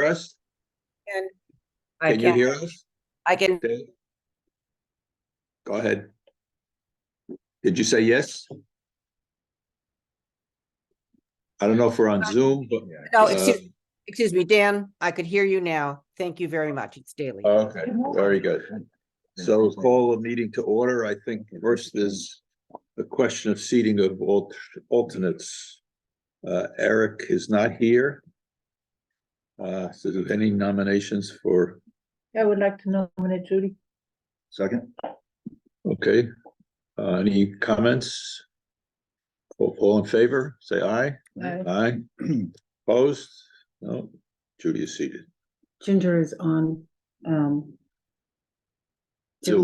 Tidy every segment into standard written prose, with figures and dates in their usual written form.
us? And Can you hear us? I can. Okay. Go ahead. Did you say yes? I don't know if we're on Zoom, but. No, excuse me, Dan, I could hear you now. Thank you very much. It's Daily. Okay, very good. So we'll call a meeting to order. I think first is the question of seating of alternates. Eric is not here. So do any nominations for? I would like to nominate Judy. Second. Okay, any comments? All in favor, say aye. Aye. Aye. Opposed? No, Judy is seated. Ginger is on, Zoom.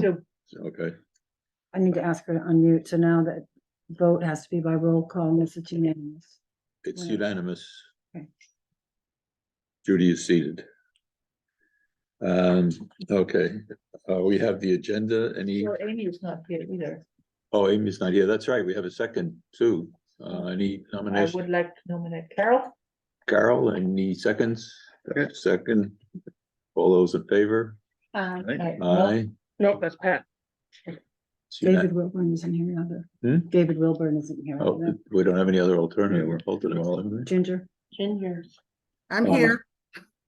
Zoom. Okay, I need to ask her to unmute, so now that vote has to be by roll call, unless it's unanimous. it's Right. unanimous. Okay. Judy is seated. Okay, we have the agenda. Any, Well, Amy is not here either. oh, Amy's not here. That's right. We have a second too. Any I nominations? would like to nominate Carol. Carol, any seconds? Second. All those in favor? Aye. Nope, that's Pat. It's unan- David Wilburn isn't here either. Hmm? David Wilburn isn't here Oh, either. we don't have any other alternative. We're holding them all, haven't we? Ginger. Ginger's. I'm here.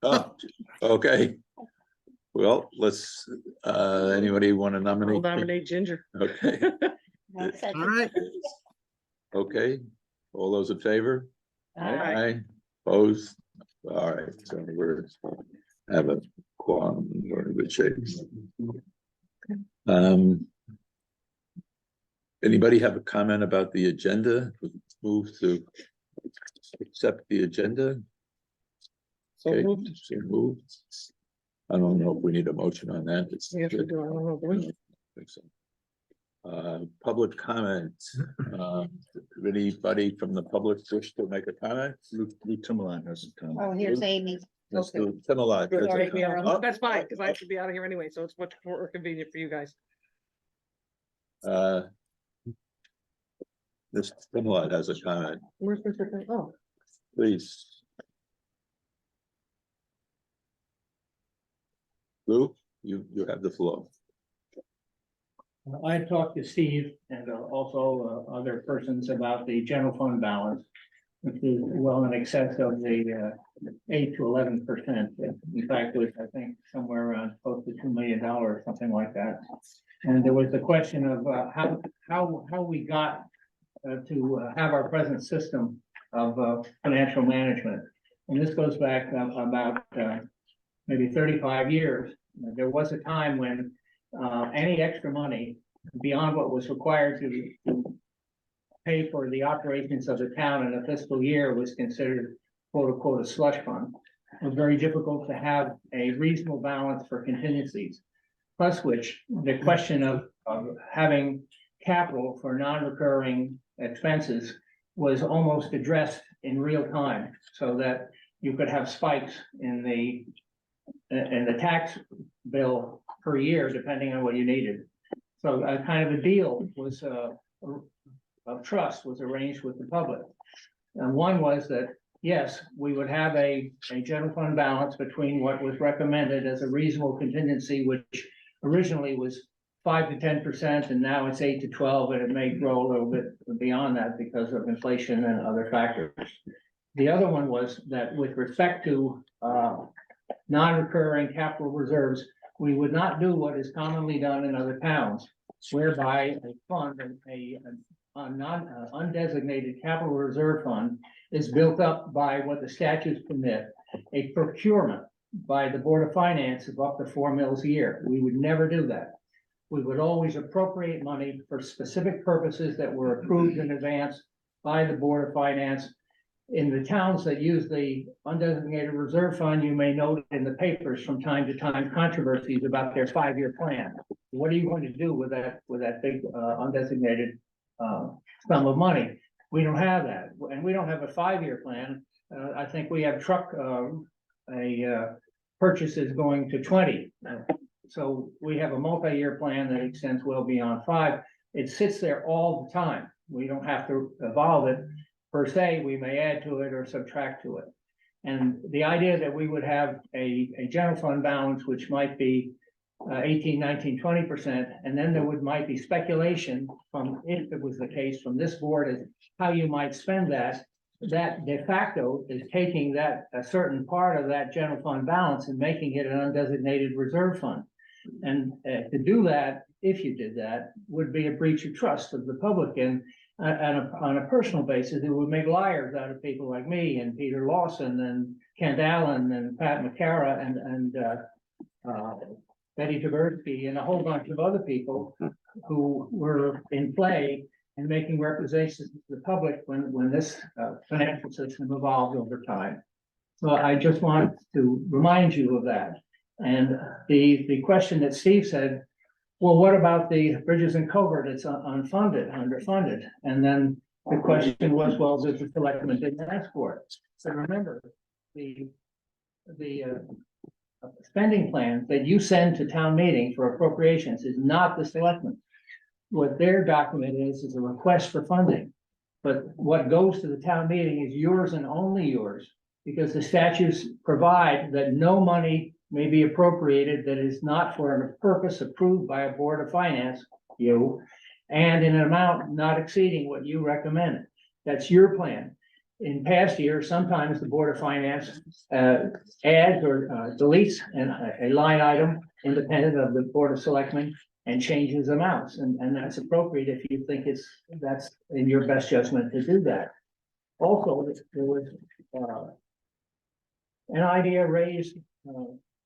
Oh, okay. Well, let's, anybody want to nominate? I'll nominate Ginger. Okay, All right. okay. All those in favor? Aye. Opposed? All right, so we're have a quorum, we're in good shape. Anybody have a comment about the agenda? Move to accept the agenda? So Okay, moved. so moved. I don't know if we need a motion on that. It's Yes, we do. I don't know. Do we? I think so. Public comment. Anybody from the public wish to make a comment? Luke Timmerline has a comment. Oh, here's Amy. Let's do Timmerline. Good, That's take me it. out. Oh, That's fine, because I have to be out of here anyway, so it's much more convenient for you guys. This Timmerline has a comment, Where's Mr. Thing? Oh, please. Lou, you have the floor. I talked to Steve and also other persons about the general fund balance, which is well in excess of the 8 to 11%. In fact, it was, I think, somewhere around close to $2 million or something like that. And there was the question of how we got to have our present system of financial management. And this goes back about maybe 35 years. There was a time when any extra money beyond what was required to pay for the operations of the town in a fiscal year was considered quote unquote a slush fund. It was very difficult to have a reasonable balance for contingencies. Plus which the question of having capital for non-recurring expenses was almost addressed in real time, so that you could have spikes in the tax bill per year, depending on what you needed. So a kind of a deal was of trust was arranged with the public. And one was that, yes, we would have a general fund balance between what was recommended as a reasonable contingency, which originally was 5 to 10%, and now it's 8 to 12, and it may grow a little bit beyond that because of inflation and other factors. The other one was that with respect to non-recurring capital reserves, we would not do what is commonly done in other towns, whereby a fund, a undesignated capital reserve fund is built up by what the statutes permit, a procurement by the Board of Finance of up to 4 mils a year. We would never do that. We would always appropriate money for specific purposes that were approved in advance by the Board of Finance. In the towns that use the undesignated reserve fund, you may note in the papers from time to time controversies about their 5-year plan. What are you going to do with that big undesignated sum of money? We don't have that, and we don't have a 5-year plan. I think we have truck purchases going to 20. So we have a multi-year plan that extends well beyond 5. It sits there all the time. We don't have to evolve it per se. We may add to it or subtract to it. And the idea that we would have a general fund balance, which might be 18, 19, 20%, and then might be speculation from, if it was the case from this board, as how you might spend that. That de facto is taking that, a certain part of that general fund balance and making it an undesignated reserve fund. And to do that, if you did that, would be a breach of trust of the public, and on a personal basis, it would make liars out of people like me and Peter Lawson and Kent Allen and Pat McCara and Betty Tversky and a whole bunch of other people who were in play and making representations to the public when this financial system evolved over time. So I just want to remind you of that. And the question that Steve said, well, what about the bridges and culvert? It's unfunded, underfunded. And then the question was, well, did the selectmen didn't ask for it? So remember, the spending plan that you send to town meeting for appropriations is not the selectmen. What their document is a request for funding. But what goes to the town meeting is yours and only yours, because the statutes provide that no money may be appropriated that is not for a purpose approved by a board of finance, and in an amount not exceeding what you recommend. That's your plan. In past years, sometimes the Board of Finance adds or deletes a line item independent of the Board of Selectmen and changes amounts, and that's appropriate if you think that's in your best judgment to do that. Also, there was an idea raised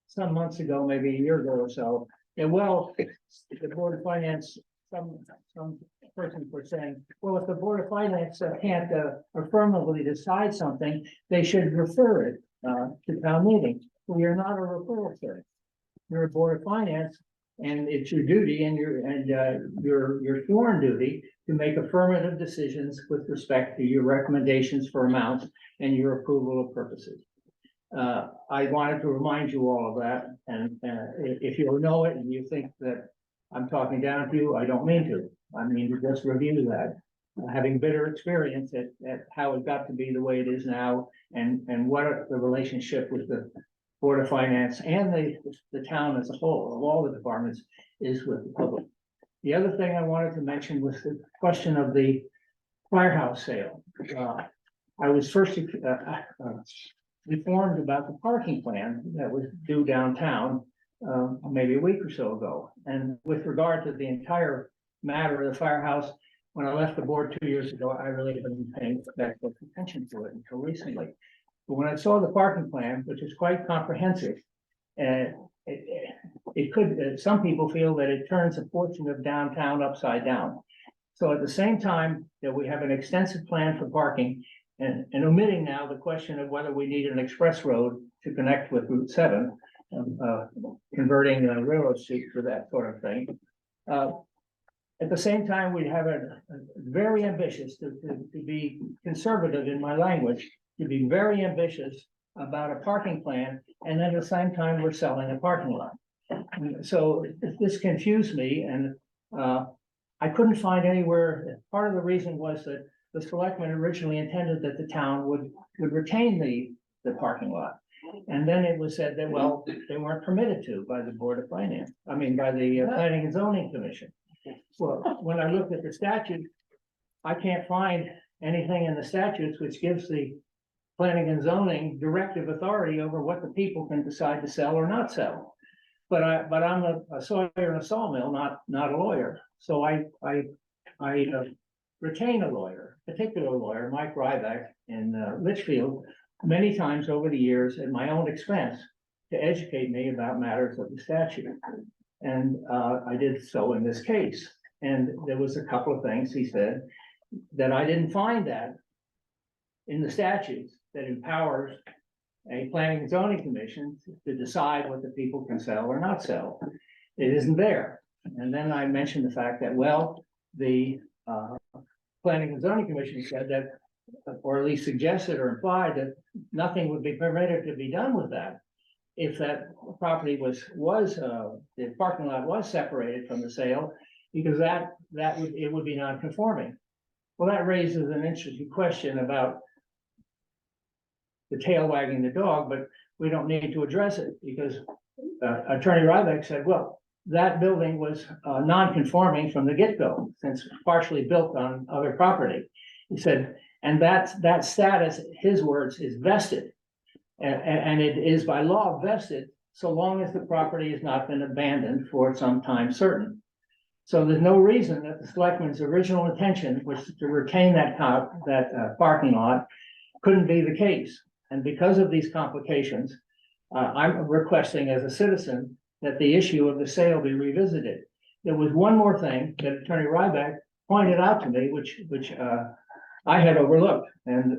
some months ago, maybe a year ago or so, and well, the Board of Finance, some persons were saying, well, if the Board of Finance can't affirmatively decide something, they should refer it to town meeting. Well, you're not a referral service. You're a Board of Finance, and it's your duty and your sworn duty to make affirmative decisions with respect to your recommendations for amounts and your approval of purposes. I wanted to remind you all of that, and if you know it and you think that I'm talking down to you, I don't mean to. I mean to just review that, having bitter experience at how it got to be the way it is now, and what the relationship with the Board of Finance and the town as a whole, of all the departments, is with the public. The other thing I wanted to mention was the question of the firehouse sale. I was first informed about the parking plan that was due downtown maybe a week or so ago. And with regard to the entire matter of the firehouse, when I left the board 2 years ago, I really didn't pay that close attention to it until recently. But when I saw the parking plan, which is quite comprehensive, it could, some people feel that it turns a portion of downtown upside down. So at the same time that we have an extensive plan for parking, and omitting now the question of whether we need an express road to connect with Route 7, converting the railroad street for that sort of thing. At the same time, we have a very ambitious, to be conservative in my language, to be very ambitious about a parking plan, and at the same time, we're selling a parking lot. So this confused me, and I couldn't find anywhere. Part of the reason was that the selectmen originally intended that the town would retain the parking lot. And then it was said that, well, they weren't permitted to by the Board of Finance, by the Planning and Zoning Commission. Well, when I looked at the statute, I can't find anything in the statutes which gives the planning and zoning directive authority over what the people can decide to sell or not sell. But I'm a sawyer in a sawmill, not a lawyer. So I retain a lawyer, particular lawyer, Mike Ryback in Litchfield, many times over the years at my own expense to educate me about matters of the statute. And I did so in this case. And there was a couple of things he said that I didn't find that in the statutes that empowers a planning and zoning commission to decide what the people can sell or not sell. It isn't there. And then I mentioned the fact that, well, the planning and zoning commission said that, or at least suggested or implied that nothing would be permitted to be done with that if that property was the parking lot was separated from the sale, because it would be non-conforming. Well, that raises an interesting question about the tail wagging the dog, but we don't need to address it because Attorney Ryback said, well, that building was non-conforming from the get-go, since partially built on other property. He said, and that status, his words, is vested. And it is by law vested so long as the property has not been abandoned for some time certain. So there's no reason that the selectmen's original intention was to retain that parking lot couldn't be the case. And because of these complications, I'm requesting as a citizen that the issue of the sale be revisited. There was one more thing that Attorney Ryback pointed out to me, which I had overlooked, and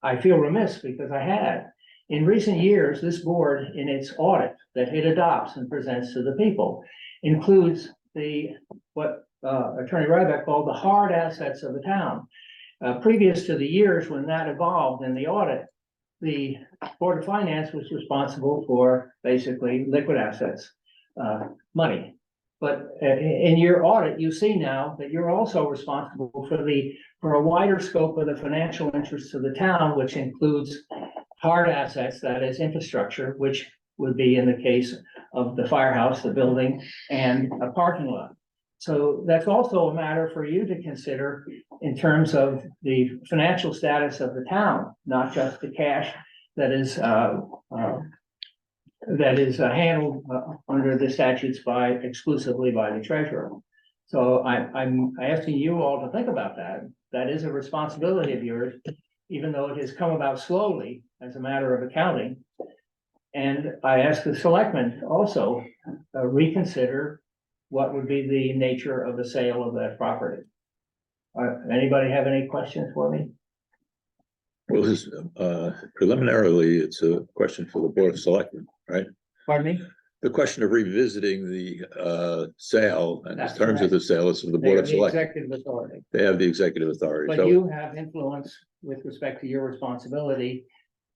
I feel remiss because I had. In recent years, this board, in its audit that it adopts and presents to the people, includes what Attorney Ryback called the hard assets of the town. Previous to the years when that evolved in the audit, the Board of Finance was responsible for basically liquid assets, money. But in your audit, you see now that you're also responsible for a wider scope of the financial interests of the town, which includes hard assets, that is infrastructure, which would be in the case of the firehouse, the building, and a parking lot. So that's also a matter for you to consider in terms of the financial status of the town, not just the cash that is handled under the statutes exclusively by the treasurer. So I'm asking you all to think about that. That is a responsibility of yours, even though it has come about slowly as a matter of accounting. And I ask the selectmen also reconsider what would be the nature of the sale of that property. Anybody have any questions for me? Well, this, preliminarily, it's a question for the Board of Selectmen, right? Pardon me? The question of revisiting the sale and the That's terms of the sale is for the Board of The Selectmen. executive authority. They have the executive authority. But So you have influence with respect to your responsibility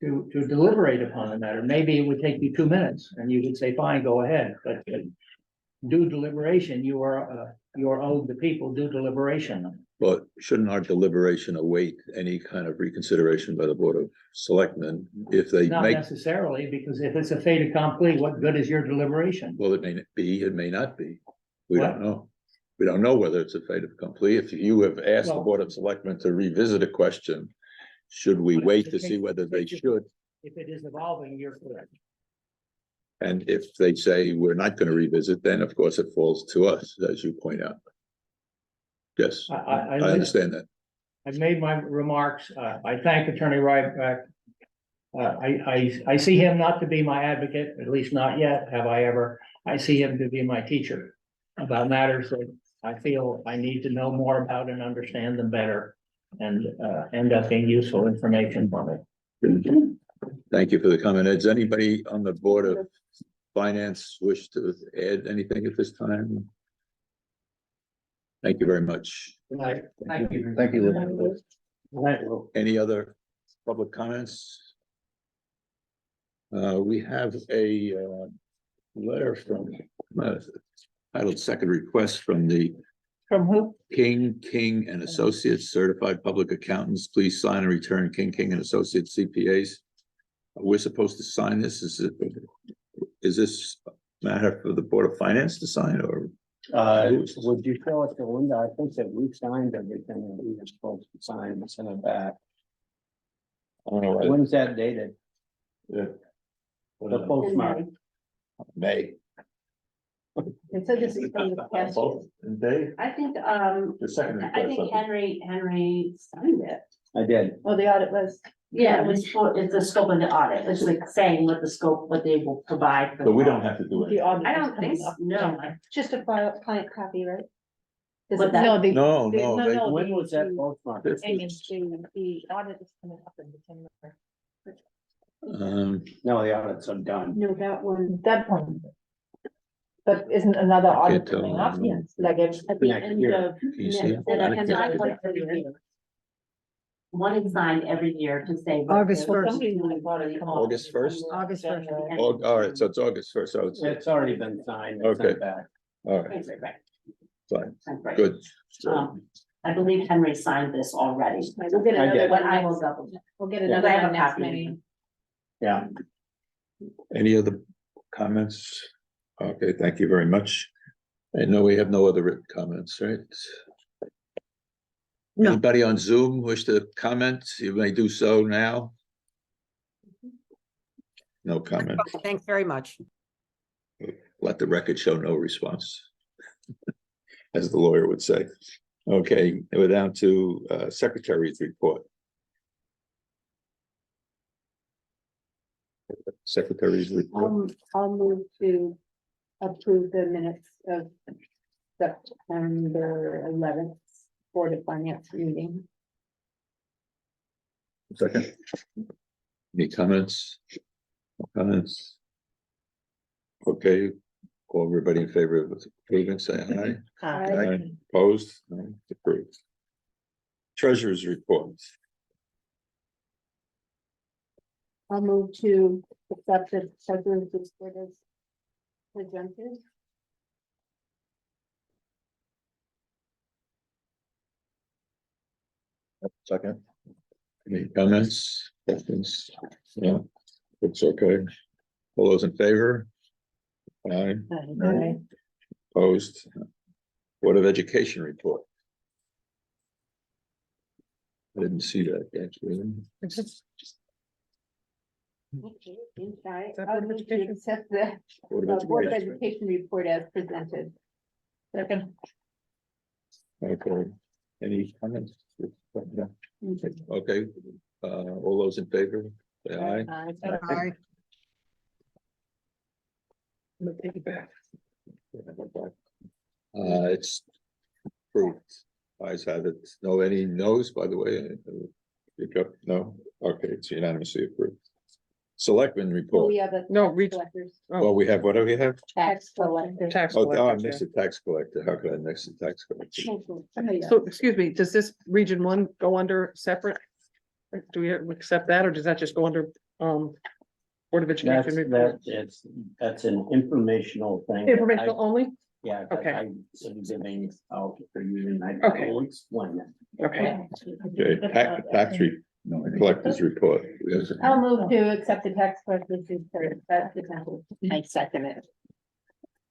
to deliberate upon the matter. Maybe it would take you 2 minutes and you would say, fine, go ahead, but due deliberation, you are owed the people due deliberation. but shouldn't our deliberation await any kind of reconsideration by the Board of Selectmen if they Not make, necessarily, because if it's a fait accompli, what good is your deliberation? well, it may be, it may not be. We What? don't know. We don't know whether it's a fait accompli. If you have asked the Well- Board of Selectmen to revisit a question, should we wait to see whether they should? If it is evolving, you're correct. And if they say we're not going to revisit, then of course it falls to us, as you point out. Yes, I understand that. I've made my remarks. I thank Attorney Ryback. I see him not to be my advocate, at least not yet, have I ever. I see him to be my teacher about matters that I feel I need to know more about and understand them better and end up being useful information for me. Thank you for the comment. Does anybody on the Board of Finance wish to add anything at this time? Thank you very much. Thank you. Thank you. Right, well, Any other public comments? We have a letter from titled Second Request from the From who? King and Associates Certified Public Accountants. Please sign and return King and Associates CPAs. We're supposed to sign this. Is this matter for the Board of Finance to sign, or? Would you show it to Linda? I think that we've signed everything that we were supposed to sign and send it back. When's that dated? The postmark. May. And so this is from the past. They, I think, the second I think Henry signed it. I did. Oh, the audit was. Yeah, it was for, it's the scope of the audit. It's like saying what the scope, what they will provide. But we don't have to do it. I don't think so, no. Just a client copy, right? What that- No, No, When was that postmark? This The audit is coming up in December. No, the audits are done. No, that one. But isn't another audit tell. coming up? Yes. Like At the Next end year. of. Can you see? That I can Yeah. sign one every year. One is signed every year to say. what August the- 1st. August 1st? August 1st. All right, so it's August 1st, so it's, It's already been signed. and sent Okay. back. all right, Right. fine, Right. good. Um, I believe Henry signed this already. We'll get I another get it. But one I will next, double check. we'll get Yeah. another I have one a next copy. meeting. Yeah, Any other comments? Okay, thank you very much. I know we have no other written comments, right? No. Anybody on Zoom wish to comment? You may do so now. No comment. Thanks very much. Let the record show no response. As the lawyer would say. Okay, we're down to secretary's report. Secretary's report. I'll move to approve the minutes of September 11th Board of Finance meeting. Second. Any comments? No comments? Okay, all everybody in favor of approving, say aye. Aye. Opposed? No, approved. Treasurer's report. I'll move to accept the treasurer's report as presented. Second. Any comments, questions? No, it's okay. All those in favor? Aye, Aye. opposed? Board of Education report. I didn't see that actually. Okay, inside, Is that I'll Board of move to Education? accept the Board of Board of Education. Education report as presented. Second. Okay, any comments? Okay, all those in favor, say aye. Aye. I'm gonna take it back. It's approved. Ayes have it. No, any no's, by the way? Pick up, no? Okay, it's unanimously approved. Selectmen So report. we have a. No, tax reach- collectors. Well, we have, what do we have? Tax collector. Tax Oh, I collector. mixed the tax collector. How could I mix the tax collector? So, excuse me, does this region one go under separate? Or do we accept that, or does that just go under, Board of that's, Education? report? that's an informational thing. Informational only? Yeah. Okay. I'm giving out for you and I Okay. will explain it. Okay, Okay, collector's report. Yes. I'll move to accept the tax collector's report as presented. I second it.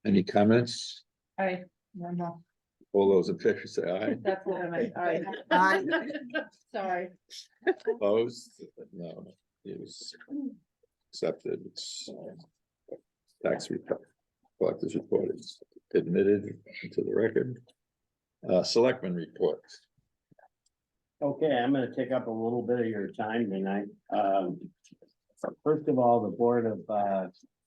Any comments? Aye. No. All those in favor say aye. That's what I meant, aye. Aye. Sorry. Opposed? No, it was accepted. It's tax report. Collector's report is admitted into the record. Selectmen report. Okay, I'm gonna take up a little bit of your time tonight. First of all, the Board of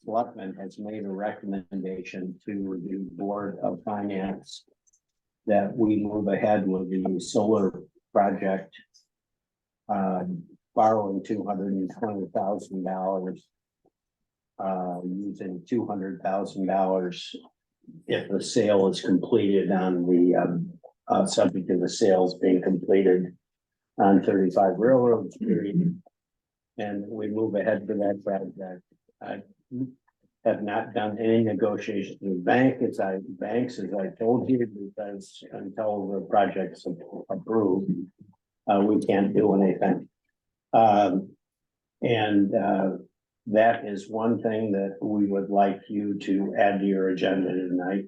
Selectmen has made a recommendation to the Board of Finance that we move ahead with the solar project, borrowing $220,000, using $200,000 if the sale is completed on the subject of the sales being completed on 35 Railroad Street. And we move ahead for that project. I have not done any negotiations with banks, as I told you, because until the project's approved, we can't do anything. That is one thing that we would like you to add to your agenda tonight.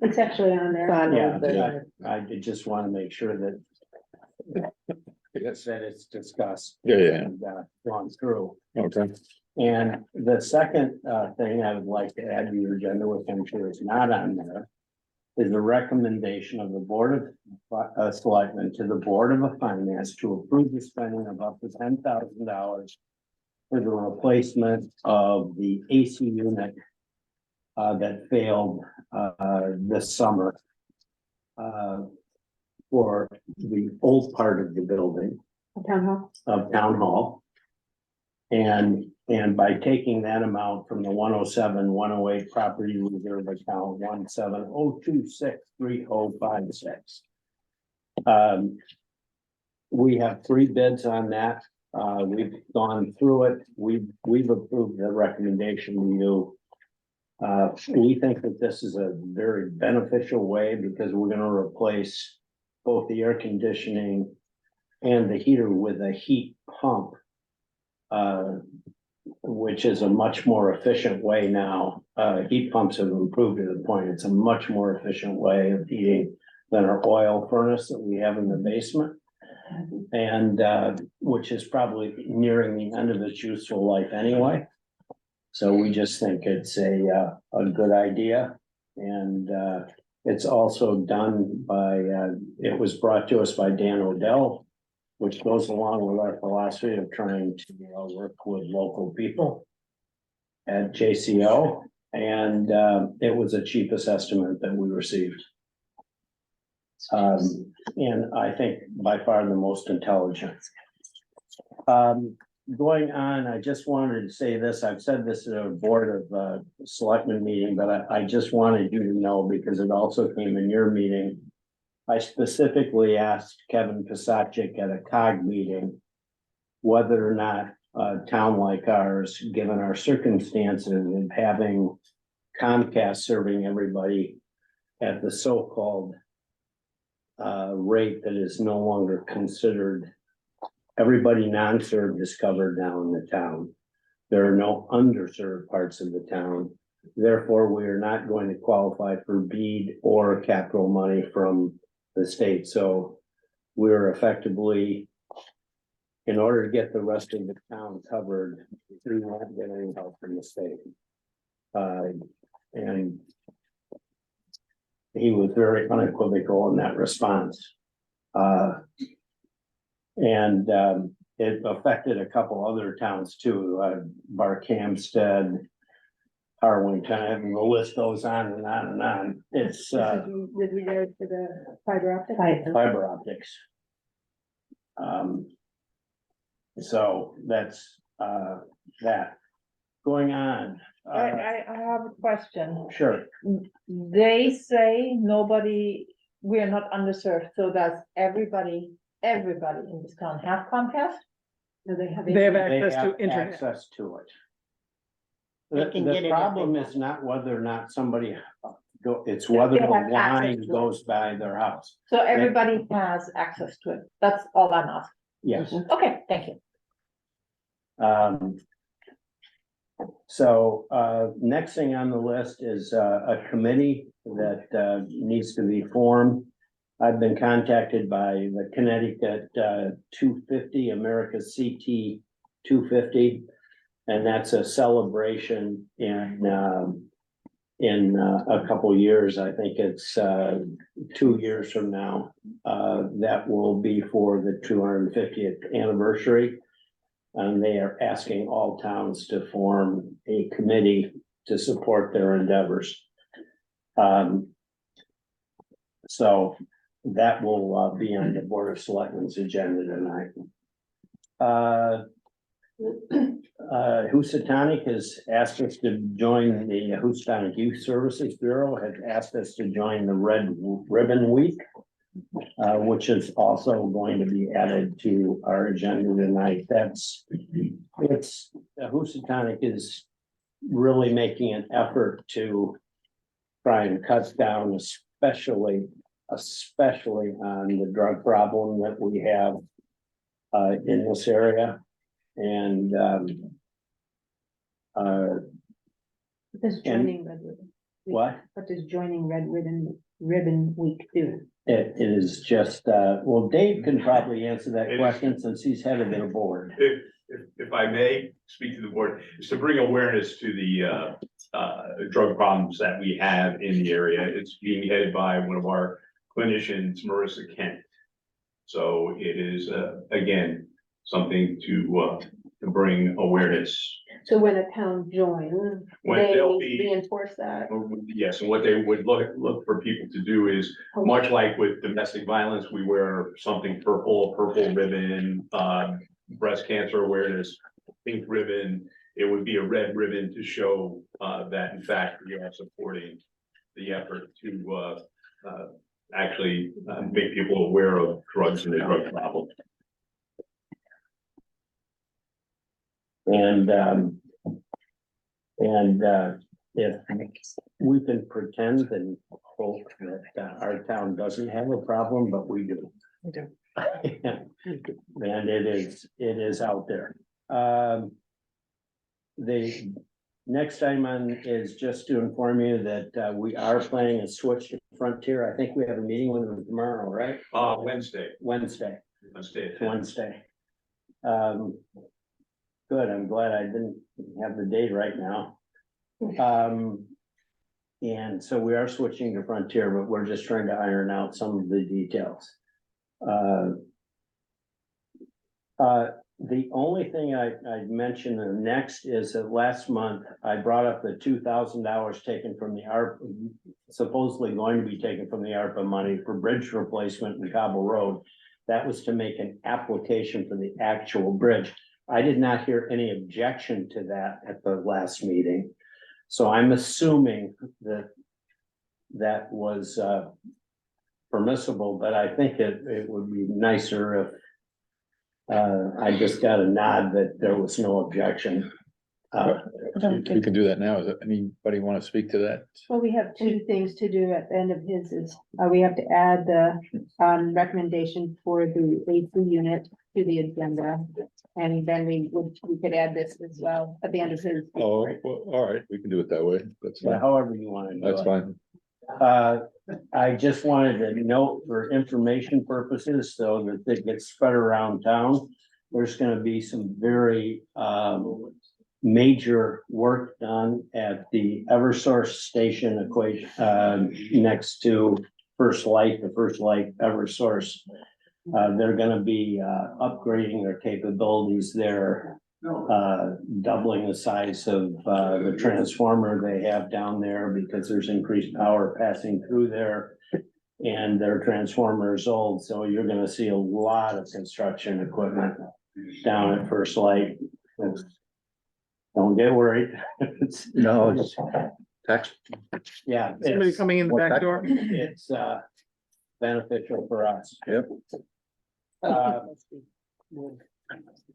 It's actually on there. Yeah, I just want to make sure that Yes. that it's discussed. Yeah, yeah. And gone through. Okay. And the second thing I would like to add to your agenda, which I'm sure is not on there, is a recommendation of the Board of Selectmen to the Board of Finance to approve the spending of up to $10,000 for the replacement of the AC unit that failed this summer for the old part of the building Town hall. of Town Hall. And by taking that amount from the 107-108 property reserve account 170263056. We have 3 bids on that. We've gone through it. We've approved the recommendation to you. We think that this is a very beneficial way because we're gonna replace both the air conditioning and the heater with a heat pump. Which is a much more efficient way now. Heat pumps have improved to the point, it's a much more efficient way of heating than our oil furnace that we have in the basement. And, which is probably nearing the end of its useful life anyway. So we just think it's a good idea. And, it's also done by, it was brought to us by Dan Odell, which goes along with our philosophy of trying to work with local people at JCO, and it was the cheapest estimate that we received. And I think by far the most intelligent. Going on, I just wanted to say this, I've said this at a board of selectmen meeting, but I just wanted you to know because it also came in your meeting. I specifically asked Kevin Pisacek at a COG meeting whether or not a town like ours, given our circumstances of having Comcast serving everybody at the so-called rate that is no longer considered, everybody non-served is covered now in the town. There are no underserved parts of the town. Therefore, we are not going to qualify for BEAD or capital money from the state. So we're effectively, in order to get the rest of the town covered, we won't get any help from the state. And he was very unequivocal in that response. It affected a couple other towns too, Barkhamsted, Harwinton, the list goes on and on and on. It's With regard to the fiber optic? fiber optics. So that's that. Going on. I have a question. Sure. They say nobody, we are not underserved, so does everybody in this town have Comcast? Do they have? They have They access to have internet. access to it. They can get it The if problem they is not whether or not somebody it's whether They the have access line to it. goes by their house. So everybody has access to it. That's all I'm asking. Yes. Okay, thank you. Next thing on the list is a committee that needs to be formed. I've been contacted by the Connecticut 250, America's CT 250. And that's a celebration in a couple years. I think it's 2 years from now. That will be for the 250th anniversary. And they are asking all towns to form a committee to support their endeavors. So that will be on the Board of Selectmen's agenda tonight. Housatonic has asked us to join the Housatonic Youth Services Bureau, has asked us to join the Red Ribbon Week, which is also going to be added to our agenda tonight. Housatonic is really making an effort to try and cut down, especially on the drug problem that we have in this area. And Does joining Red Ribbon? what? What does joining Red Ribbon Week do? It is just, well, Dave can probably answer that question since he's head of their board. If I may speak to the board, is to bring awareness to the drug problems that we have in the area. It's being headed by one of our clinicians, Marissa Kent. So it is, again, something to bring awareness. So when a town joins, When they they'll be- reinforce that? Yes, and what they would look for people to do is, much like with domestic violence, we wear something purple ribbon, breast cancer awareness, pink ribbon. It would be a red ribbon to show that in fact we are supporting the effort to actually make people aware of drugs and the drug problem. And if we can pretend and hope that our town doesn't have a problem, but we do. We do. And it is out there. The next item on is just to inform you that we are planning a switch to Frontier. I think we have a meeting with them tomorrow, right? Wednesday. Wednesday. Wednesday. Wednesday. Good, I'm glad I didn't have the date right now. And so we are switching to Frontier, but we're just trying to iron out some of the details. The only thing I'd mention next is that last month I brought up the $2,000 taken from the ARPA, supposedly going to be taken from the ARPA money for bridge replacement in Cobble Road. That was to make an application for the actual bridge. I did not hear any objection to that at the last meeting. So I'm assuming that that was permissible, but I think it would be nicer if I just got a nod that there was no objection. We can do that now. Is it, anybody want to speak to that? Well, we have two things to do at the end of his is, we have to add the, recommendation for the AC unit to the agenda. And then we could add this as well at the end of his. Oh, well, all right, we can do it that way. That's Yeah, fine. however you want to do it. That's fine. I just wanted to note for information purposes, so that it gets spread around town. There's gonna be some very major work done at the Eversource station equation next to First Light, the First Light Eversource. They're gonna be upgrading their capabilities there, doubling the size of the transformer they have down there because there's increased power passing through there. And their transformer is old, so you're gonna see a lot of construction equipment down at First Light. Don't get worried. No, it's tax. Yeah. Somebody it's- coming in the back door. It's beneficial for us. Yep.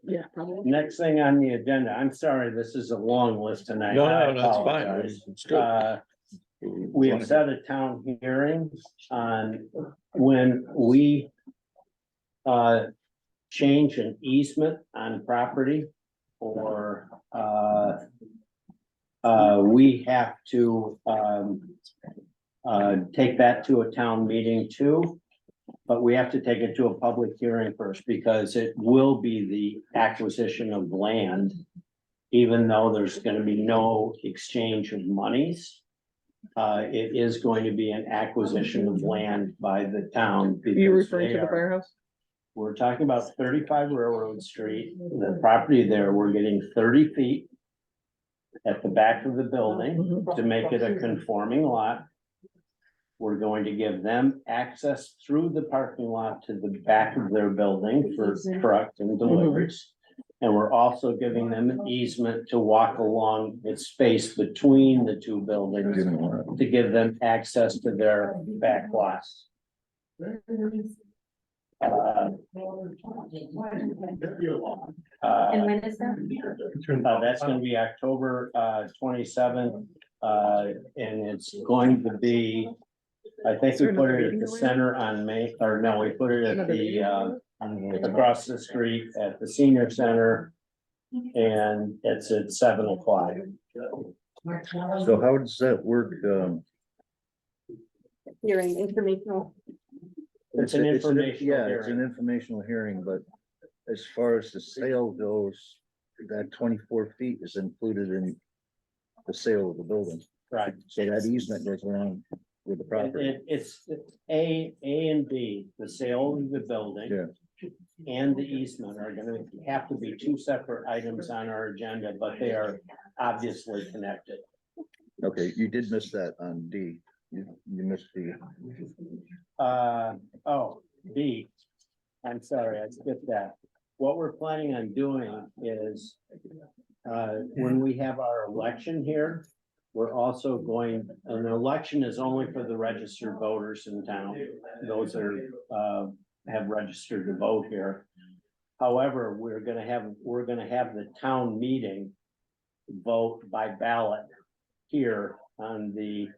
Yeah, probably. Next thing on the agenda, I'm sorry, this is a long list tonight. No, I no, that's fine. apologize. It's good. We have set a town hearing on when we change an easement on property or we have to take that to a town meeting too. But we have to take it to a public hearing first because it will be the acquisition of land. Even though there's gonna be no exchange of monies. It is going to be an acquisition of land by the town. You because referring they to the are- firehouse? We're talking about 35 Railroad Street, the property there, we're getting 30 feet. At the back of the building to make it a conforming lot. We're going to give them access through the parking lot to the back of their building for trucks and deliveries. And we're also giving them an easement to walk along the space between the two buildings to give them access to their back lots. And when is that? That's gonna be October 27th, and it's going to be. I think Is we there put another it at meeting the going center on May, or no, we put it at Another the meeting across the street at the senior center. And it's at 7 o'clock. So how does that work? Hearing informational. It's an informational Yeah, it's an hearing. informational hearing, but as far as the sale goes, that 24 feet is included in the sale of the building. Right. So that easement goes along with the property. It's A and B, the sale of the building. Yeah. And the easement are gonna have to be two separate items on our agenda, but they are obviously connected. Okay, you did miss that on D. You missed the, Oh, B. I'm sorry, I skipped that. What we're planning on doing is, when we have our election here, we're also going, an election is only for the registered voters in town. Those are, have registered to vote here. However, we're gonna have the town meeting vote by ballot here on the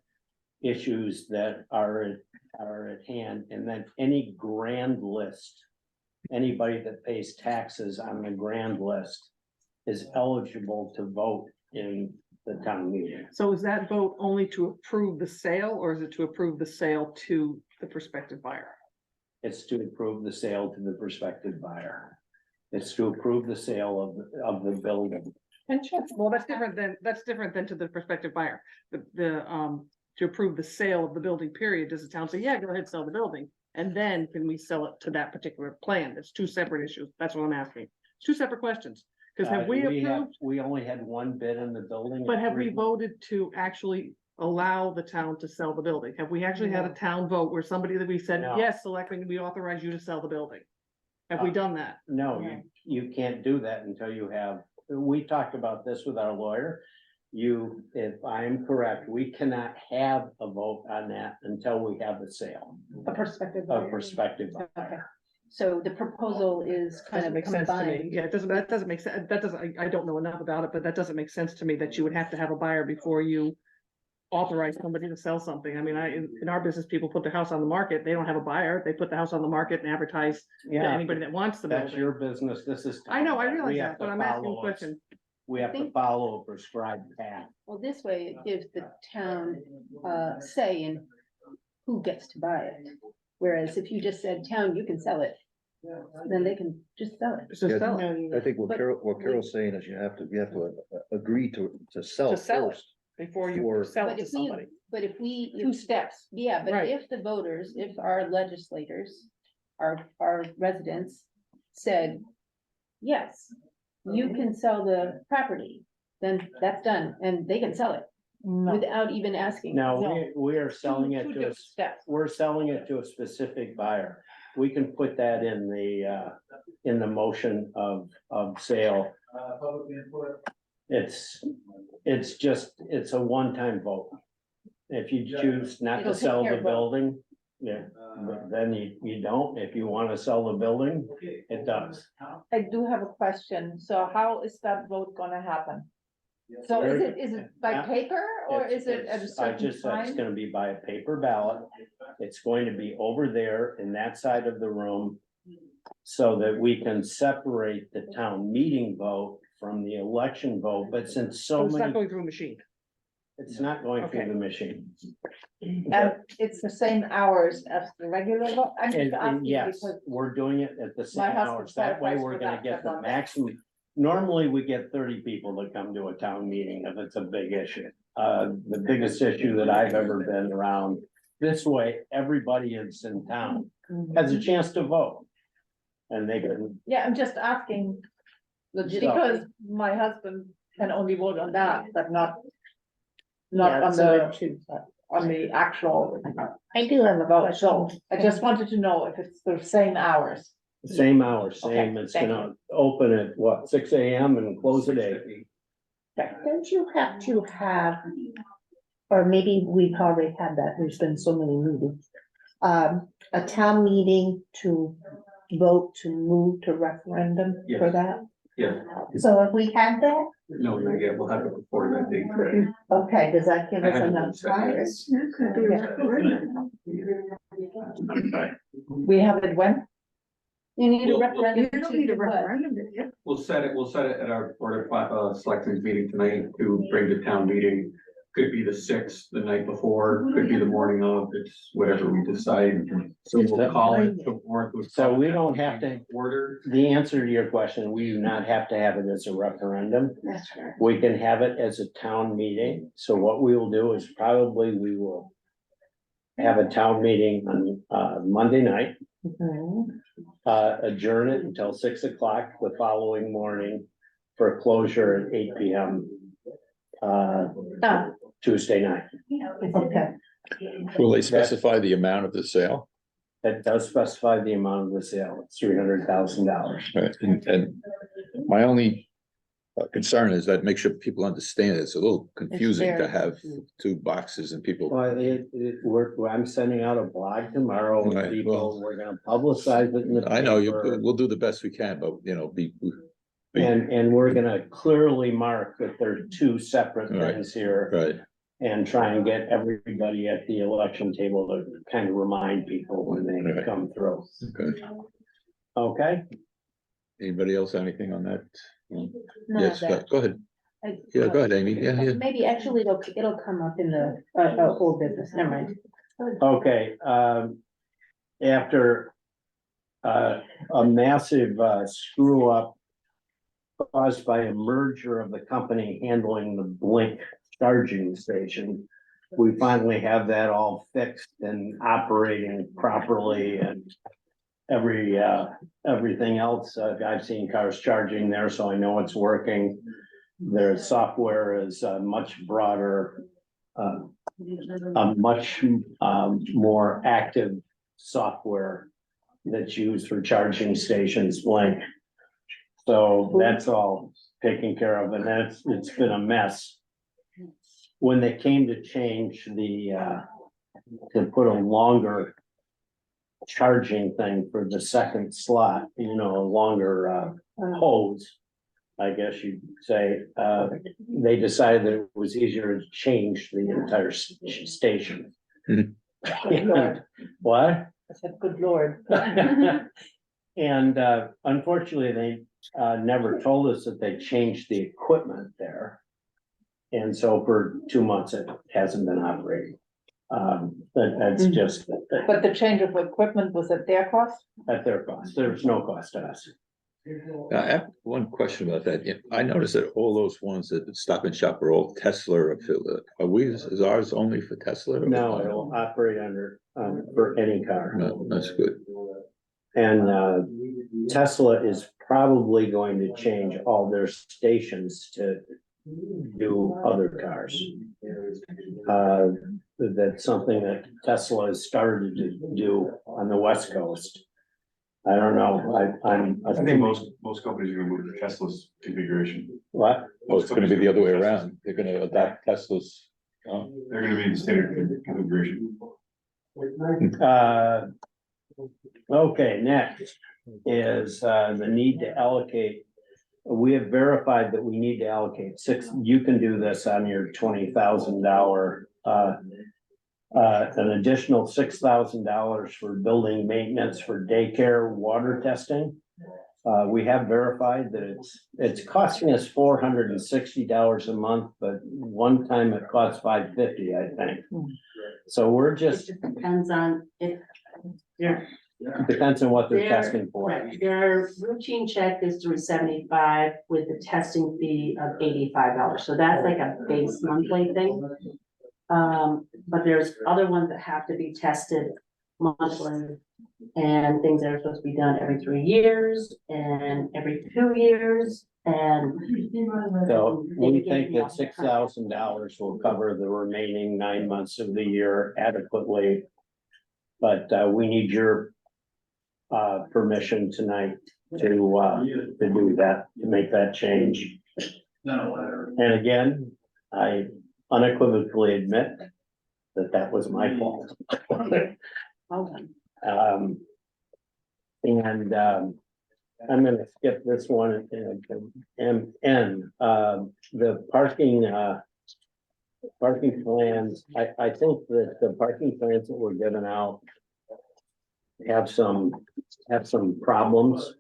issues that are at hand, and then any grand list. Anybody that pays taxes on the grand list is eligible to vote in the town meeting. So is that vote only to approve the sale, or is it to approve the sale to the prospective buyer? It's to approve the sale to the prospective buyer. It's to approve the sale of the building. Well, that's different than to the prospective buyer. To approve the sale of the building period, does the town say, yeah, go ahead, sell the building? And then can we sell it to that particular plan? It's two separate issues. That's what I'm asking. It's two separate questions. Because have we approved, We only had one bid in the building. but have we voted to actually allow the town to sell the building? Have we actually had a town vote where somebody that we said, No. yes, selectmen, we authorize you to sell the building? Have we done that? No, you can't do that until you have, we talked about this with our lawyer. If I am correct, we cannot have a vote on that until we have the sale A perspective. of prospective Okay, buyer. so the proposal is kind Doesn't of make sense to me. combined. Yeah, that doesn't make sense. That doesn't, I don't know enough about it, but that doesn't make sense to me that you would have to have a buyer before you authorize somebody to sell something. I mean, in our business, people put their house on the market. They don't have a buyer. They put the house on the market and advertise to Yeah, anybody that wants the that's building. your business. This is. I know, I We realize have that, but to I'm asking a follow us. question. We have to follow a prescribed path. Well, this way it gives the town, say in who gets to buy it. Whereas if you just said, town, you can sell it, then they can just sell it. It's just sell it. I think But what Carol's saying is you have to agree to sell To sell it first. before you Or- sell it But to if somebody. we. Two steps. Yeah, but Right. if the voters, if our legislators, our residents said, yes, you can sell the property, then that's done, and they can sell it without even asking. Now, we are selling it Two to different steps. we're selling it to a specific buyer. We can put that in the motion of sale. It's a one-time vote. If you choose not It'll to take sell care the of both. building, yeah, then you don't. If you want to sell the building, it does. I do have a question. So how is that vote gonna happen? So is it by Yeah. paper or is it at a I certain just said it's time? gonna be by a paper ballot. It's going to be over there in that side of the room. So that we can separate the town meeting vote from the election vote, but since So so it's not many, going through a machine. it's not going through Okay. the machine. And it's the same hours as the regular vote? I'm just And asking yes, because we're doing it at the same husband hours. That way qualifies we're for gonna that, get the that's all. maximum. Normally, we get 30 people to come to a town meeting if it's a big issue. The biggest issue that I've ever been around, this way, everybody is in town has a chance to vote. And they can, yeah, I'm just asking because my husband can only vote on that, but not on the actual. I do have a vote. So I just wanted to know if it's the same hours. same hours, same, Okay, it's thank gonna open at what, 6 AM and close at 8. Don't you have to have, or maybe we've already had that, there's been so many meetings. A town meeting to vote to move to referendum for Yes. that? Yeah, So have we had that? no, we'll have it before that date. Okay, does that give I us haven't enough said time? yes. We have it when? You need a Well, referendum. You don't to need a do what? referendum, do you? We'll set it at our Board of Selectmen's meeting tonight to bring to town meeting. Could be the 6th, the night before, could be the morning of, it's whatever we decide. So we'll call it. the warrant was So called we at don't the have to- Order. The answer to your question, we do not have to have it as a referendum. That's right. We can have it as a town meeting. So what we will do is probably we will have a town meeting on Monday night, adjourn it until 6 o'clock the following morning for closure at 8 PM. Tuesday night. Okay. Will they specify the amount of the sale? That does specify the amount of the sale. It's $300,000. Right, and my only concern is that make sure people understand it's a little confusing to very have confusing. 2 boxes and people. Well, I'm sending out a blog tomorrow with Right, people. well, We're gonna publicize it in the I know paper. we'll do the best we can, but be. And we're gonna clearly mark that there are 2 separate Right. things here. Right, and try and get everybody at the election table to kind of remind people when they Right. come through. Okay. Okay? Anybody else, have anything on that? None Yes, of that. go ahead. I- Yeah, go ahead, Amy. Yeah, yeah. Maybe actually it'll come up in the, whole business, never mind. Okay, after a massive screw up caused by a merger of the company handling the Blink charging station, we finally have that all fixed and operating properly and everything else. I've seen cars charging there, so I know it's working. Their software is much broader, a much more active software that's used for charging stations, Blink. So that's all taken care of, and it's been a mess. When they came to change to put a longer charging thing for the second slot, a longer hose, I guess you'd say, they decided that it was easier to change the entire station. Mhm. What? I said, good lord. And unfortunately, they never told us that they changed the equipment there. And so for 2 months, it hasn't been operating. That's just But the change of equipment was at their cost? at their cost. There's no cost to us. I have one question about that. Yeah, I noticed that all those ones at Stop and Shop are all Tesla affiliate. Is ours only for Tesla? No, it'll operate under for any car. No, that's good. And Tesla is probably going to change all their stations to do other cars. That's something that Tesla has started to do on the West Coast. I don't know, I think most companies are gonna move to Tesla's configuration. What? Oh, it's gonna be the other way around. They're gonna adopt Tesla's. They're gonna be the standard configuration. Okay, next is the need to allocate. We have verified that we need to allocate you can do this on your $20,000. An additional $6,000 for building maintenance for daycare water testing. We have verified that it's costing us $460 a month, but one time it cost $550, I think. So we're It just, just depends on if you're. depends on what they're Their- testing for. Right, their routine check is $375 with the testing fee of $85, so that's like a base monthly thing. But there's other ones that have to be tested monthly. And things that are supposed to be done every 3 years and every 2 years and. So we think that $6,000 will cover the remaining 9 months of the year adequately. But we need your permission tonight to do that, to make that change. And again, I unequivocally admit that was my fault. And I'm gonna skip this one and the parking plans. I think that the parking plans that were given out have some problems.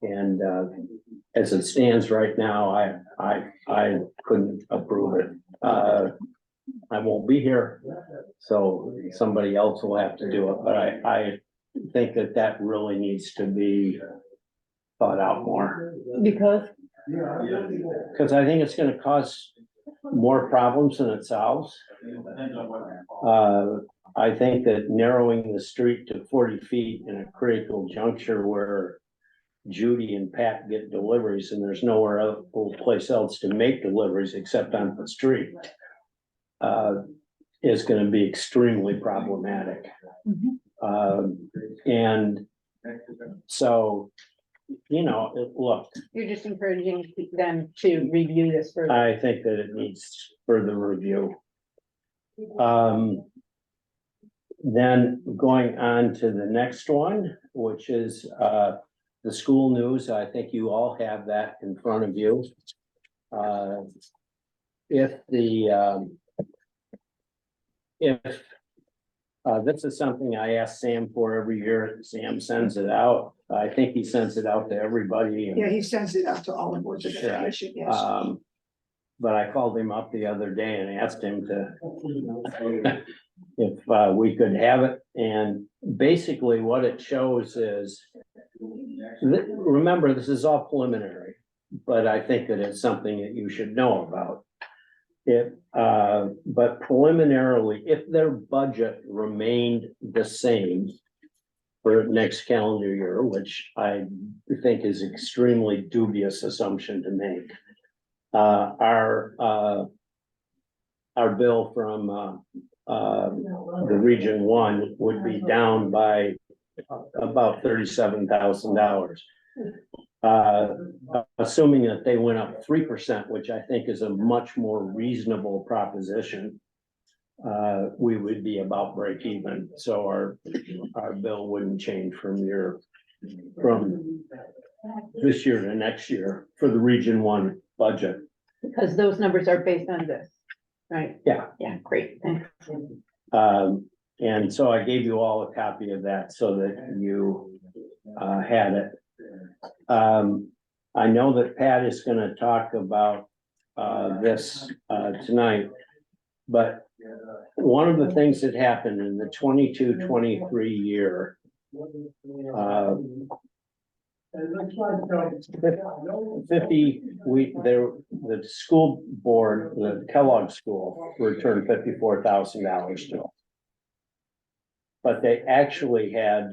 And as it stands right now, I couldn't approve it. I won't be here, so somebody else will have to do it, but I think that really needs to be thought out more. Because Because I think it's gonna cause more problems than it solves. I think that narrowing the street to 40 feet in a critical juncture where Judy and Pat get deliveries and there's nowhere else, place else to make deliveries except on the street, is gonna be extremely problematic. And so, look, you're just encouraging them to review this further. I think that it needs further review. Then going on to the next one, which is the school news. I think you all have that in front of you. if the, if this is something I ask Sam for every year, Sam sends it out. I think he sends it out to everybody. and- Yeah, he sends it out to all the boards of Sure. education, yes. But I called him up the other day and asked him to, if we could have it. And basically what it shows is, remember, this is all preliminary, but I think that it's something that you should know about. But preliminarily, if their budget remained the same for next calendar year, which I think is extremely dubious assumption to make, our bill from the Region 1 would be down by about $37,000. Assuming that they went up 3%, which I think is a much more reasonable proposition, we would be about break even. So our bill wouldn't change from this year to next year for the Region 1 budget. Because those numbers are based on this, right? Yeah. Yeah, great, thanks. And so I gave you all a copy of that so that you had it. I know that Pat is gonna talk about this tonight, but one of the things that happened in the 22-23 year, 50, the school board, the Kellogg School returned $54,000 to them. But they actually had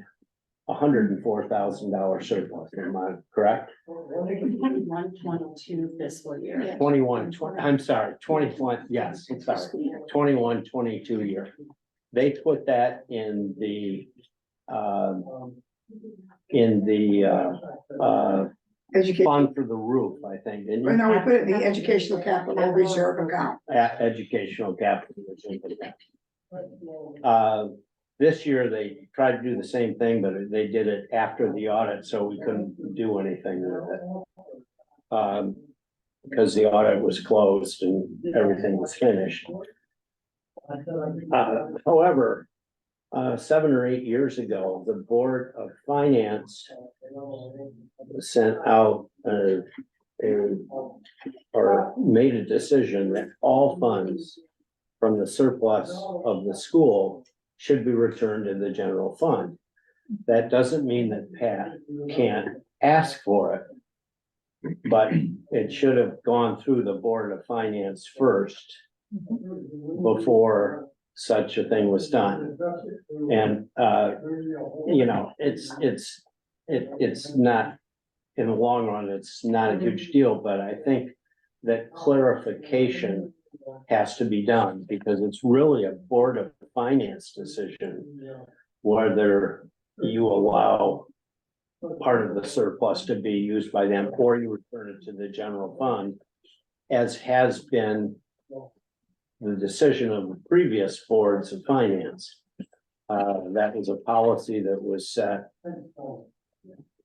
$104,000 surplus, am I correct? 21-22 fiscal year. 21-20, I'm sorry, 21, yes, I'm sorry, 21-22 year. They put that in the Education, fund for the roof, I think, didn't right you? now we put it in the educational capital reserve account. Educational capital. This year, they tried to do the same thing, but they did it after the audit, so we couldn't do anything with it. Because the audit was closed and everything was finished. However, 7 or 8 years ago, the Board of Finance sent out or made a decision that all funds from the surplus of the school should be returned to the general fund. That doesn't mean that Pat can't ask for it, but it should have gone through the Board of Finance first before such a thing was done. And, you know, it's not, in the long run, it's not a huge deal, but I think that clarification has to be done because it's really a Board of Finance decision whether you allow part of the surplus to be used by them or you return it to the general fund, as has been the decision of the previous boards of finance. That was a policy that was set.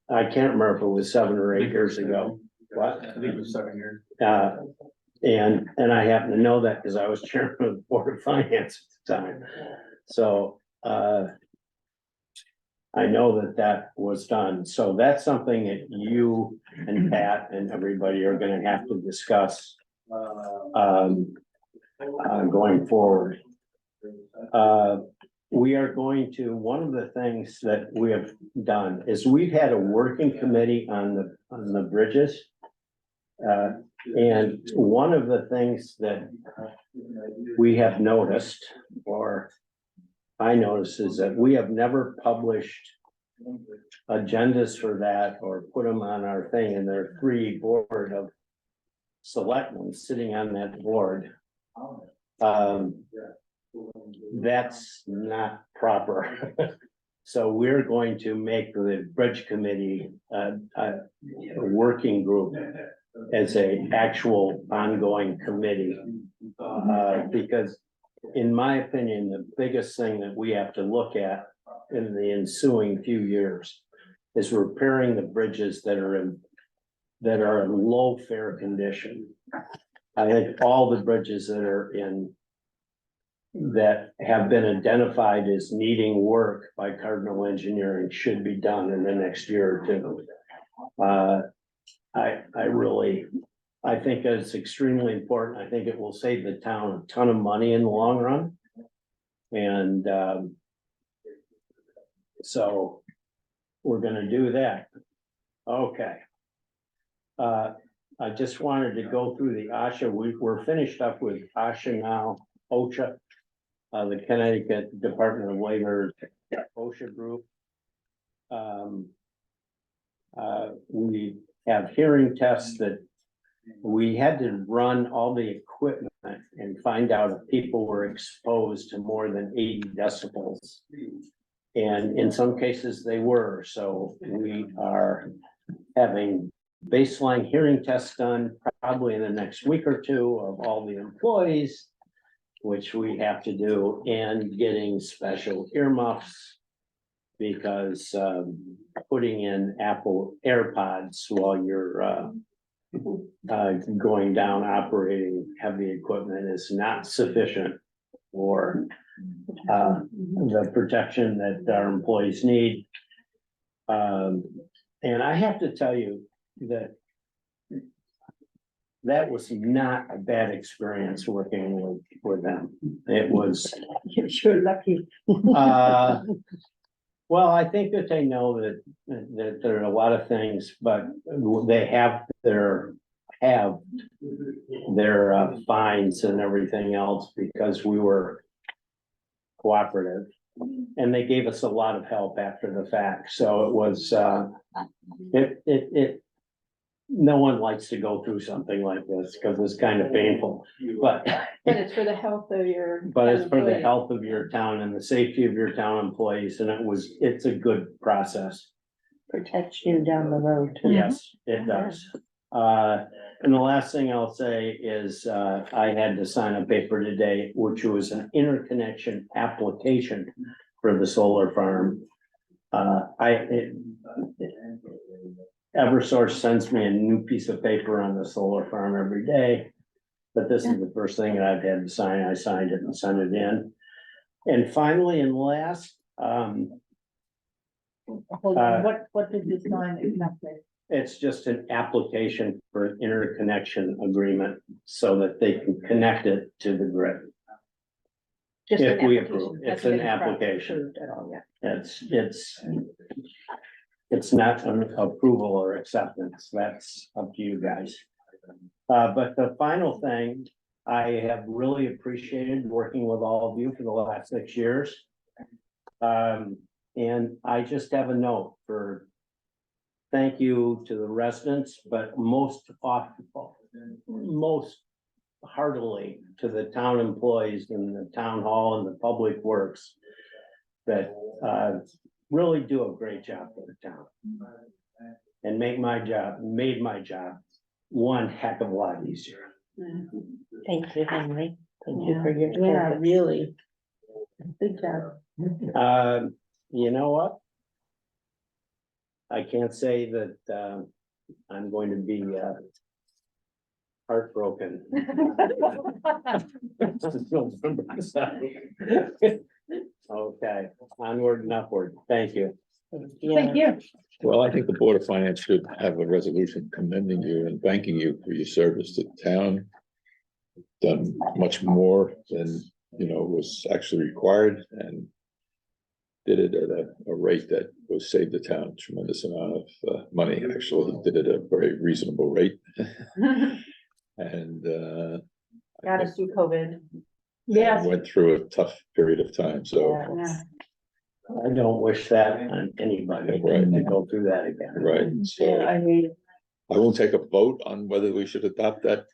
I can't remember if it was 7 or 8 years ago. What? I think it was 7 years. And I happen to know that because I was chairman of the Board of Finance at the time. So I know that was done. So that's something that you and Pat and everybody are gonna have to discuss going forward. We are going to, one of the things that we have done is we've had a working committee on the bridges. And one of the things that we have noticed, or I noticed, is that we have never published agendas for that or put them on our thing, and there are 3 board of selectmen sitting on that board. That's not proper. So we're going to make the bridge committee a working group as a actual ongoing committee. Because in my opinion, the biggest thing that we have to look at in the ensuing few years is repairing the bridges that are in low fare condition. I think all the bridges that are in that have been identified as needing work by Cardinal Engineering should be done in the next year or two. I think it's extremely important. I think it will save the town a ton of money in the long run. And, so we're gonna do that. Okay. I just wanted to go through the OSHA. We're finished up with OSHA now, OSHA. The Connecticut Department of Labor, OSHA group. We have hearing tests that we had to run all the equipment and find out if people were exposed to more than 80 decibels. And in some cases they were, so we are having baseline hearing tests done probably in the next week or two of all the employees, which we have to do, and getting special earmuffs because putting in Apple AirPods while you're going down operating heavy equipment is not sufficient for the protection that our employees need. And I have to tell you that that was not a bad experience working with them. It was, You're lucky. well, I think that they know that there are a lot of things, but they have their fines and everything else because we were cooperative. And they gave us a lot of help after the fact. So it was, no one likes to go through something like this because it's kind of painful, but. But it's for the health of your. But it's for the employees. health of your town and the safety of your town employees, and it's a good process. Protects you down the road. too. Yes, it does. And the last thing I'll say is, I had to sign a paper today, which was an interconnection application for the solar farm. Eversource sends me a new piece of paper on the solar farm every day. But this is the first thing that I've had to sign. I signed it and sent it in. And finally, and last, Hold on, what did you sign exactly? it's just an application for an interconnection agreement so that they can connect it to the grid. Just If an we application. approve, it's Hasn't an been application. approved At all, yeah. It's not an approval or acceptance. That's up to you guys. But the final thing, I have really appreciated working with all of you for the last 6 years. And I just have a note for thank you to the residents, but most heartily to the town employees in the town hall and the public works that really do a great job for the town and made my job one heck of a lot easier. Thank you, Henry. Thank you for your. Yeah, service. really. Good job. You know what? I can't say that I'm going to be heartbroken. Okay, onward and upward. Thank you. Thank you. Well, I think the Board of Finance should have a resolution commending you and thanking you for your service to the town. Done much more than, was actually required and did it at a rate that was saved the town a tremendous amount of money. Actually, he did it at a very reasonable rate. And Got us through COVID. Yes. went through a tough period of time, so, Yeah. I don't wish that on anybody Right. to go through that again. right, so. Yeah, I hear you. I won't take a vote on whether we should adopt that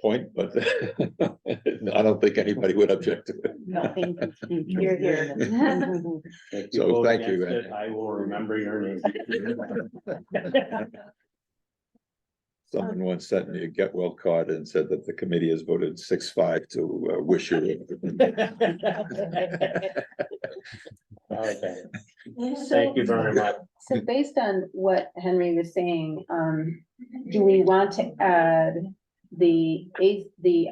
point, but I don't think anybody would object to it. No, thank you. You're here. If So vote thank you, against it, I will remember your name. Someone once sent me a get well card and said that the committee has voted 6-5 to wish you. Okay, thank you very much. So based on what Henry was saying, do we want to add the AC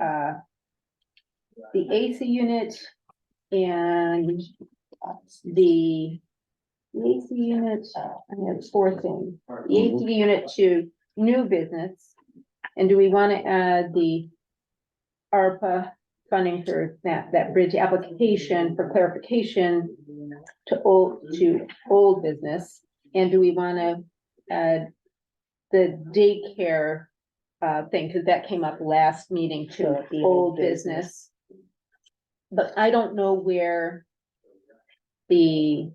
unit and the AC unit, I have four things. The AC unit to new business. And do we want to add the ARPA funding for that bridge application for clarification to old business? And do we want to add the daycare thing, because that came up last meeting to old business? But I don't know where the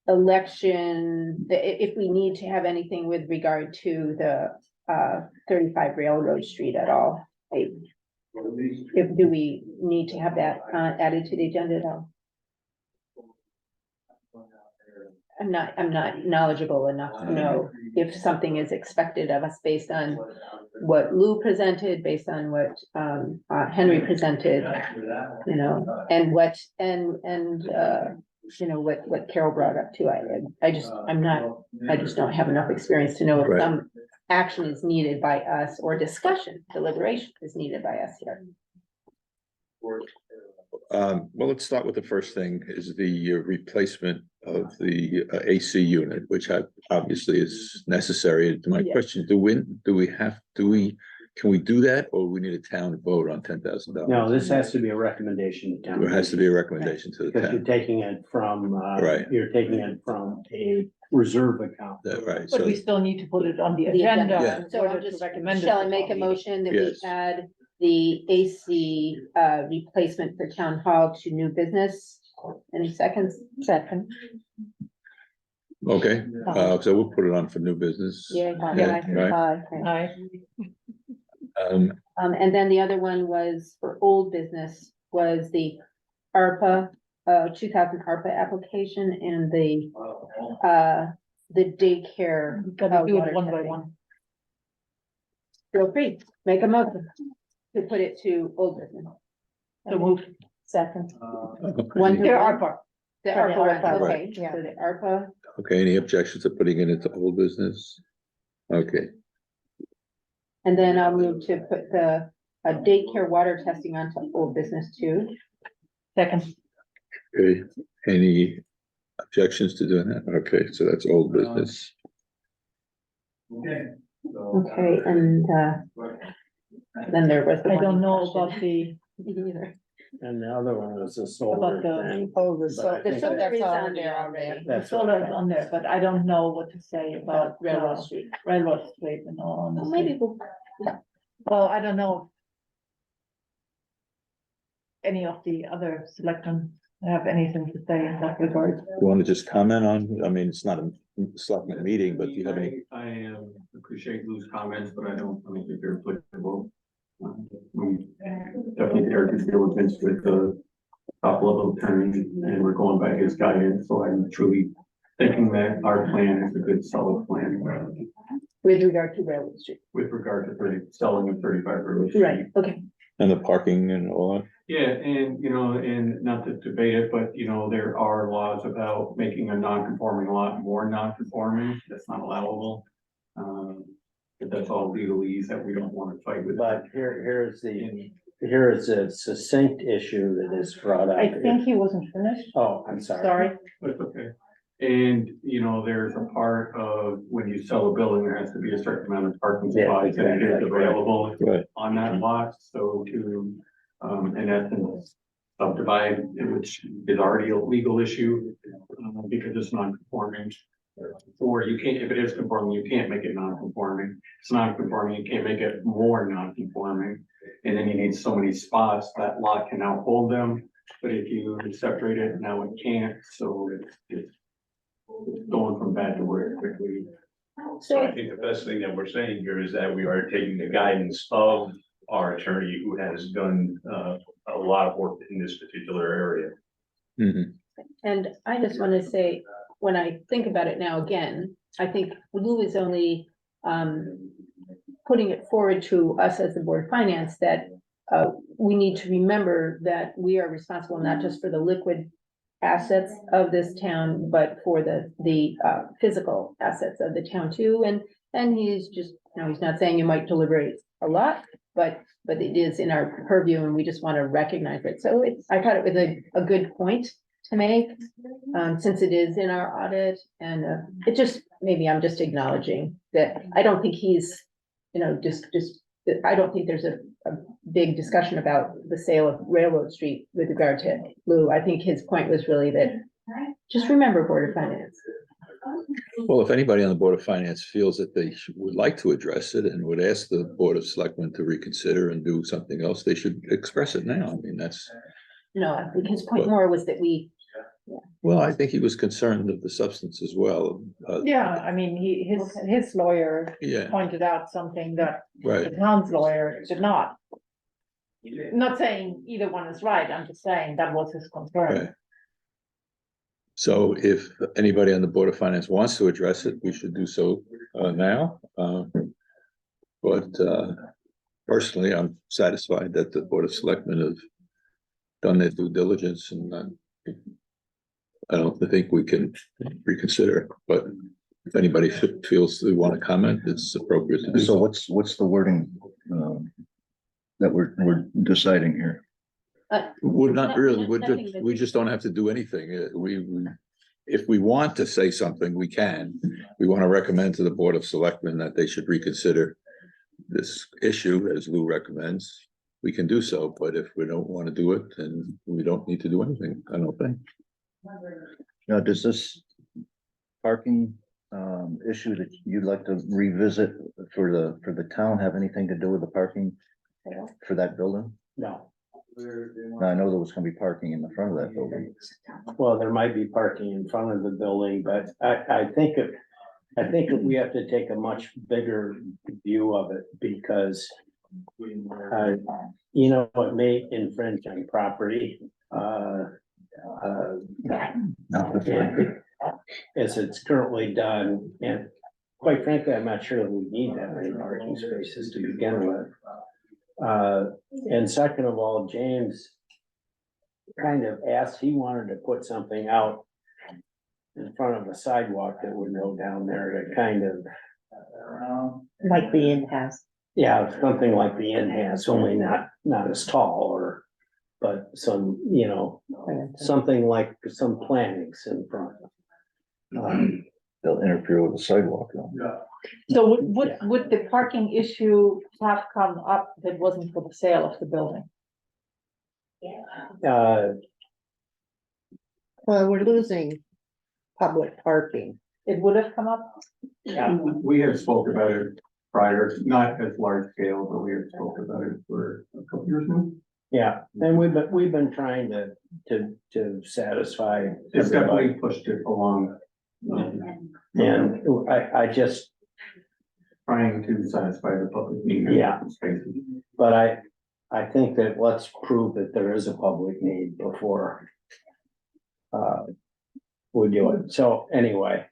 election, if we need to have anything with regard to the 35 Railroad Street at all. Do we need to have that added to the agenda at all? I'm not knowledgeable enough to know if something is expected of us based on what Lou presented, based on what Henry presented, you know, and what Carol brought up too. I just don't have enough experience to know if Right. some action is needed by us or discussion, deliberation is needed by us here. Well, let's start with the first thing is the replacement of the AC unit, which obviously is necessary. My Yeah. question, can we do that, or we need a town vote on $10,000? No, this has to be a recommendation to town. There has to be a recommendation to the Because you're town, taking it from, Right. you're taking it from a reserve account. right? But So, we still need to put it on the The agenda. agenda. Yeah. in So order I'll to just, recommend it shall to I make a town meeting. motion that we Yes. add the AC replacement for town hall to new business? Any seconds? Second. okay, so we'll put it on for new business. Yeah. Right. Aye. And then the other one was for old business was the ARPA, 2000 ARPA application and the daycare. Gotta do water it one by testing. one. Feel free, make a motion to put it to old business. So move. Second. Okay. One to There one? are part. The For the ARPA ARPA, one, okay, yeah. so the ARPA, Okay, any objections to putting it into old business? Okay, and then I'll move to put the daycare water testing onto old business too. Second. okay, any objections to doing that? Okay, so that's old business. Okay, and then there was the I one don't you know questioned. about the, Either. And the other one was a solar about the, thing. oh, the But I solar. think solar that's is on already there on there. already. The That's solar is okay. on there, but I don't know what to say about Railroad Street. Railroad Street and all Well, honesty. maybe we'll, Well, I don't know. If any of the other selectmen have anything to say in that regard. You want to just comment on, I mean, it's not a selectmen meeting, but do you have any? I appreciate Lou's comments, but I don't think they're applicable. We definitely there to deal with this with the top level attorney, and we're going by his guidance, so I'm truly thinking that our plan is a good solid plan with regard to Railroad Street. with regard to selling of 35 Railroad Right, Street. okay. And the parking and all that? Yeah, and and not to debate it, but there are laws about making a non-conforming lot more non-conforming, that's not allowable. But that's all legalese that we don't want to fight with. But here is a succinct issue that is brought up. I think he wasn't finished, Oh, I'm sorry. sorry. That's okay. And, there's a part of when you sell a building, there has to be a certain amount of parking Yeah, spots that is exactly. available Right. on that lot. So to, in essence, subdivide, which is already a legal issue, because it's non-conforming. Or you can't, if it is conforming, you can't make it non-conforming. It's non-conforming, you can't make it more non-conforming. And then you need so many spots, that lot can now hold them. But if you separate it, now it can't, so it's going from bad to worse quickly. So I think the best thing that we're saying here is that we are taking the guidance of our attorney who has done a lot of work in this particular area. Mhm. And I just want to say, when I think about it now again, I think Lou is only putting it forward to us as the Board of Finance that we need to remember that we are responsible not just for the liquid assets of this town, but for the physical assets of the town too. And he's just, he's not saying you might deliberate a lot, but it is in our purview and we just want to recognize it. So I thought it was a good point to make, since it is in our audit and, it just, maybe I'm just acknowledging that I don't think he's, I don't think there's a big discussion about the sale of Railroad Street with regard to Lou. I think his point was really that, just remember Board of Finance. Well, if anybody on the Board of Finance feels that they would like to address it and would ask the Board of Selectmen to reconsider and do something else, they should express it now. I mean, that's, No, I think his point more was that well, I think he was concerned of the substance as well. Yeah, I mean, his lawyer Yeah, pointed out something that the right. town's lawyer did not. Not saying either one is right, I'm just saying that was his concern. Right. So if anybody on the Board of Finance wants to address it, we should do so now. But personally, I'm satisfied that the Board of Selectmen have done their due diligence, and I don't think we can reconsider. But if anybody feels they want to comment, it's appropriate to do So so. what's the wording, that we're deciding here? We're not really, Nothing that- we just don't have to do anything. If we want to say something, we can. We want to recommend to the Board of Selectmen that they should reconsider this issue, as Lou recommends. We can do so, but if we don't want to do it, then we don't need to do anything, I don't think. Now, does this parking issue that you'd like to revisit for the town have anything to do with the parking for that building? No, Now, I know there was gonna be parking in the front of that building. well, there might be parking in front of the building, but I think that we have to take a much bigger view of it because it may infringe on property. As it's currently done, and quite frankly, I'm not sure that we need that many parking spaces to begin with. And second of all, James kind of asked, he wanted to put something out in front of a sidewalk that would go down there to kind of, Like the inn has. yeah, something like the inn has, only not as tall but some, something like some plantings in front. They'll interfere with the sidewalk though. So would the parking issue have come up if it wasn't for the sale of the building? Well, we're losing public parking. It would have come up? Yeah, We have spoke about it prior, not as large scale, but we have spoke about it for a couple years now. yeah, and we've been trying to satisfy It's everybody. definitely pushed it along. And I just, Trying to satisfy the public need. Yeah. Spaces. but I think that let's prove that there is a public need before we do it. So anyway,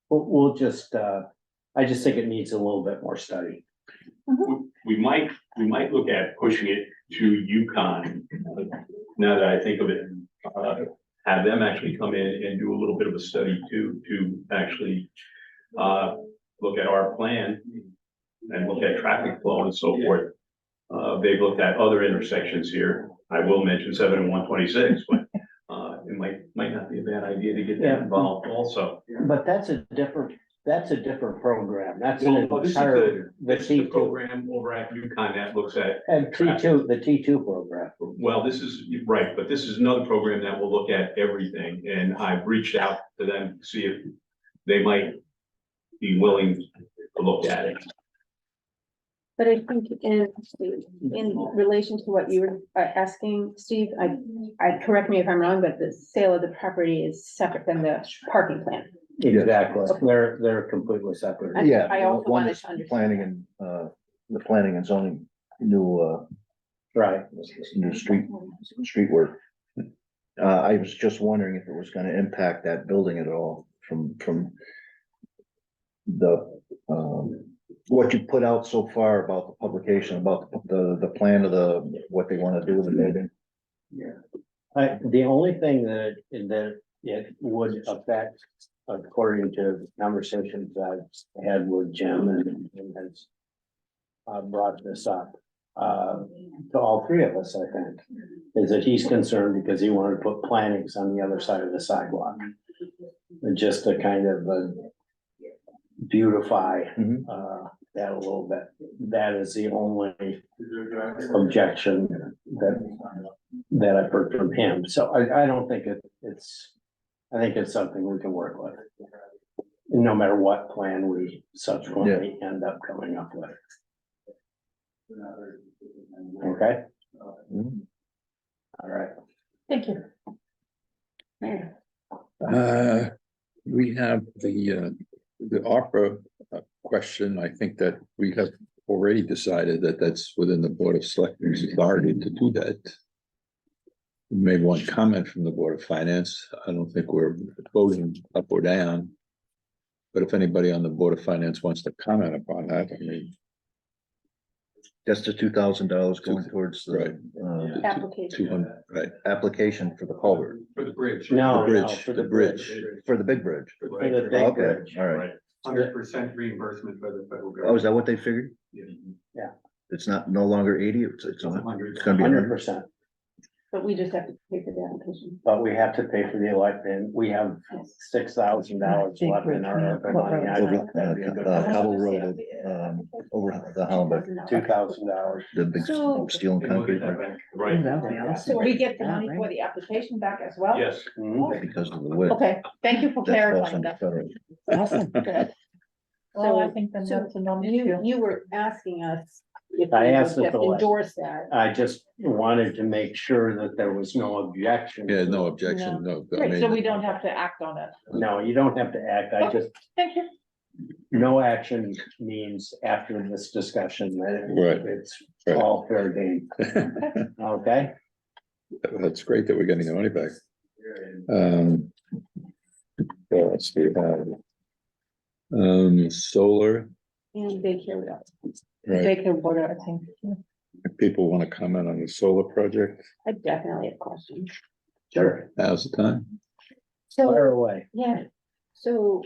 we'll just, I just think it needs a little bit more study. We might look at pushing it to UConn, now that I think of it. Have them actually come in and do a little bit of a study to actually look at our plan and look at traffic flow and so forth. They've looked at other intersections here. I will mention 7 and 126, but it might not be a bad idea to get them involved also. But that's a different program. That's an Well, this is entire, this is the program over at UConn that looks at, and the T2 program. well, this is, right, but this is another program that will look at everything. And I've reached out to them to see if they might be willing to look at it. But I think in relation to what you were asking, Steve, I correct me if I'm wrong, but the sale of the property is separate than the parking plan. Exactly. They're completely separate. Yeah. I also one wanted is to understand. Planning and, the planning and zoning, new, Right. new street work. I was just wondering if it was gonna impact that building at all from the, what you put out so far about the publication, about the plan of what they wanna do with the building. The only thing that it would affect according to conversations I've had with Jim and has brought this up, to all three of us, I think, is that he's concerned because he wanted to put plantings on the other side of the sidewalk. And just to kind of beautify, that a little bit. That is the only objection that I've heard from him. So I don't think I think it's something we can work with. No matter what plan we subsequently end up coming up with. Okay? All right. Thank you. We have the ARPA question. I think that we have already decided that that's within the Board of Selectmen's authority to do that. We made one comment from the Board of Finance. I don't think we're voting up or down. But if anybody on the Board of Finance wants to comment upon that, I mean. That's the $2,000 going towards Right. the Application. 200, right, application for the culvert, For the bridge. No, The no, bridge, for the the bridge. bridge. for the big bridge. For the big Okay, bridge. all right. 100% reimbursement by the federal government. Oh, is that what they figured? Yeah. It's not no longer 80, it's gonna be 100%, 100. But we just have to pay for the application. but we have to pay for the elected, we have $6,000 left in our ARPA money. I think that'd be a good Cobble Road, over the Hollenbeck, $2,000. the big So- steel and concrete, right? Right, So we get the money for the application back as well? yes. Mhm. Because of the width. Okay, thank you for That falls clarifying under that. federal. Awesome. Good. Well, I So- think then so that's a non-issue. You were asking us if I we would asked it just the last- endorse that. I just wanted to make sure that there was no objection. Yeah, to no it. objection, no. I Great, mean, so we don't have to act on it. No, you don't have to act, I just, Thank you. no action means after this discussion, that Right. it's Right. all fair game, okay? That's great that we're getting the money back. Yeah, let's see, solar, And daycare, right, Daycare border, I think. if people want to comment on the solar project, I definitely have questions. Sure. now's the time. So, Fire away. yeah, so,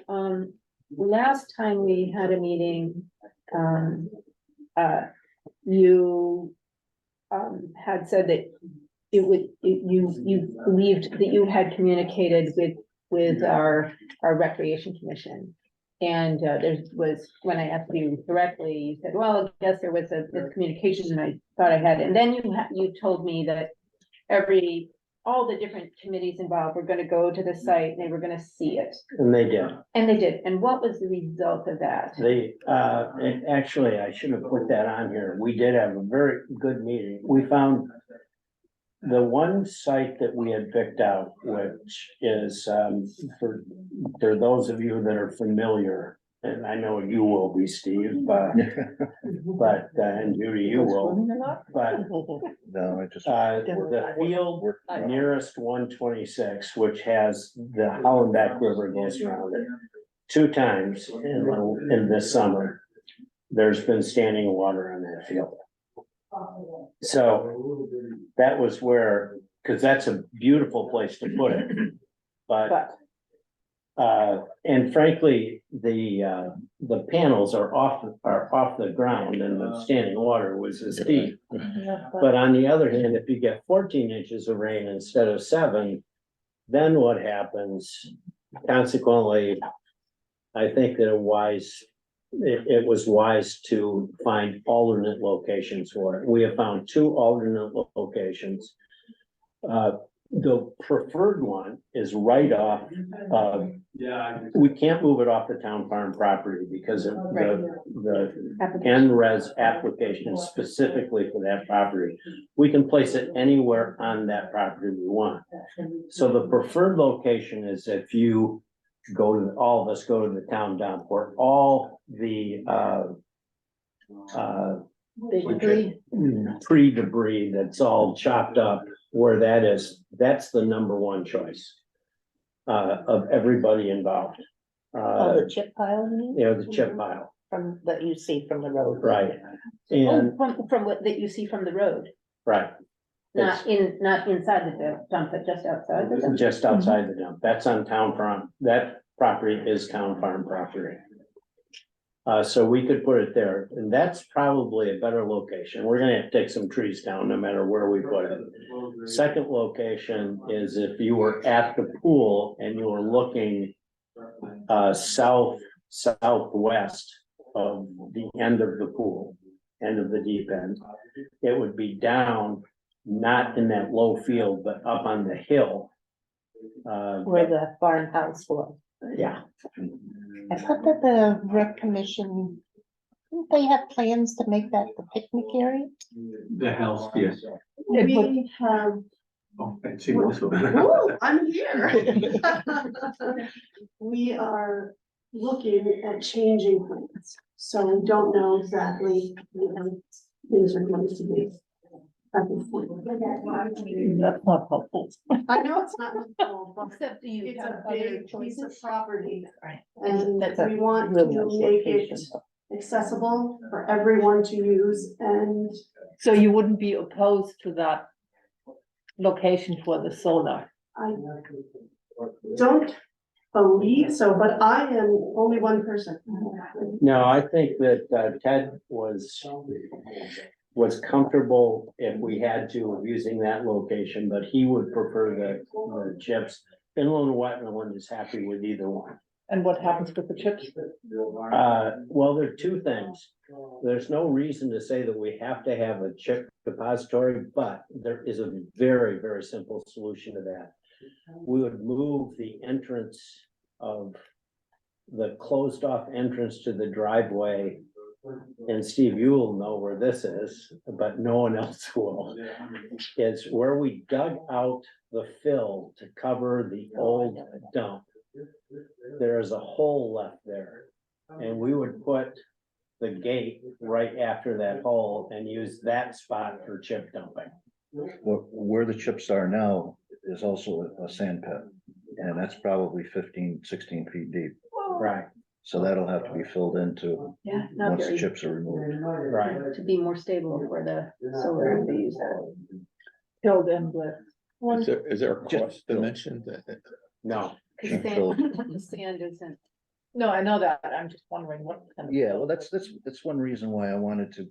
last time we had a meeting, you had said that it would, you believed that you had communicated with our recreation commission. And there was, when I asked you directly, you said, well, I guess there was a miscommunication, and I thought I had, and then you told me that all the different committees involved were gonna go to the site, and they were gonna see it. And they did. And they did, and what was the result of that? They, actually, I should have put that on here. We did have a very good meeting. We found the one site that we had picked out, which is, for those of you that are familiar, and I know you will be, Steve, but, and Judy, you will, but, No, I just. the field nearest 126, which has the Hollenbeck River goes around it, 2 times in this summer, there's been standing water on that field. So that was where, because that's a beautiful place to put it, but and frankly, the panels are off the ground, and the standing water was as deep. But on the other hand, if you get 14 inches of rain instead of 7, then what happens? Consequently, I think that it was wise to find alternate locations for it. We have found 2 alternate locations. The preferred one is right off, we can't move it off the town farm property because of the NRES application is specifically for that property. We can place it anywhere on that property we want. So the preferred location is if you all of us go to the town dump where all the tree debris that's all chopped up, where that is, that's the number 1 choice of everybody involved. Oh, the chip pile, you mean? You know, the chip pile, From, that you see from the road. right? Oh, And, from what, that you see from the road, right, not inside the dump, but just outside the dump? just outside the dump, that's on town farm, that property is town farm property. So we could put it there, and that's probably a better location. We're gonna have to take some trees down no matter where we put it. Second location is if you were at the pool and you were looking southwest of the end of the pool, end of the deep end. It would be down, not in that low field, but up on the hill. Where the farmhouse was. Yeah, I thought that the rec commission, didn't they have plans to make that the picnic area? The house, yes. We have. Oh, and she also. Ooh, I'm here. We are looking at changing plans, so we don't know exactly how things are going to be. At this point. That's not helpful. I know it's not helpful, but Except you it's have a other big piece of choices. property, Right. and That's a we want really to nice make it location. accessible for everyone to use, and So you wouldn't be opposed to that location for the solar? I don't believe so, but I am only one person. no, I think that Ted was comfortable if we had to of using that location, but he would prefer the chips. Inland Wetland is happy with either one. And what happens with the chips? Well, there are two things. There's no reason to say that we have to have a chip depository, but there is a very, very simple solution to that. We would move the entrance of the closed off entrance to the driveway. And Steve, you will know where this is, but no one else will. It's where we dug out the fill to cover the old dump. There is a hole left there, and we would put the gate right after that hole and use that spot for chip dumping. Where the chips are now is also a sand pit, and that's probably 15, 16 feet deep. Right, So that'll have to be filled into Yeah, not once the very, chips are removed. right. to be more stable for the solar, they use that. Filled in with. Is there a Just cost fill. dimension? No, Can't fill it. The sand isn't. No, I know that, I'm just wondering what kind of. Yeah, well, that's one reason why I wanted to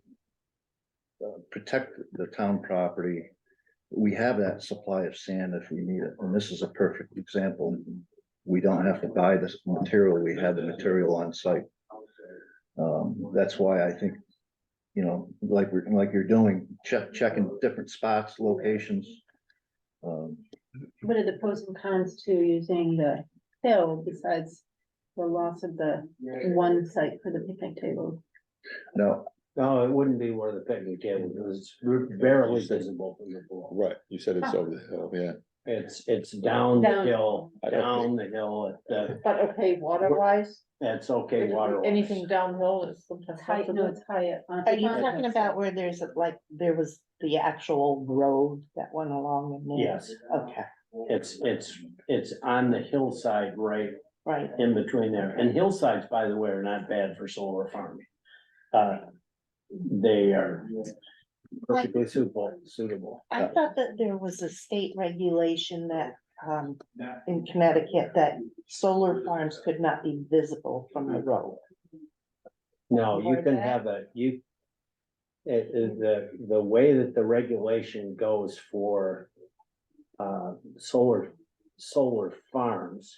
protect the town property. We have that supply of sand if we need it, and this is a perfect example. We don't have to buy this material, we have the material on site. That's why I think, like you're doing, checking different spots, locations. What are the pros and cons to using the hill besides the loss of the one site for the picnic table? Now, no, it wouldn't be where the picnic table is. It's barely visible from the pool. Right, you said it's over the hill, yeah. It's down the Down. hill, I don't down the hill. But okay, water wise, It's okay water. anything downhill is sometimes. It's high, no, it's high. Are you talking about where there's there was the actual road that went along in there? Yes, Okay, it's on the hillside right right. in between there. And hillsides, by the way, are not bad for solar farming. They are perfectly suitable. I thought that there was a state regulation that, in Connecticut, that solar farms could not be visible from the road. No, you Or can that. have the way that the regulation goes for solar farms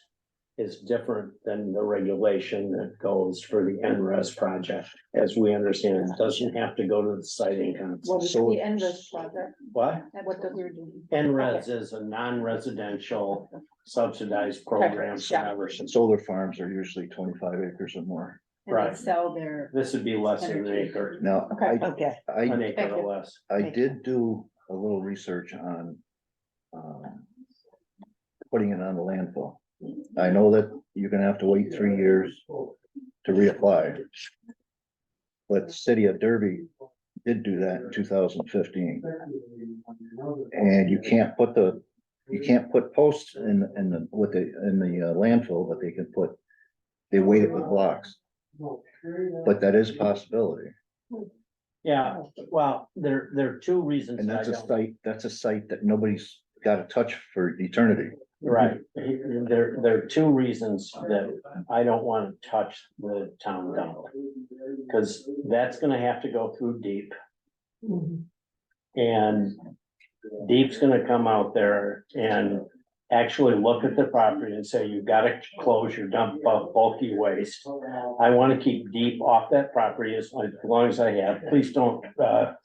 is different than the regulation that goes for the NRES project. As we understand, it doesn't have to go to the siting council. What is the NRES project? What? What does it do? NRES is a non-residential subsidized program. Yeah. solar farms are usually 25 acres or more. And Right. they sell their. This would be less than an Energy. acre, Now, Okay. Okay, an I acre Thank or you. less. did do a little research on putting it on the landfill. I know that you're gonna have to wait 3 years to reapply. But the city of Derby did do that in 2015. And you can't put posts in the landfill, but they weight it with blocks. But that is a possibility. Yeah, well, there are two reasons. And I that's don't- a site that nobody's got to touch for eternity. Right, there are two reasons that I don't wanna touch the town dump. Cause that's gonna have to go through deep. And Deep's gonna come out there and actually look at the property and say, you've gotta close your dump bulky waste. I wanna keep Deep off that property as long as I have, please don't, Well,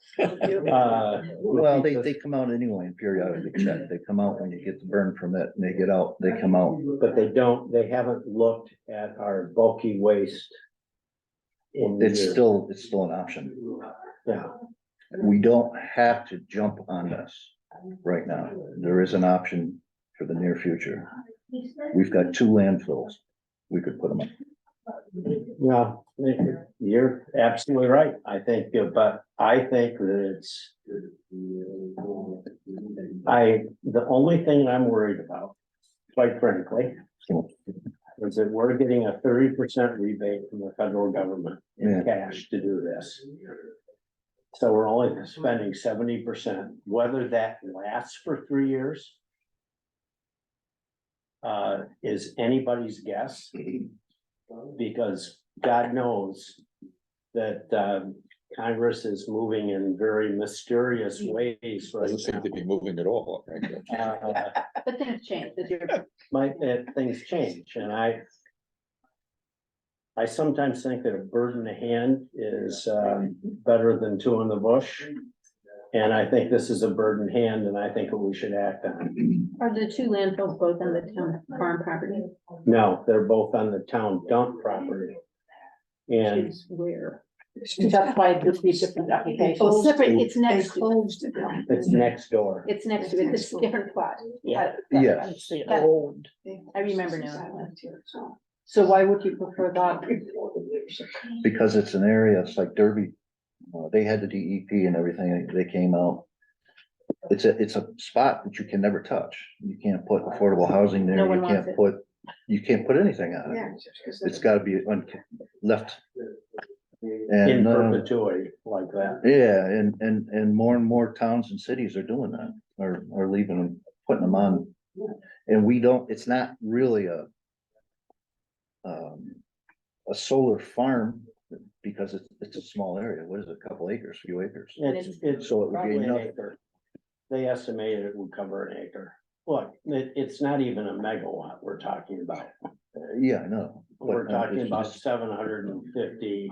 they come out anyway and periodically check. They come out when you get the burn permit and they get out, they come out. but they haven't looked at our bulky waste. It's still an option. Yeah, We don't have to jump on this right now. There is an option for the near future. We've got 2 landfills. We could put them up. well, you're absolutely right, I think, but I think that it's. The only thing I'm worried about, quite frankly, is that we're getting a 30% rebate from the federal government in cash to do this. So we're only spending 70%, whether that lasts for 3 years. Is anybody's guess, because God knows that, Congress is moving in very mysterious ways right Doesn't seem to be moving at all, right? now. But things change this year. Things change, and I sometimes think that a bird in the hand is better than 2 in the bush. And I think this is a bird in hand, and I think we should act on it. Are the 2 landfills both on the town farm property? No, they're both on the town dump property. And Where? That's why this needs different applications. Oh, Separate, it's next, closed it down. it's next door. it's next to it, it's a different plot. Yeah. Yeah. I remember now. So why would you prefer that? Because it's an area, it's like Derby. They had the DEP and everything, they came out. It's a spot that you can never touch. You can't put affordable housing there, No you one wants it. you can't put anything on it. It's gotta be left. In And, perpetuity like that. yeah, and more towns and cities are doing that, are leaving them, putting them on. And we don't, it's not really a solar farm, because it's a small area. What is it, a couple acres, few acres? It's So it would be probably an enough. acre. They estimated it would cover an acre. Look, it's not even a megawatt we're talking about. Yeah, I know. We're But, talking it's about just- 750.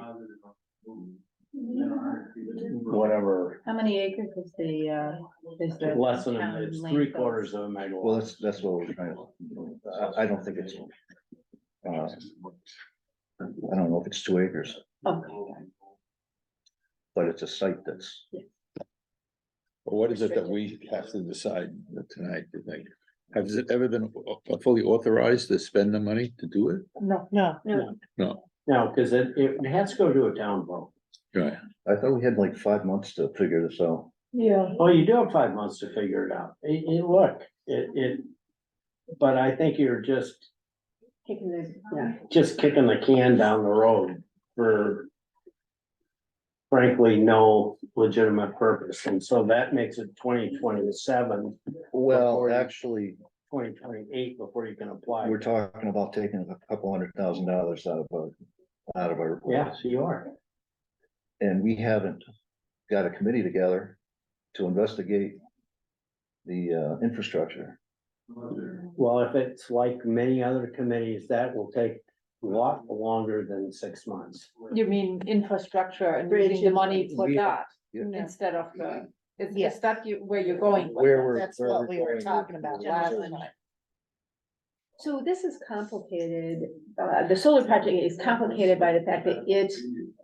Whatever, How many acres is the? less than, town it's landfill? 3/4 of a megawatt. Well, that's what we're trying to, I don't think it's. I don't know if it's 2 acres, Okay. but it's a site that's, What is it that we have to decide tonight, you think? Has it ever been fully authorized to spend the money to do it? No. No, No, because it has to go to a town vote. right. I thought we had like 5 months to figure this out. Yeah. Oh, you do have 5 months to figure it out. But I think you're just Kicking the, kicking the can down the road for frankly, no legitimate purpose. And so that makes it 2027, Well, Before you- actually, 2028 before you can apply. we're talking about taking a couple $100,000 out of our. Yes, you are. And we haven't got a committee together to investigate the infrastructure. Well, if it's like many other committees, that will take a lot longer than 6 months. You mean infrastructure and using the money for We- that yeah. instead of the, Yes. is that where you're going? with Where that? we're- That's where what we're we were going. talking about last General time. fund. So this is complicated. The solar project is complicated by the fact that it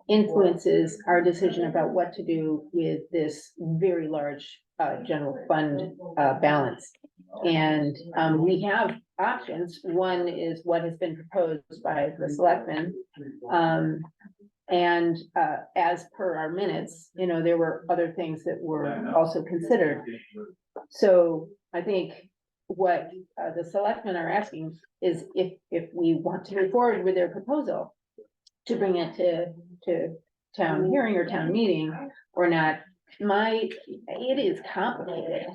influences our decision about what to do with this very large general fund balance. And we have options. One is what has been proposed by the selectmen. And as per our minutes, there were other things that were also considered. So I think what the selectmen are asking is if we want to move forward with their proposal to bring it to town hearing or town meeting or not. It is complicated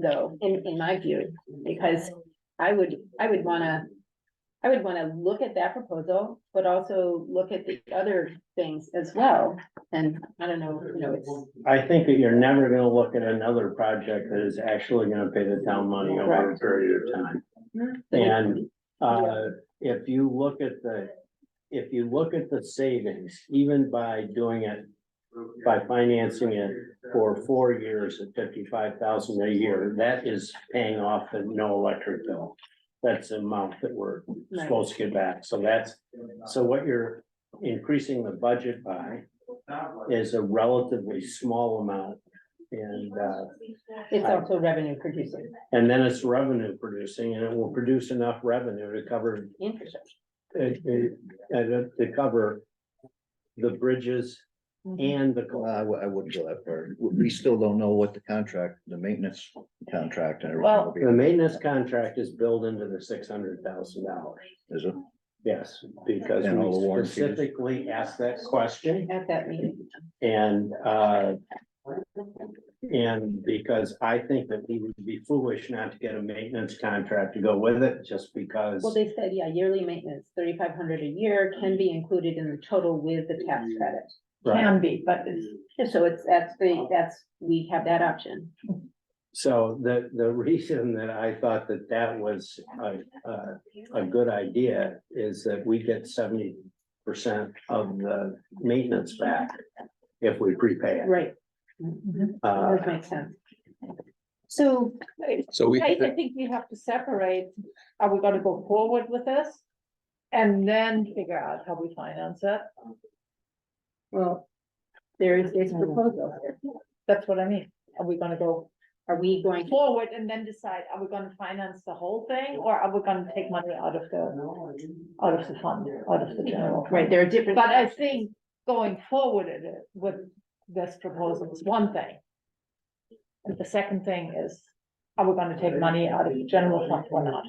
though, in my view, because I would wanna look at that proposal, but also look at the other things as well. And I don't know, it's, I think that you're never gonna look at another project that is actually gonna pay the town money over a period of time. And, if you look at the savings, even by doing it, by financing it for 4 years at 55,000 a year, that is paying off at no electric bill. That's the amount that we're supposed to get back. So what you're increasing the budget by is a relatively small amount. And, it's also revenue producing and then it's revenue producing, and it will produce enough revenue to cover, infrastructure. to cover the bridges and the. I wouldn't go that far. We still don't know what the maintenance contract and everything Well, will be. The maintenance contract is built into the $600,000. Is it? Yes, because And all the we warranties. specifically asked that question, At that meeting. and because I think that we would be foolish not to get a maintenance contract to go with it, just because. Well, they said, yeah, yearly maintenance, 3,500 a year can be included in the total with the tax credit. Right. Can be, but it's, So we have that option. So the reason that I thought that was a good idea is that we get 70% of the maintenance back if we prepay it. Right. Uh, That makes sense. so So we, I think we have to separate, are we gonna go forward with this? And then figure out how we finance it? Well, there's this proposal here. That's what I mean. Are we gonna go Are we going forward and then decide, are we gonna finance the whole thing, or are we gonna take money out of the fund, out of the general? fund? right, there are different. But I think going forward with this proposal is one thing. And the second thing is, are we gonna take money out of the general fund or not?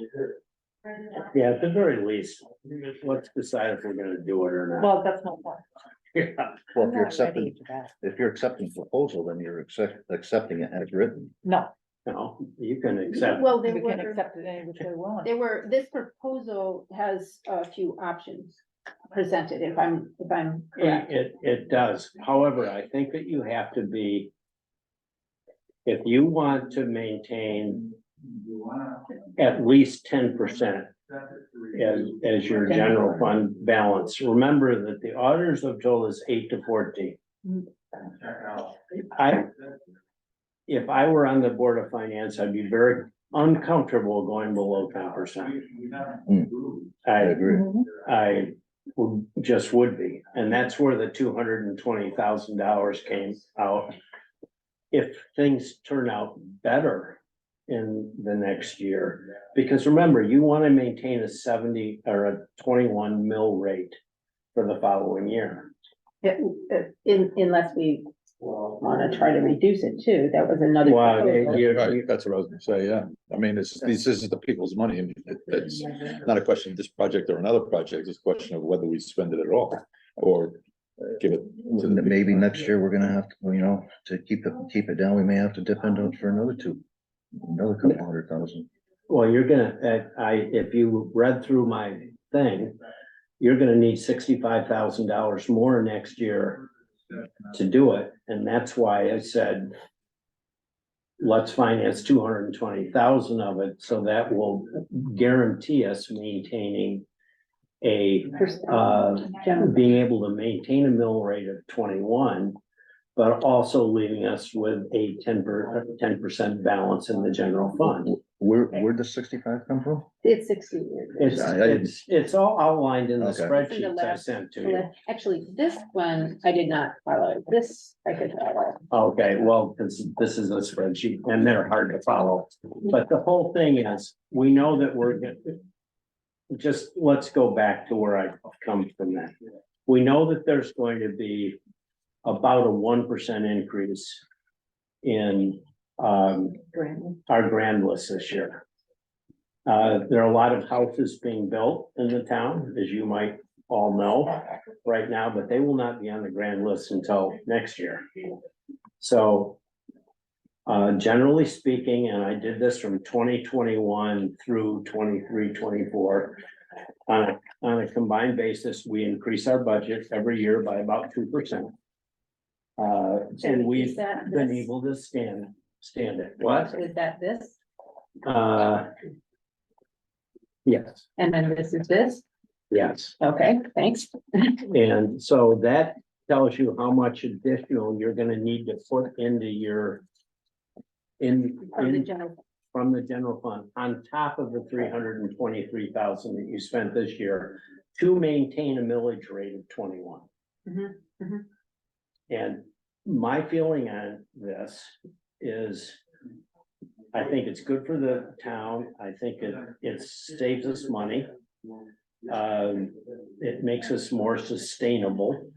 Yeah, at the very least, let's decide if we're gonna do it or not. Well, that's my point. Yeah. Well, if you're I'm not ready accepting, for that. if you're accepting proposal, then you're accepting it as written. No, No, you can accept. Well, we can accept it any which way we want. this proposal has a few options presented, if I'm correct. It does. However, I think that you have to be. If you want to maintain at least 10% as your general fund balance, remember that the auditors have told us 8 to 14. If I were on the Board of Finance, I'd be very uncomfortable going below 10%. I agree. I would be, and that's where the $220,000 came out. If things turn out better in the next year, because remember, you want to maintain a 70 or a 21 mill rate for the following year. Unless we wanna try to reduce it too, that was another. Well, proposal. right, that's what I was gonna say, yeah. I mean, this is the people's money, and it's not a question of this project or another project, it's a question of whether we spend it at all, or give it to the. Maybe next year we're gonna have to, to keep it down, we may have to dip into it for another couple 100,000. Well, you're gonna, if you read through my thing, you're gonna need $65,000 more next year to do it, and that's why I said, let's finance 220,000 of it, so that will guarantee us maintaining being able to maintain a mill rate of 21, but also leaving us with a 10% balance in the general fund. Where'd the 65 come from? It's 60. It's all outlined in the Okay. spreadsheets I sent to you. Actually, this one, I did not follow, this I could follow. Okay, well, this is a spreadsheet and they're hard to follow, but the whole thing is, we know that just let's go back to where I come from that. We know that there's going to be about a 1% increase in our grand list this year. There are a lot of houses being built in the town, as you might all know right now, but they will not be on the grand list until next year. So Generally speaking, and I did this from 2021 through 23, 24. On a combined basis, we increase our budget every year by about 2%. And we've Is that been this? able to stand it. What? Is that this? Yes, And then this is this? yes. Okay, thanks. And so that tells you how much additional you're gonna need to put into your. From the general. From the general fund, on top of the 323,000 that you spent this year to maintain a millage rate of 21. Mhm, mhm. And my feeling on this is, I think it's good for the town. I think it saves us money. It makes us more sustainable.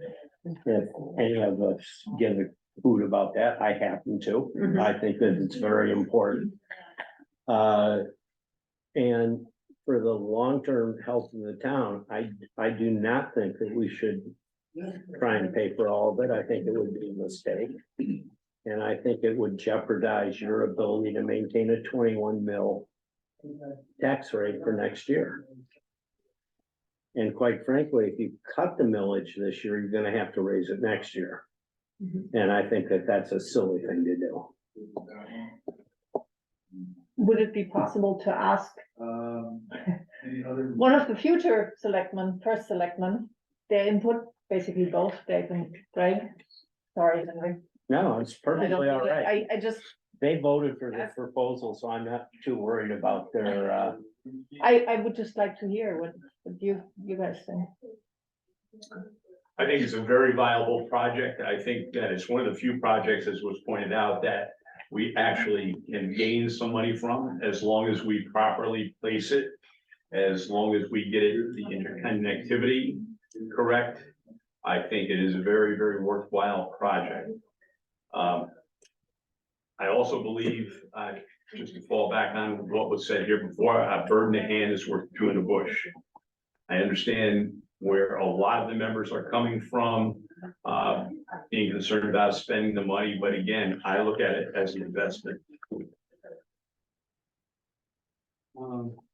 If any of us give a hoot about that, I happen to. Mhm. I think that it's very important. And for the long-term health of the town, I do not think that we should try and pay for all of it. I think it would be a mistake. And I think it would jeopardize your ability to maintain a 21 mil tax rate for next year. And quite frankly, if you cut the millage this year, you're gonna have to raise it next year. And I think that that's a silly thing to do. Would it be possible to ask one of the future selectmen, first selectmen, their input, basically both Dave and Greg? Sorry, Henry. No, it's I don't, perfectly all right. I just, They voted for the proposal, so I'm not too worried about their, I would just like to hear what you guys think. I think it's a very viable project. I think that it's one of the few projects, as was pointed out, that we actually can gain some money from as long as we properly place it. As long as we get it, the interconnectivity correct. I think it is a very, very worthwhile project. I also believe, just to fall back on what was said here before, a bird in the hand is worth two in the bush. I understand where a lot of the members are coming from, being concerned about spending the money, but again, I look at it as an investment.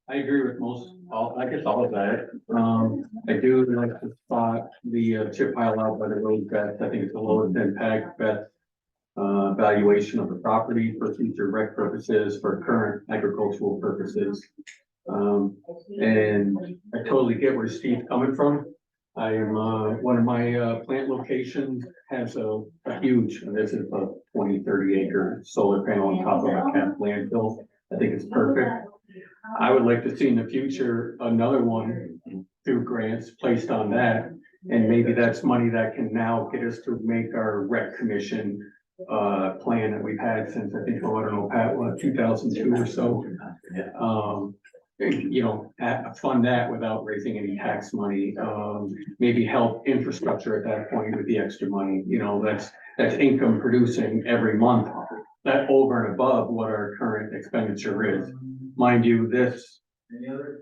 I agree with I guess all of that. I do like the spot, the chip pile out by the road best. I think it's the lowest impact, best valuation of the property for future rec purposes, for current agricultural purposes. And I totally get where Steve's coming from. I am, one of my plant locations has a huge, and this is a 20-30 acre solar panel on top of a capped landfill. I think it's perfect. I would like to see in the future another one through grants placed on that. And maybe that's money that can now get us to make our rec commission plan that we've had since, I think, I don't know, Pat, 2002 or so. You know, fund that without raising any tax money, maybe help infrastructure at that point with the extra money, you know, that's income producing every month. That over and above what our current expenditure is. Mind you, this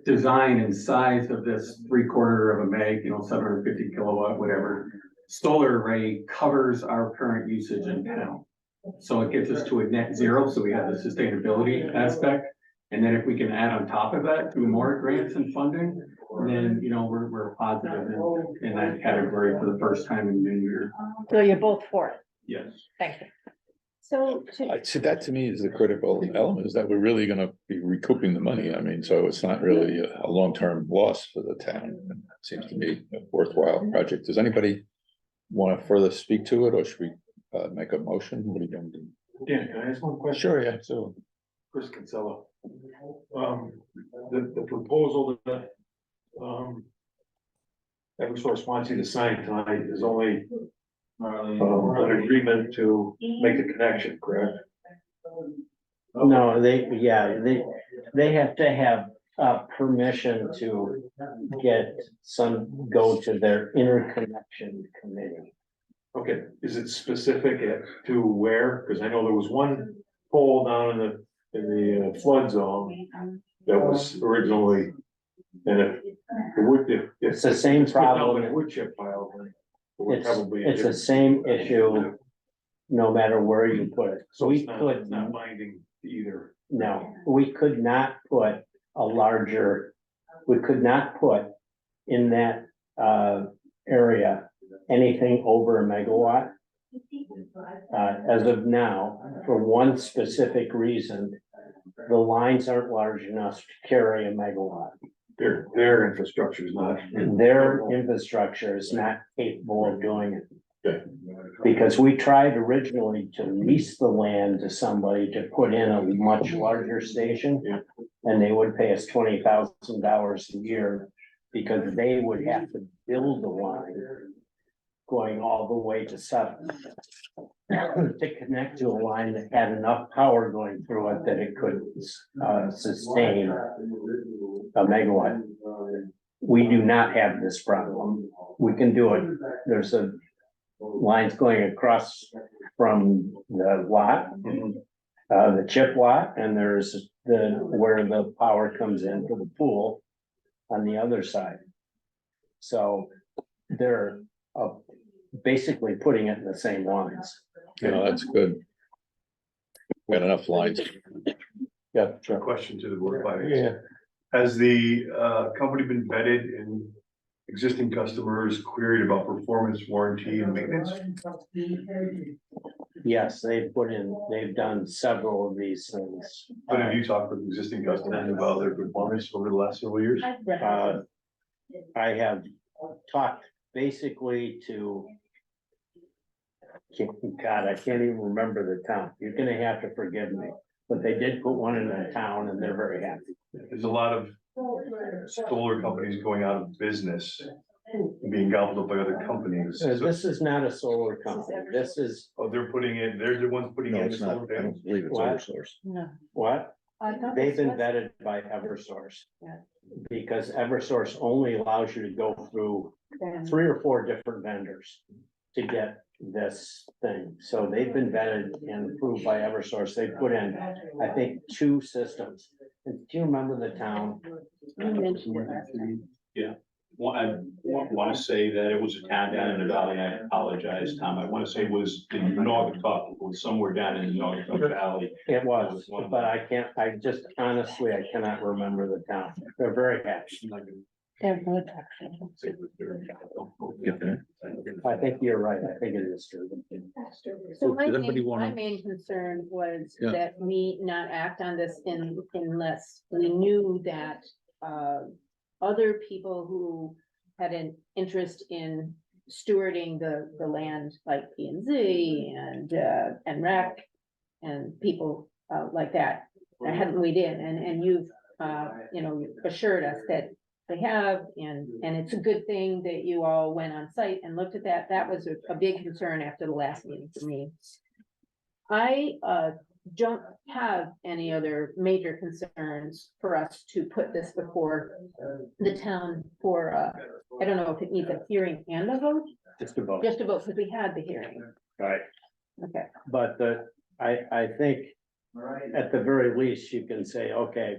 design and size of this 3/4 of a meg, you know, 750 kilowatt, whatever, solar array covers our current usage in town. So it gets us to a net zero, so we have the sustainability aspect. And then if we can add on top of that through more grants and funding, then, you know, we're positive in that category for the first time in many years. So you're both for it. Yes. Thank you. So So that to me is the critical element, is that we're really gonna be recouping the money. I mean, so it's not really a long-term loss for the town. It seems to be a worthwhile project. Does anybody want to further speak to it, or should we make a motion? What are you going to do? Dan, can I ask one question? Sure, yeah, so. Chris Kinsella. The proposal that, Eversource wants you to sign tonight is only an agreement to make a connection, correct? No, they have to have permission to go to their interconnection committee. Okay, is it specific to where? Because I know there was one pole down in the flood zone that was originally, and if It's the same problem. Wood chip pile, then it would probably. It's the same issue no matter where you put it. So We it's not, could, it's not binding either. no, we could not put a larger, we could not put in that area anything over a megawatt. As of now, for one specific reason, the lines aren't large enough to carry a megawatt. Their infrastructure is not. Their infrastructure is not capable of doing it. Because we tried originally to lease the land to somebody to put in a much larger station. And they would pay us $20,000 a year because they would have to build the line going all the way to 7 to connect to a line that had enough power going through it that it could sustain a megawatt. We do not have this problem. We can do it. There's a lines going across from the lot, the chip lot, and there's where the power comes in for the pool on the other side. So they're basically putting it in the same lines. That's good. Got enough lines. Yeah, sure. Question to the board of finance. Has the company been vetted and existing customers queried about performance, warranty and maintenance? Yes, they've done several of these things. But have you talked with existing customers about their performance over the last several years? I have talked basically to. God, I can't even remember the town. You're gonna have to forgive me, but they did put one in a town and they're very happy. There's a lot of solar companies going out of business, and being gobbled up by other companies. So- This is not a solar company. This is, Oh, they're putting in, they're the ones putting No, in the it's not. solar I panels. don't believe it's What? Eversource. No. what? I thought They've this been was- vetted by Eversource. Yeah. Because Eversource only allows you to go through 3 or 4 different vendors to get this thing. So they've been vetted and approved by Eversource. They put in, I think, 2 systems. And do you remember the town? You mentioned it last time. Well, I want to say that it was a town down in the valley. I apologize, Tom. I want to say it was in Naugatuck. It was somewhere down in the Naugatuck Valley. It was, but I cannot remember the town. They're very happy. They're good, actually. Get that? I think you're right. I think it is true. So my Does anybody main, wanna- my main concern was Yeah. that we not act on this unless we knew that, other people who had an interest in stewarding the land, like P and Z and REC and people, like that, hadn't weighed in, and you've, assured us that they have, and it's a good thing that you all went on site and looked at that. That was a big concern after the last meeting for me. I don't have any other major concerns for us to put this before the town for, I don't know if it needs a hearing and a vote, Just about. just a vote, because we had the hearing. Right. Okay, But I think at the very least, you can say, okay,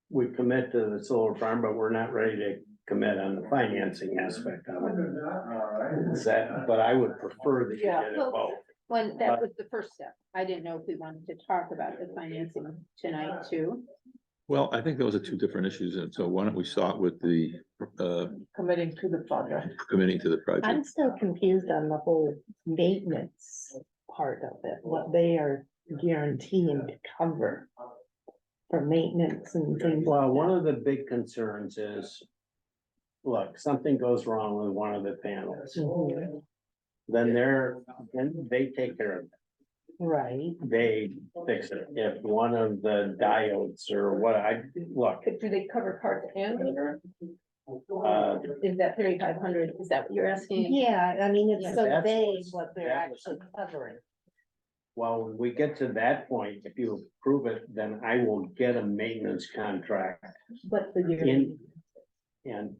we commit to the solar farm, but we're not ready to commit on the financing aspect of it. Is that, but I would prefer that you Yeah. did it both. when that was the first step. I didn't know if we wanted to talk about the financing tonight too. Well, I think those are 2 different issues, and so why don't we start with the Committing to the project. committing to the I'm project? still confused on the whole maintenance part of it, what they are guaranteeing to cover for maintenance and things. Well, one of the big concerns is, look, something goes wrong with one of the panels. Then they take care of it. Right. They fix it. If one of the diodes or look, Do they cover parts and labor? uh, Is that 3,500? Is that what you're asking? Yeah, I mean, Yeah, it's so that's vague what's- what they're that was- actually covering. well, when we get to that point, if you approve it, then I will get a maintenance contract What's the year? in. And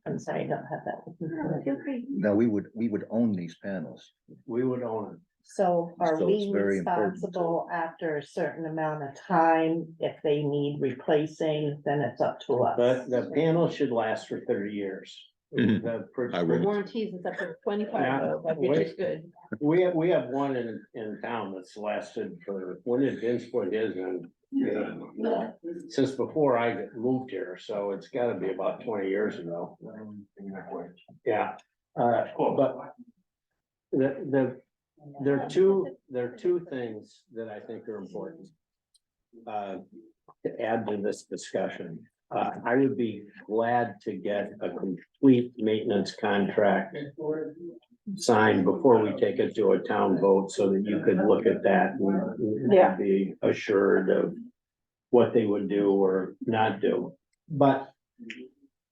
I'm sorry, I don't have that. No, we would own these panels. we would own it. So are So it's we very important. responsible after a certain amount of time, if they need replacing, then it's up to us? But the panel should last for 30 years. Mhm. I won't. Warranties is up to 25, Yeah. though, which is good. We have one in town that's lasted for, when did Vince put his in? Since before I moved here, so it's gotta be about 20 years ago. Yeah, but there are two things that I think are important. To add to this discussion, I would be glad to get a complete maintenance contract signed before we take it to a town vote, so that you could look at that and Yeah. be assured of what they would do or not do. But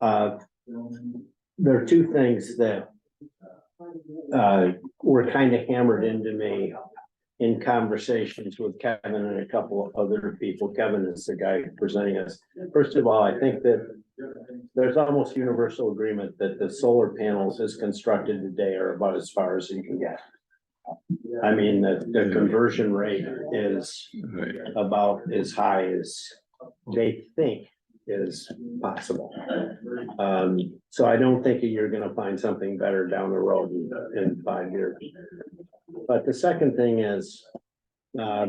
there are two things that were kind of hammered into me in conversations with Kevin and a couple of other people. Kevin is the guy presenting us. First of all, I think that there's almost universal agreement that the solar panels as constructed today are about as far as you can get. I mean, the conversion rate is Right. about as high as they think is possible. So I don't think you're gonna find something better down the road in 5 years. But the second thing is, I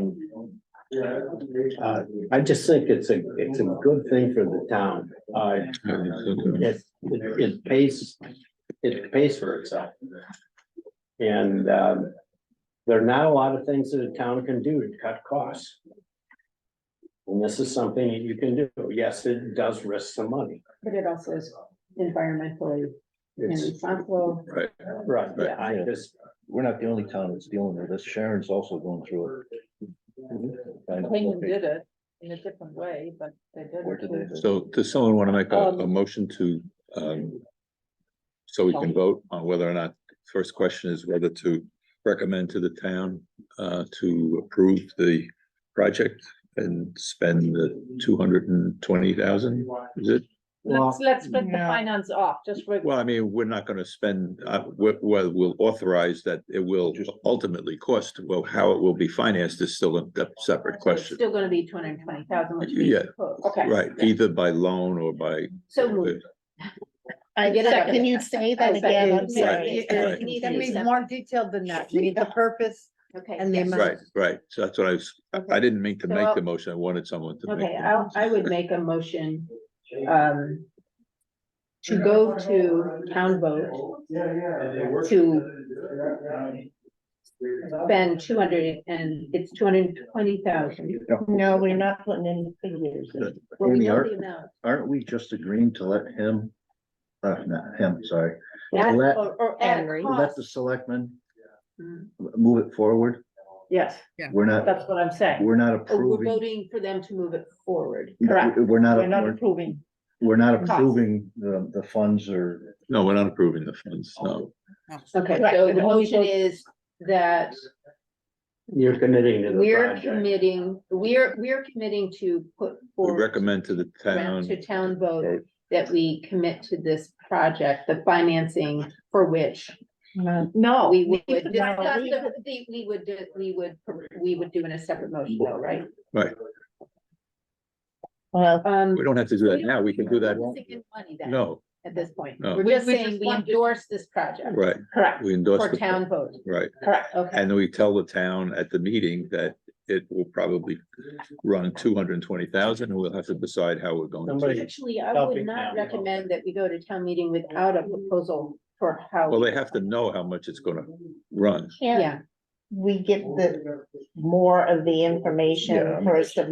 just think it's a good thing for the town. It pays for itself. And there are not a lot of things that a town can do to cut costs. And this is something that you can do. Yes, it does risk some money. But it also is environmentally It's responsible. Right. right, yeah, I just, We're not the only town that's dealing with this. Sharon's also going through it. Kind of Cleveland looking- did it in a different way, but they did Where it. did they? too. So does someone want to make a motion to, so we can vote on whether or not, first question is whether to recommend to the town, to approve the project and spend the 220,000, is it? Let's split the no. finance off, just. Well, I mean, we're not gonna spend, we'll authorize that it will ultimately cost, well, how it will be financed is still a separate It's question. still gonna be 220,000, which we Yeah. propose. Okay. Right, either by loan or by. So moved. Can you say that again? I'm Second. sorry. Right. It needs to Can be be separate. more detailed than that. We need the purpose. Okay. and the yes. amount. Right, so that's what I didn't mean to So make I'll- the motion, I wanted someone to make. Okay, the I would make a motion, to go to town vote to spend 220,000. No, we're not putting any figures in. Well, we Amy, know aren't- the amount. Aren't we just agreeing to let him, not him, sorry, Add- let- or add Henry. cost. let the selectmen Mm. move it forward? Yes, We're not, that's what I'm saying. we're not Oh, we're approving. voting for them to move it forward. Correct. We're not, We're not approving. we're not Cost. approving the funds or. No, we're not approving the funds, no. Okay, Right, so but the only motion vote- is that you're committing to the we're project. committing to put We forward recommend to the town, to town vote that we commit to this project, the financing for which No. we would we- discuss, we would do in a separate motion though, right? right, Well, we don't have to do that now, we can do that, We're missing money then, no, at this point. No. We're just We saying just we want to- endorse this project right, Correct, we endorse for the. town vote. Right, correct. Okay, and we tell the town at the meeting that it will probably run 220,000, and we'll have to decide how we're going to. Somebody- actually, I would Helping not now. recommend that we go to town meeting without a proposal for how. Well, they have to know how much it's gonna run. can't Yeah, we get the more of the information Yeah. for us to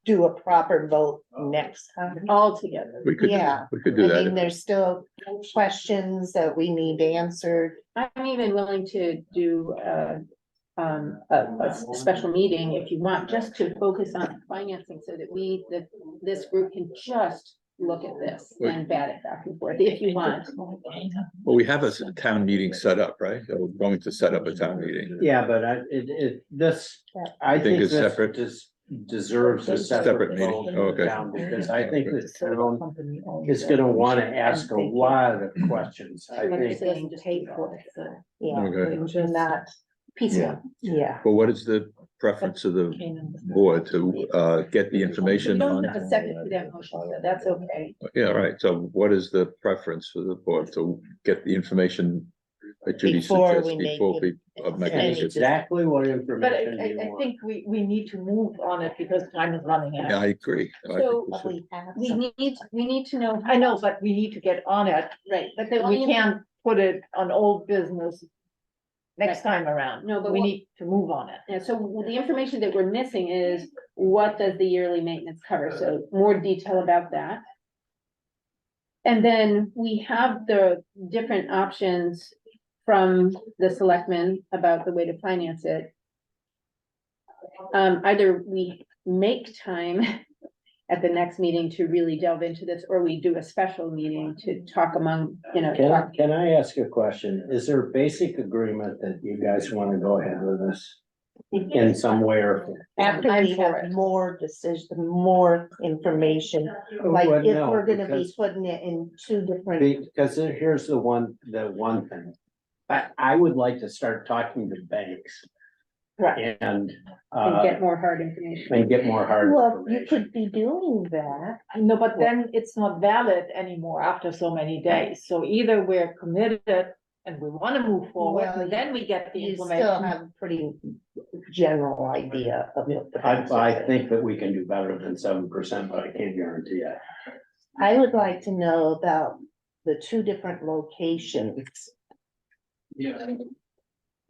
do a proper vote next time? all together. We could, Yeah. we could do I mean, that. there's still questions that we need answered. I'm even willing to do a special meeting if you want, just to focus on financing so that this group can just look at this and bat it back and forth if you want. Well, we have a town meeting set up, right? We're going to set up a town meeting. Yeah, but I think think it's this separate? deserves a Separate separate meeting. vote in Okay. the town, because I think the town is gonna wanna ask a lot of questions. I Like you're think, saying, just Pay for it. so. Yeah, Okay. not piecemeal, yeah. But what is the preference of the board to get the We information don't on? have a second for that motion, so that's okay. Yeah, right. So what is the preference for the board to get the information that Judy Before suggests we make before it- we make a And decision? exactly what But information do you I want? think we need to move on it because time is running Yeah, out. I agree. I think So, we should. We have We some- need to know. I know, but we need to get on it. Right, but the We only. can't put it on old business next time around. No, but We what- need to move on it. Yeah, so the information that we're missing is what does the yearly maintenance cover? So more detail about that. And then we have the different options from the selectmen about the way to finance it. Either we make time at the next meeting to really delve into this, or we do a special meeting to talk among, Can I ask a question? Is there a basic agreement that you guys want to go ahead with this in some way or? After I'm we for have it. more decision, more information, like Well, if no, we're gonna be because- putting it in two different. Because here's the one thing. I would like to start talking to banks Right. and, and get more hard information. get more hard Well, you information. could be doing that. No, but then it's not valid anymore after so many days. So either we're committed and we want to move forward, Well, and then we get the You still information. have a pretty general idea of what the. banks are I doing. think that we can do better than 7%, but I can't guarantee it. I would like to know about the two different locations.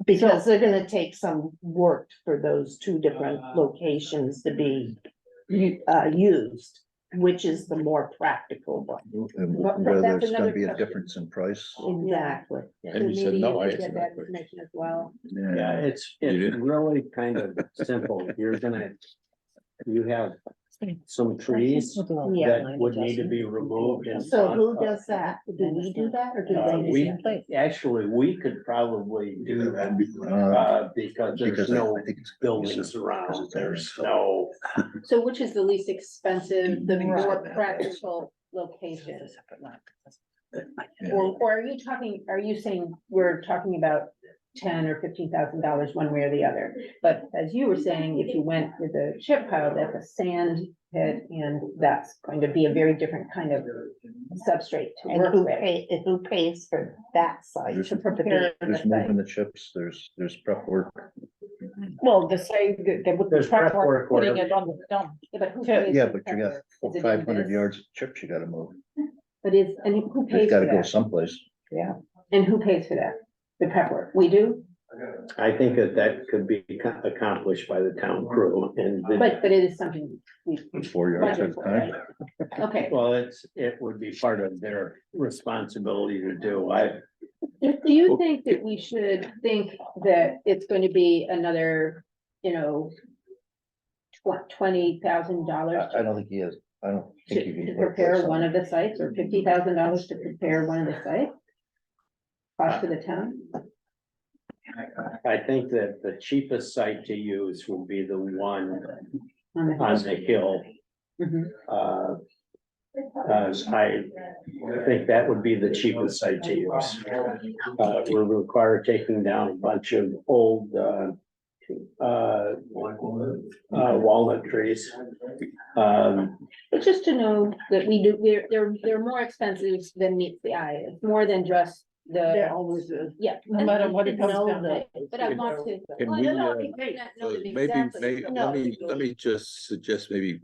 Because they're gonna take some work for those two different locations to be used, which is the more practical one. And But whether that's there's gonna another be a question. difference in price. Exactly. And you said Maybe no, you I could answered get that that question. information as well. Yeah, it's You did? really kind of simple. You have some trees Yeah. that would need to be removed in So front who of- does that? Do we do that or do We, they? actually, we could probably do that, because there's Because no I think it's. buildings around, there's no. So which is the least expensive, the more practical location? Or are you saying we're talking about $10,000 or $15,000 one way or the other? But as you were saying, if you went with a chip pile, that's a sand pit, and that's going to be a very different kind of substrate to And work who with. who pays for that site? There's to prepare the there's site? moving the chips, there's prep work. Well, they say that they would be There's prep prep work work, putting where- it on the dump. Yeah, but who Yeah, pays Yeah, for but you prep got work? Is it in 500 this? yards of chips you gotta move. But who pays It's for gotta go that? someplace. And who pays for that? The prep work? We do? I think that could be accomplished by the town crew and. But it is something we, 4 yards at a budget for, time. right? Okay. Well, it would be part of their responsibility to do. Do you think that we should think that it's going to be another, $20,000 I don't think he is, I don't think you to can. prepare one of the sites, or $50,000 to prepare one of the sites? Cost to the town? I think that the cheapest site to use would be the one On the on the hill. Mhm. I think that would be the cheapest site to use. We're required taking down a bunch of old, walnut trees. But just to know that they're more expensive than meets the eye. It's more than just There the, always is. yeah. No matter what it comes Know down to. that. But I want to. Can Well, we, I don't know, uh, we might not know that Maybe, exactly. let me just suggest maybe,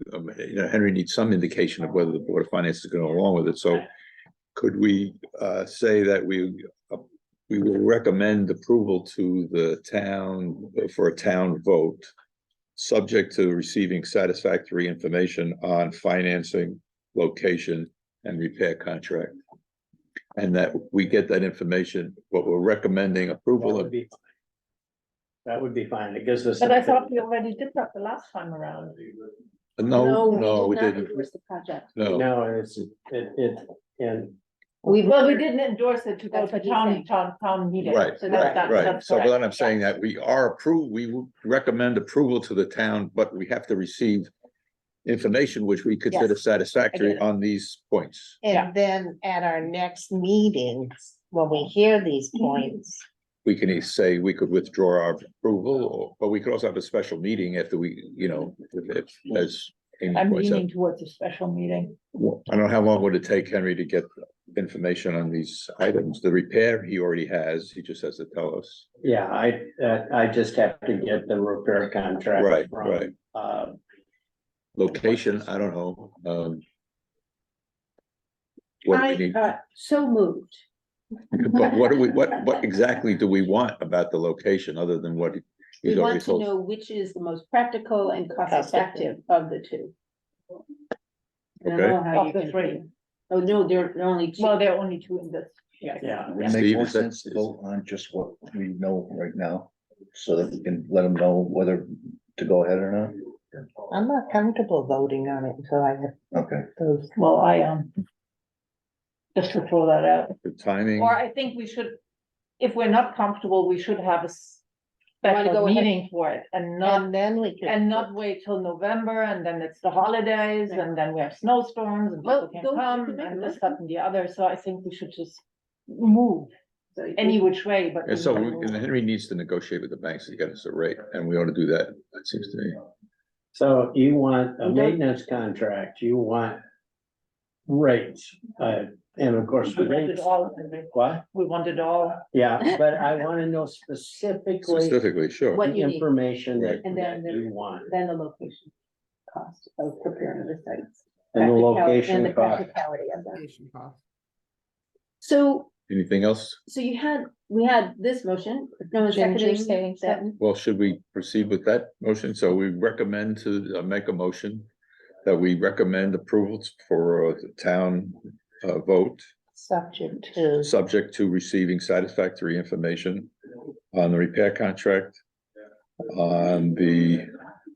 Henry needs some indication of whether the Board of Finance is going along with it, so could we, say that we will recommend approval to the town for a town vote, subject to receiving satisfactory information on financing, location, and repair contract? And that we get that information, what we're recommending approval of. That would be fine. It gives us. But I thought we already did that the last time around. No, we did not didn't. endorse the project. No, No, and Well, we didn't endorse it to go That's to what he's saying. town meeting. right, So that's- right, right. that's So correct. then I'm saying that we would recommend approval to the town, but we have to receive information which we consider Yes, satisfactory I get it. on these points. Yeah. And then at our next meetings, when we hear these points, we can say we could withdraw our approval, but we could also have a special meeting after we, if, as Amy I'm points out. leaning towards a special meeting. I don't know how long would it take Henry to get information on these items. The repair he already has, he just has to tell us. Yeah, I just have to get the repair contract. Right, from, right. Location, I don't know. What do we need? So moved. But what exactly do we want about the location other than what We he's already want to told? know which is the most practical and cost effective of the two. I don't Okay. know how Of you the can. three. Oh, no, there are only two. Well, there are only two in this. Yeah. Would it Steve, make more is that- sense to vote on just what we know right now, so that we can let them know whether to go ahead or not? I'm not comfortable voting on it until I have Okay. those. Well, just to throw that out. The timing, Or I think we should, if we're not comfortable, we should have a special go ahead? meeting for it and not, And then we can. and not wait till November and then it's the holidays and then we have snowstorms and Well, people go- can't come you can make a and this, motion. that and the other. So I think we should just move any which way, but. and so we need to and move. Henry needs to negotiate with the banks to get us a rate, and we ought to do that, it seems to me. So you want a maintenance contract, you want rates, and of course, We want it all, what? we want it all. Yeah, but I wanna know specifically Specifically, sure. What the you need. information that And then that the- you want. Then the location cost of preparing the sites. And the Practicality- and location the cost. practicality of that. So, Anything else? we had this motion, no one Ginger seconding saying that. something. Well, should we proceed with that motion? So we recommend to make a motion that we recommend approvals for the town vote, Subject to. subject to receiving satisfactory information on the repair contract, on the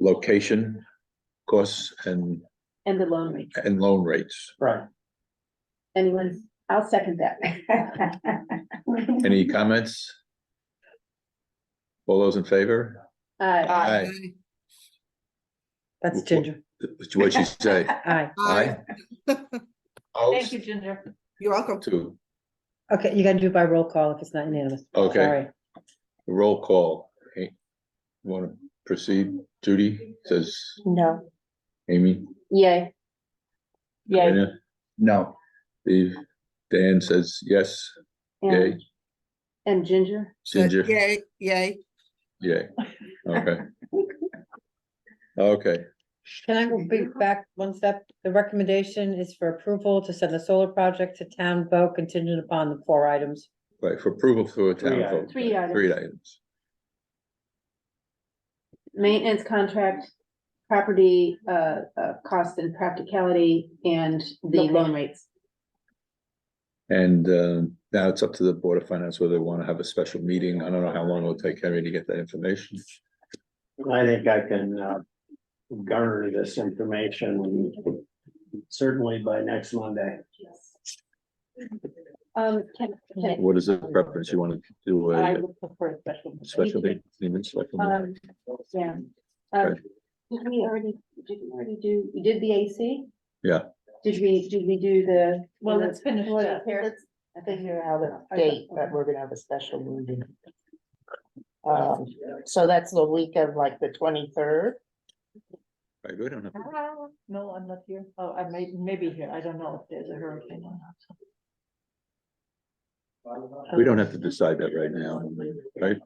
location costs And the loan rate. and loan rates. Right. Anyone's, I'll second that. Any comments? All those in favor? Aye. That's Ginger. What'd she say? Aye. Aye. Thank you, Ginger. You're welcome. Two. Okay, you gotta do by roll call if it's not unanimous. Okay. Sorry. Roll call. Want to proceed? Judy says No. Amy. Yay. Yeah, Dana, No, Steve, Dan says yes. Yay. And Ginger? Ginger. Yay, yay. Yay. Okay. Okay. Can I go back one step? The recommendation is for approval to send the solar project to town vote contingent upon the 4 items. Right, for approval for a town Three vote. Three items. 3 items. Maintenance contract, property, cost and practicality, and the loan rates. And now it's up to the Board of Finance whether they want to have a special meeting. I don't know how long it'll take Henry to get that information. I think I can garner this information certainly by next Monday. Can, What is the preference? You want to do I a would prefer a special. special meeting? Special meeting? yeah. Okay. Did we already do, we did the AC? Yeah. Did we do the? Well, let's finish Well, that. let's Figure out a date that we're gonna have a special meeting. So that's the week of like the 23rd. Very good. I don't have- No, I'm not here. Oh, I may be here. I don't know if there's a hurricane or not. We don't have to decide that right now, right?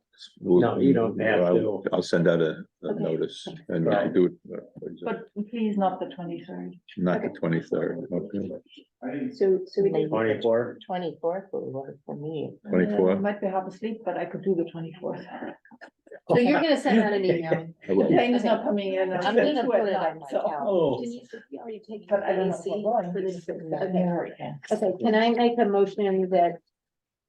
No, you don't have to. I'll send out a notice and we can do it. what is it? But please not the 23rd. Not the 23rd, okay, So we did. 24. 24th will work for me. 24th. I might be half asleep, but I could do the 24th. So you're gonna send out an email. That would be- Plane is not coming in. I'm gonna put it on my calendar. Oh, Denise, have you already taken But I don't know. AC if we're for going. this? Hurricane. Okay, can I make a motion that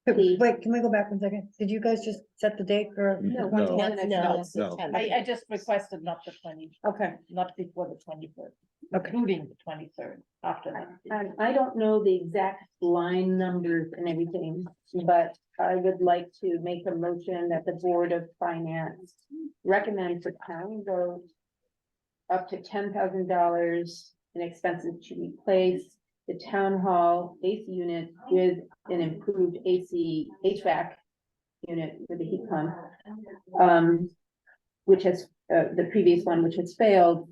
Wait, can we go back 1 second? Did you guys just set the date for? No. No. No, it's the No. 10th. I just requested not the 20, Okay, not before the 23rd, okay. including the 23rd after that. I don't know the exact line numbers and everything, but I would like to make a motion that the Board of Finance recommends the town vote up to $10,000 in expenses to replace the town hall AC unit with an improved HVAC unit for the heat pump. Which has, the previous one, which has failed,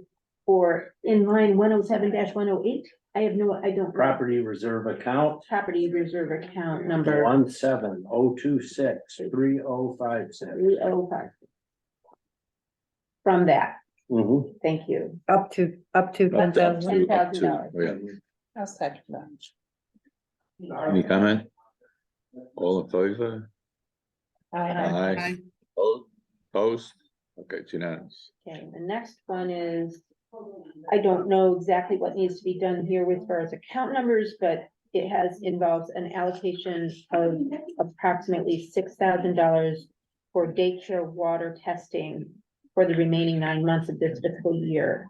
for in line 107-108. I have no, I don't. Property reserve account, Property reserve account number 17-026-3056. 305. From that, Mhm. thank you. Up to Up to- $10,000. up to, $10,000. yeah. I'll second that. Any comment? All in favor? Aye. Opposed? Okay, it's unanimous. Okay, the next one is, I don't know exactly what needs to be done here with far as account numbers, but it involves an allocation of approximately $6,000 for daycare water testing for the remaining 9 months of this fiscal year.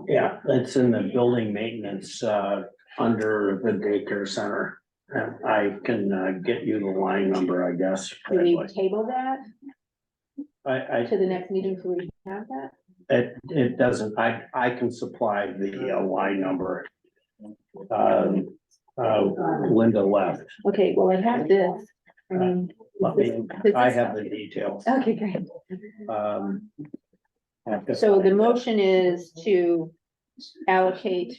Yeah, it's in the building maintenance, under the daycare center. And I can, get you the line number, I guess. Do we table that I, to the next meeting so we have that? it doesn't, I can supply the, line number. Linda left. Okay, well, I have this. I mean. Let me, I have the details. Okay, great. So So the motion is to allocate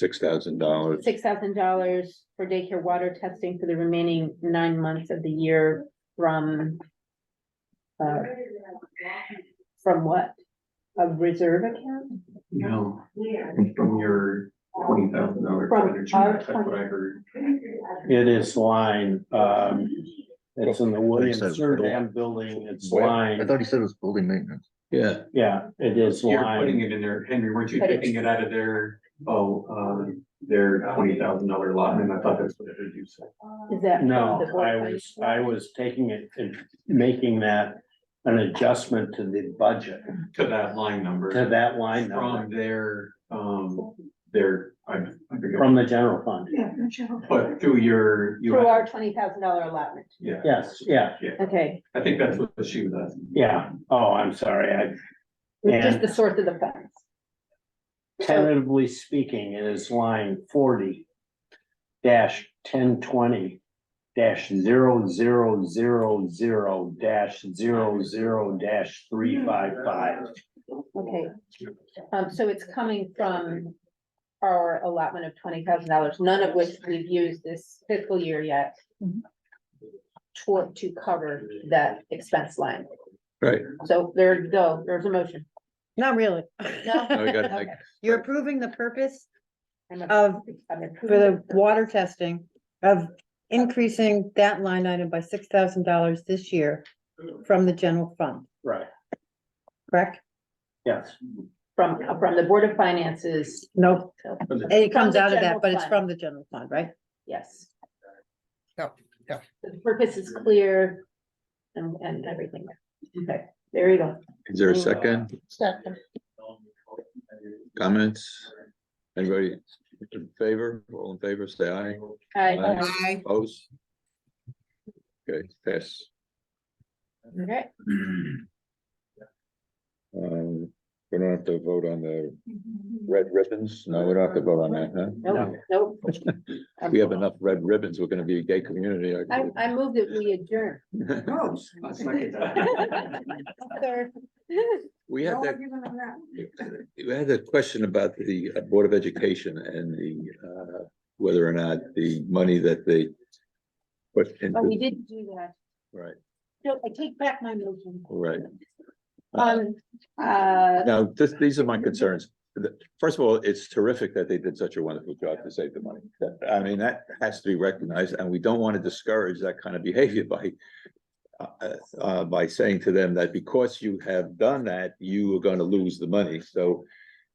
$6,000. $6,000 for daycare water testing for the remaining 9 months of the year from what? A reserve account? No, from your $20,000 From expenditure, our that's what I heard. It is line, it's in the William Thanks, Surdam building, it's Where? I line, thought he said it was building maintenance. Yeah, yeah, it is You're putting line. it in there, Henry, weren't you But taking it out of their, their $20,000 allotment? I thought that's what I heard you say. Is that? No, the board I was taking it and making that an adjustment to the budget, To that line number. to that line From number, I forget. from the general fund. But through your, Through our $20,000 allotment. yeah, Yes, yeah, Okay, I think that's what she was asking. yeah. Oh, I'm sorry. it's just And- the source of the funds. Tentatively speaking, it is line 40-1020-0000-00-355. Okay, so it's coming from our allotment of $20,000, none of which we've used this fiscal year yet. To cover that expense line. right. So there you go, there's a motion. Not really. No? Now we gotta Okay. make- You're approving the purpose I'm of, I'm for approving the water testing, of increasing that line item by $6,000 this year from the general fund, Right, correct? yes. from the Board of Finances. Nope, it comes the out of general that, but it's fund. from the general fund, right? Yes. No, no. The purpose is clear and everything. Okay, there you go. Is there a second? Second. Comments? Anybody in favor? All in favor, say aye. Aye. Opposed? Okay, pass. Okay, We don't have to vote on the red ribbons? No, we don't have to vote on that, huh? nope. We have enough red ribbons. We're gonna be a gay community. I moved that we adjourn. I'll second that. Sir. We had that, we had a question about the Board of Education and the, whether or not the money that they put Oh, we into, didn't do that. right, No, I take back my motion. right. Now, Now, these are my concerns. First of all, it's terrific that they did such a wonderful job to save the money. I mean, that has to be recognized, and we don't want to discourage that kind of behavior by saying to them that because you have done that, you are going to lose the money. So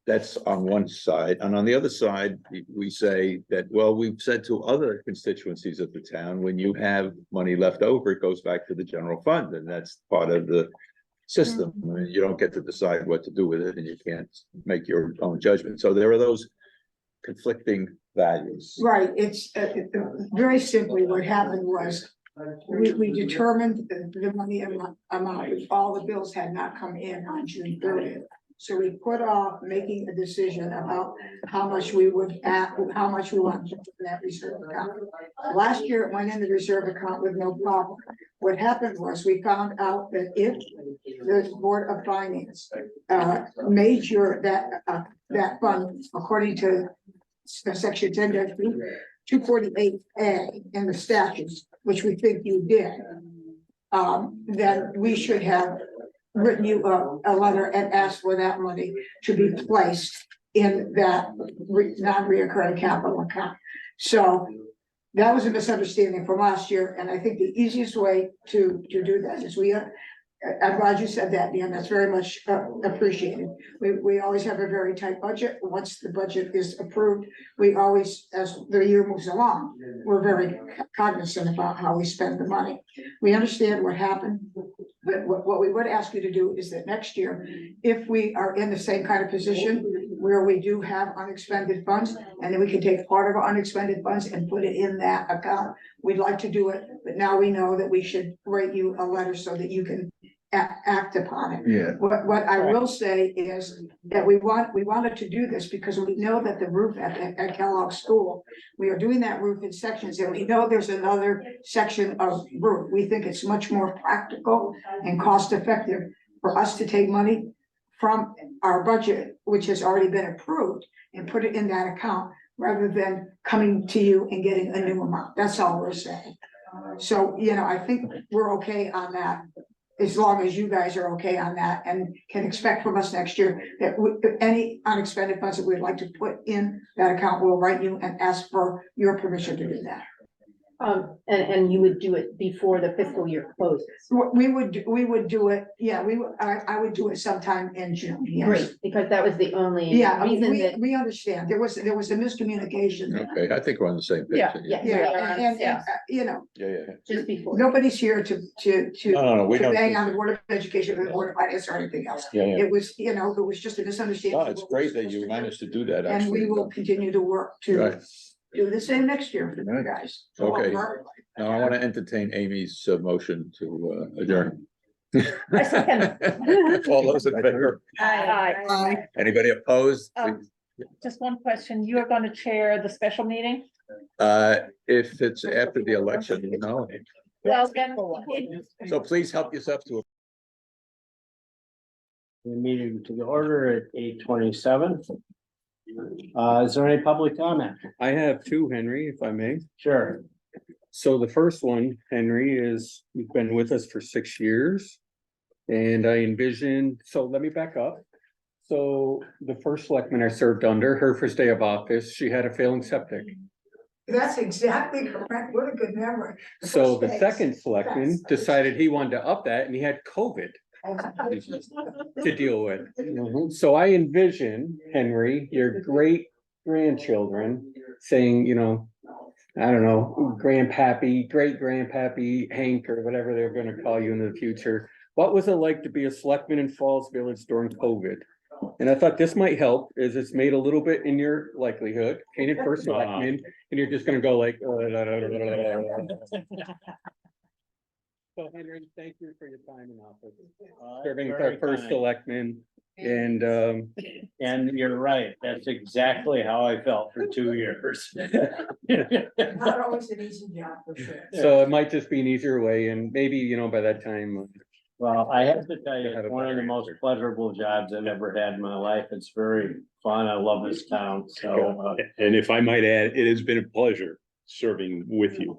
that's on one side. And on the other side, we say that, well, we've said to other constituencies of the town, when you have money left over, it goes back to the general fund, and that's part of the system. I mean, you don't get to decide what to do with it, and you can't make your own judgment. So there are those conflicting values. Right, it's, very simply, what happened was, we determined the money amount, all the bills had not come in on June 30th. So we put off making a decision about how much we would how much we want to put in that reserve account. Last year, it went in the reserve account with no problem. What happened was we found out that if the Board of Finance made sure that fund, according to section 248A in the statutes, which we think you did, then we should have written you a letter and asked for that money to be placed in that non-reoccurring capital account. So that was a misunderstanding from last year, and I think the easiest way to do that is I'm glad you said that, Dan, that's very much appreciated. We always have a very tight budget. Once the budget is approved, we always, as the year moves along, we're very cognizant about how we spend the money. We understand what happened, but what we would ask you to do is that next year, if we are in the same kind of position where we do have unexpended funds, and then we can take part of our unexpended funds and put it in that account, we'd like to do it, but now we know that we should write you a letter so that you can act upon it. Yeah. What I will say is that we wanted to do this because we know that the roof at Kellogg School, we are doing that roof in sections, and we know there's another section of roof. We think it's much more practical and cost effective for us to take money from our budget, which has already been approved, and put it in that account rather than coming to you and getting a new amount. That's all we're saying. So, I think we're okay on that, as long as you guys are okay on that and can expect from us next year that any unexpended funds that we'd like to put in that account, we'll write you and ask for your permission to do that. And you would do it before the fiscal year closes. We would do it, yeah, I would do it sometime in June, yes. Great, because that was the only Yeah, I mean, reason that. we understand, there was a miscommunication. Okay, I think we're on the same page. Yeah, Yeah. Yeah, and, Yeah. Yeah. Just before. nobody's here to No, we don't. bang on the Board of Education or the Board of Finance or anything else. Yeah. It was, it was just a misunderstanding. No, it's great that you managed to do that, And we actually. will continue to work to Right. do the same next year for you Right. guys. Okay. For everybody. Now, I want to entertain Amy's motion to adjourn. I second. All those in favor? Aye. Anybody opposed? Just one question. You are going to chair the special meeting? If it's after the election, no. Well, then. So please help yourself to. The meeting to the order at 8:27. Is there any public comment? I have two, Henry, if I may. Sure. So the first one, Henry, is you've been with us for 6 years. And I envisioned, so let me back up. So the first selectman I served under, her first day of office, she had a failing septic. That's exactly correct. What a good memory. So the first second day. selectman Yes. decided he wanted to up that and he had COVID to deal with. So I envision, Henry, your great grandchildren saying, I don't know, grandpappy, great grandpappy Hank, or whatever they're gonna call you in the future. What was it like to be a selectman in Falls Village during COVID? And I thought this might help, is it's made a little bit in your likelihood, Canaan first selectman, and you're just gonna go like. So Henry, thank you for your time in office, serving as our Very first kind. selectman, and And you're right, that's exactly how I felt for 2 years. Not always an easy job for sure. so it might just be an easier way, and maybe, by that time. Well, I have to tell you, Have a it's one of the better most answer. pleasurable jobs I've ever had in my life. It's very fun. I love this town, so, And if I might add, it has been a pleasure serving with you.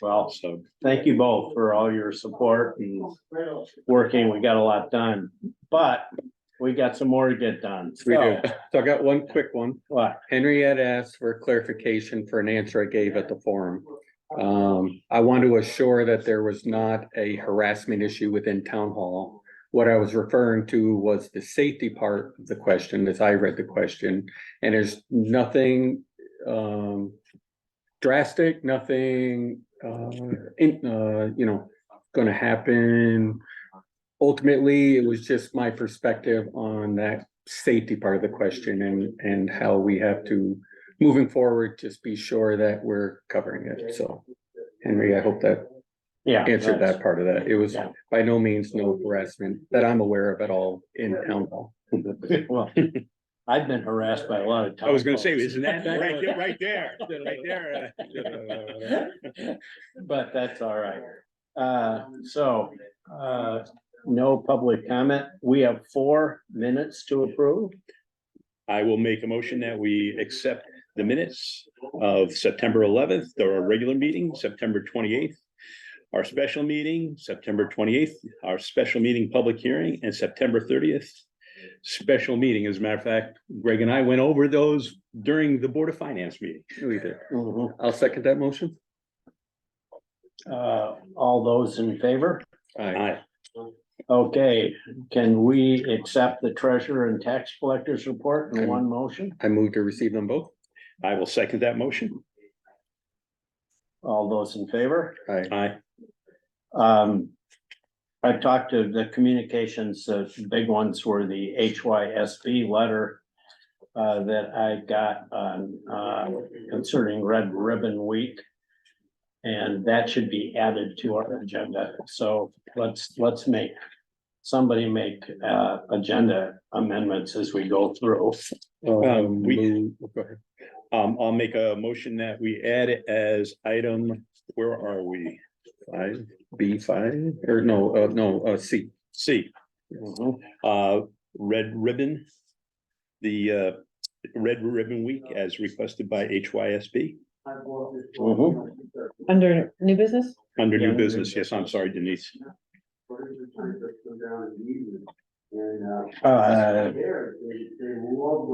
well, So thank you both for all your support and working. We got a lot done, but we got some more to get done. We do. So, So I got one quick one. what? Henry had asked for clarification for an answer I gave at the forum. I want to assure that there was not a harassment issue within town hall. What I was referring to was the safety part of the question, as I read the question, and there's nothing drastic, nothing gonna happen. Ultimately, it was just my perspective on that safety part of the question and how we have to, moving forward, just be sure that we're covering it. So, Henry, I hope that Yeah. answered that's- that part of that. It was Yeah. by no means no harassment that I'm aware of at all in town hall. Well, I've been harassed by a lot of. I was gonna say, folks. isn't that right there, right there? But that's all right. No public comment. We have 4 minutes to approve. I will make a motion that we accept the minutes of September 11th, our regular meeting, September 28th, our special meeting, September 28th, our special meeting public hearing, and September 30th, special meeting. As a matter of fact, Greg and I went over those during the Board of Finance meeting. We did. Mhm. I'll second that motion. All those in favor? Aye. Okay, can we accept the treasurer and tax collectors report in one motion? I move to receive them both. I will second that motion. All those in favor? Aye. Aye. I talked to the communications, the big ones were the HYSB letter that I got on concerning Red Ribbon Week. And that should be added to our agenda. So let's make, somebody make agenda amendments as we go through. Go ahead. I'll make a motion that we add it as item, where are we? 5B5 or no, C. C. Red Ribbon. The Red Ribbon Week as requested by HYSB. Under new business? Under new business, yes, I'm sorry, Denise.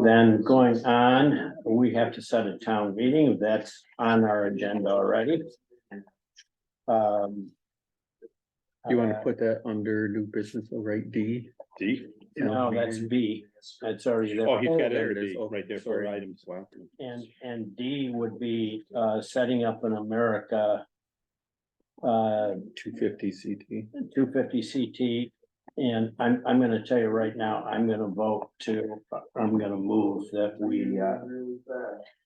Then going on, we have to set a town meeting. That's on our agenda already. You want to put that under new business, right? D? D? No, that's B. That's already there. Oh, he's got it there under it is. D, Oh, right there for sorry. items. Wow. And D would be setting up in America 250 CT. 250 CT. And I'm gonna tell you right now, I'm gonna move that we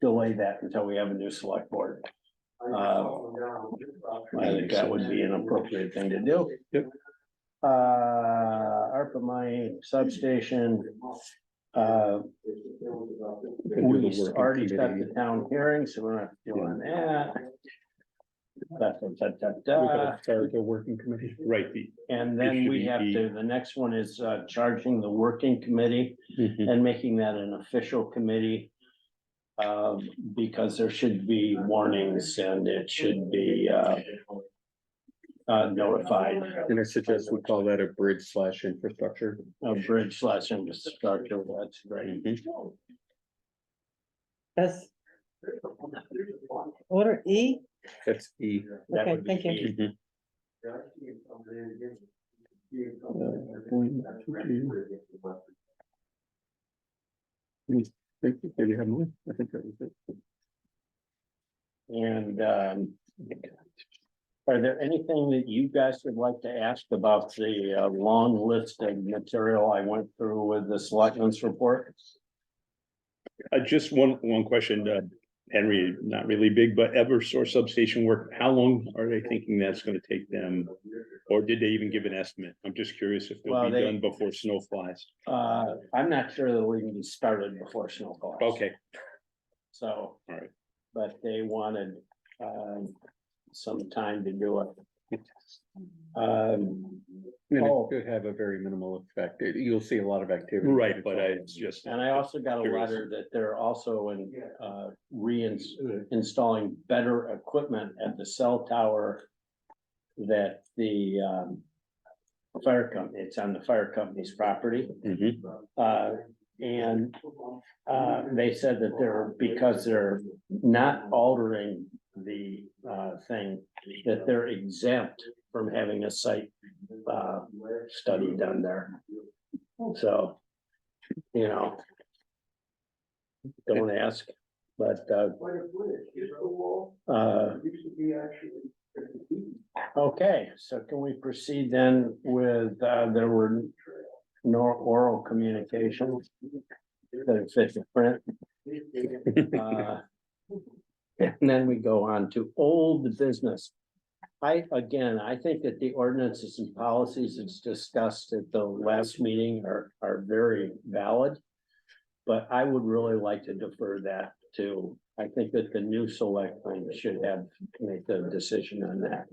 delay that until we have a new select board. I think that would be an appropriate thing to do. Yep. ARPA money substation. We already set the town hearing, so we're not doing that. We gotta start the working committee. Right. And then we have to, the next one is charging the working committee Mhm. and making that an official committee. Because there should be warnings and it should be notified. And I suggest we call that a bridge/infrastructure. A bridge/infrastructure, that's great. That's order E? That's E. That Okay, would be thank you. E. Maybe you have more? I think that was it. And are there anything that you guys would like to ask about the long list of material I went through with the selectmen's report? Just one question, Henry, not really big, but Eversource substation work, how long are they thinking that's gonna take them? Or did they even give an estimate? I'm just curious if they'll Well, be they- done before snow flies. I'm not sure that we can be started before snow falls. Okay, So. all right. But they wanted some time to do it. And Oh. it could have a very minimal effect. You'll see a lot of activity. Right, but it's just. And I also got a Curious. letter that they're also installing better equipment at the cell tower that the fire company, it's on the fire company's property. Mhm. And they said that because they're not altering the thing, that they're exempt from having a site study done there. So, don't ask, but okay, so can we proceed then with, there were no oral communications that fit the print. And then we go on to old business. I think that the ordinances and policies that's discussed at the last meeting are very valid. But I would really like to defer that to, I think that the new selectmen should make the decision on that.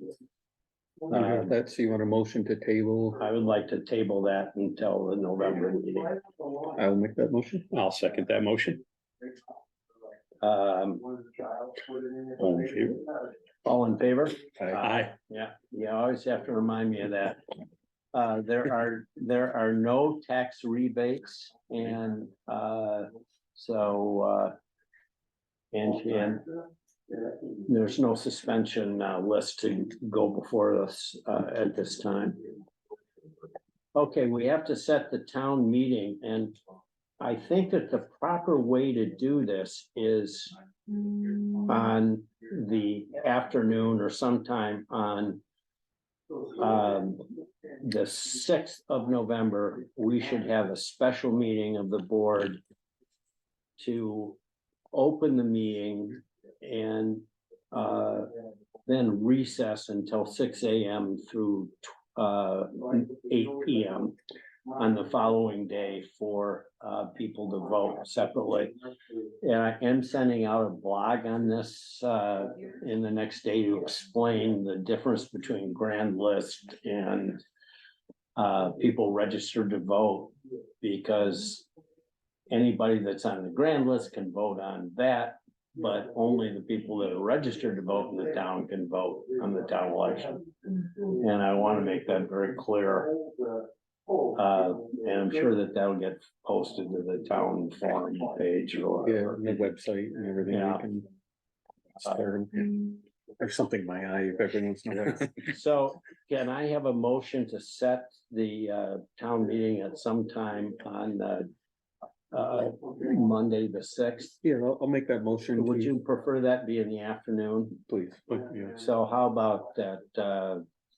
Let's see, you want a motion to table? I would like to table that until the November meeting. I will make that motion. I'll second that motion. All in favor? All in favor? Aye. Yeah, you always have to remind me of that. There are no tax rebates and, and there's no suspension, list to go before us, at this time. Okay, we have to set the town meeting, and I think that the proper way to do this is on the afternoon or sometime on the 6th of November, we should have a special meeting of the board to open the meeting and then recess until 6 a.m. through 8 p.m. on the following day for people to vote separately. And I am sending out a blog on this in the next day to explain the difference between grand list and people registered to vote, because anybody that's on the grand list can vote on that, but only the people that are registered to vote in the town can vote on the town election. And I want to make that very clear. And I'm sure that that'll get posted to the town forum page or Yeah, on the website and everything. Yeah. We can start. There's something in my eye if every once in a while. So can I have a motion to set the town meeting at some time on Monday, the 6th? Yeah, I'll make that motion. Would you prefer that be in the afternoon? Please? Yeah. So how about at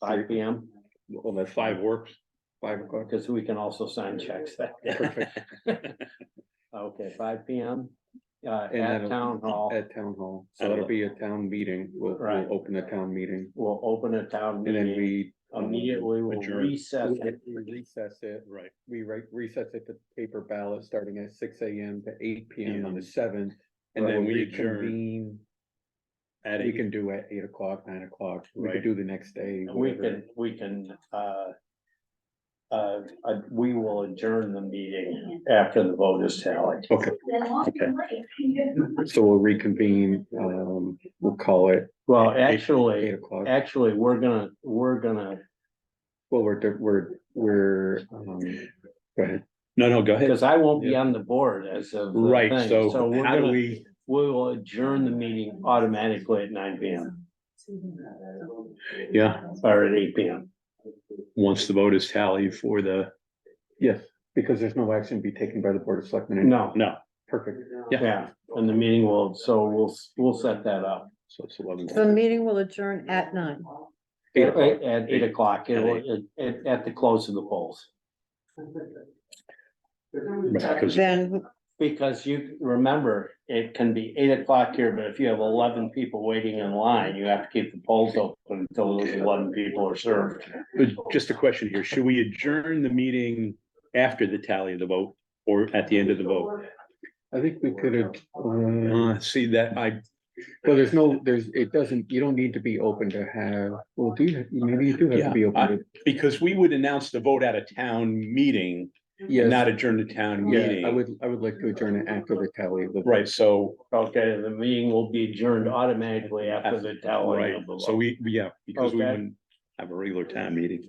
5 p.m.? Well, that's 5 works. 5 o'clock. Because we can also sign checks that day. Perfect. Okay, 5 p.m. And At that'll- town hall. At town hall. So it'll be a town meeting. We'll Right. open a town meeting. We'll open a town And then meeting. we. Immediately we'll adjourn. recess it. We recess it. Right. We recess it to paper ballot starting at 6 a.m. to 8 p.m. on the 7th. And then we'll we adjourn reconvene. at We 8. can do at 8 o'clock, 9 o'clock. We Right. could do the next day. We whatever. We will adjourn the meeting after the vote is tallied. Okay. So we'll reconvene, we'll call it Well, 8 actually, o'clock. we're gonna, Well, we're, go ahead. No, go ahead. because I won't be on the board as of. the Right, thing. so we're how do gonna- we, We will adjourn the meeting automatically at 9 p.m. yeah, or at 8 p.m. once the vote is tallied for the, Yes, because there's no action to be taken by the Board of Selectmen. No, no, Perfect. yeah, and the meeting will, so we'll set that up. so it's 11. The meeting will adjourn at 9. 8 o'clock. At 8 o'clock, at the close of the polls. Because Then, Because you remember, it can be 8 o'clock here, but if you have 11 people waiting in line, you have to keep the polls open until those 11 people are served. But just a question here, should we adjourn the meeting after the tally of the vote or at the end of the vote? I think we could have, See that well, it doesn't, you don't need to be open to have, well, maybe you do have to be Yeah, open to. because we would announce the vote at a town meeting and Yes, not adjourn the town yeah, meeting. I would like to adjourn it after the tally of the. Right, so, Okay, the meeting will be adjourned automatically after the tallying right, of the so vote. yeah, because we Okay. wouldn't have a regular town meeting.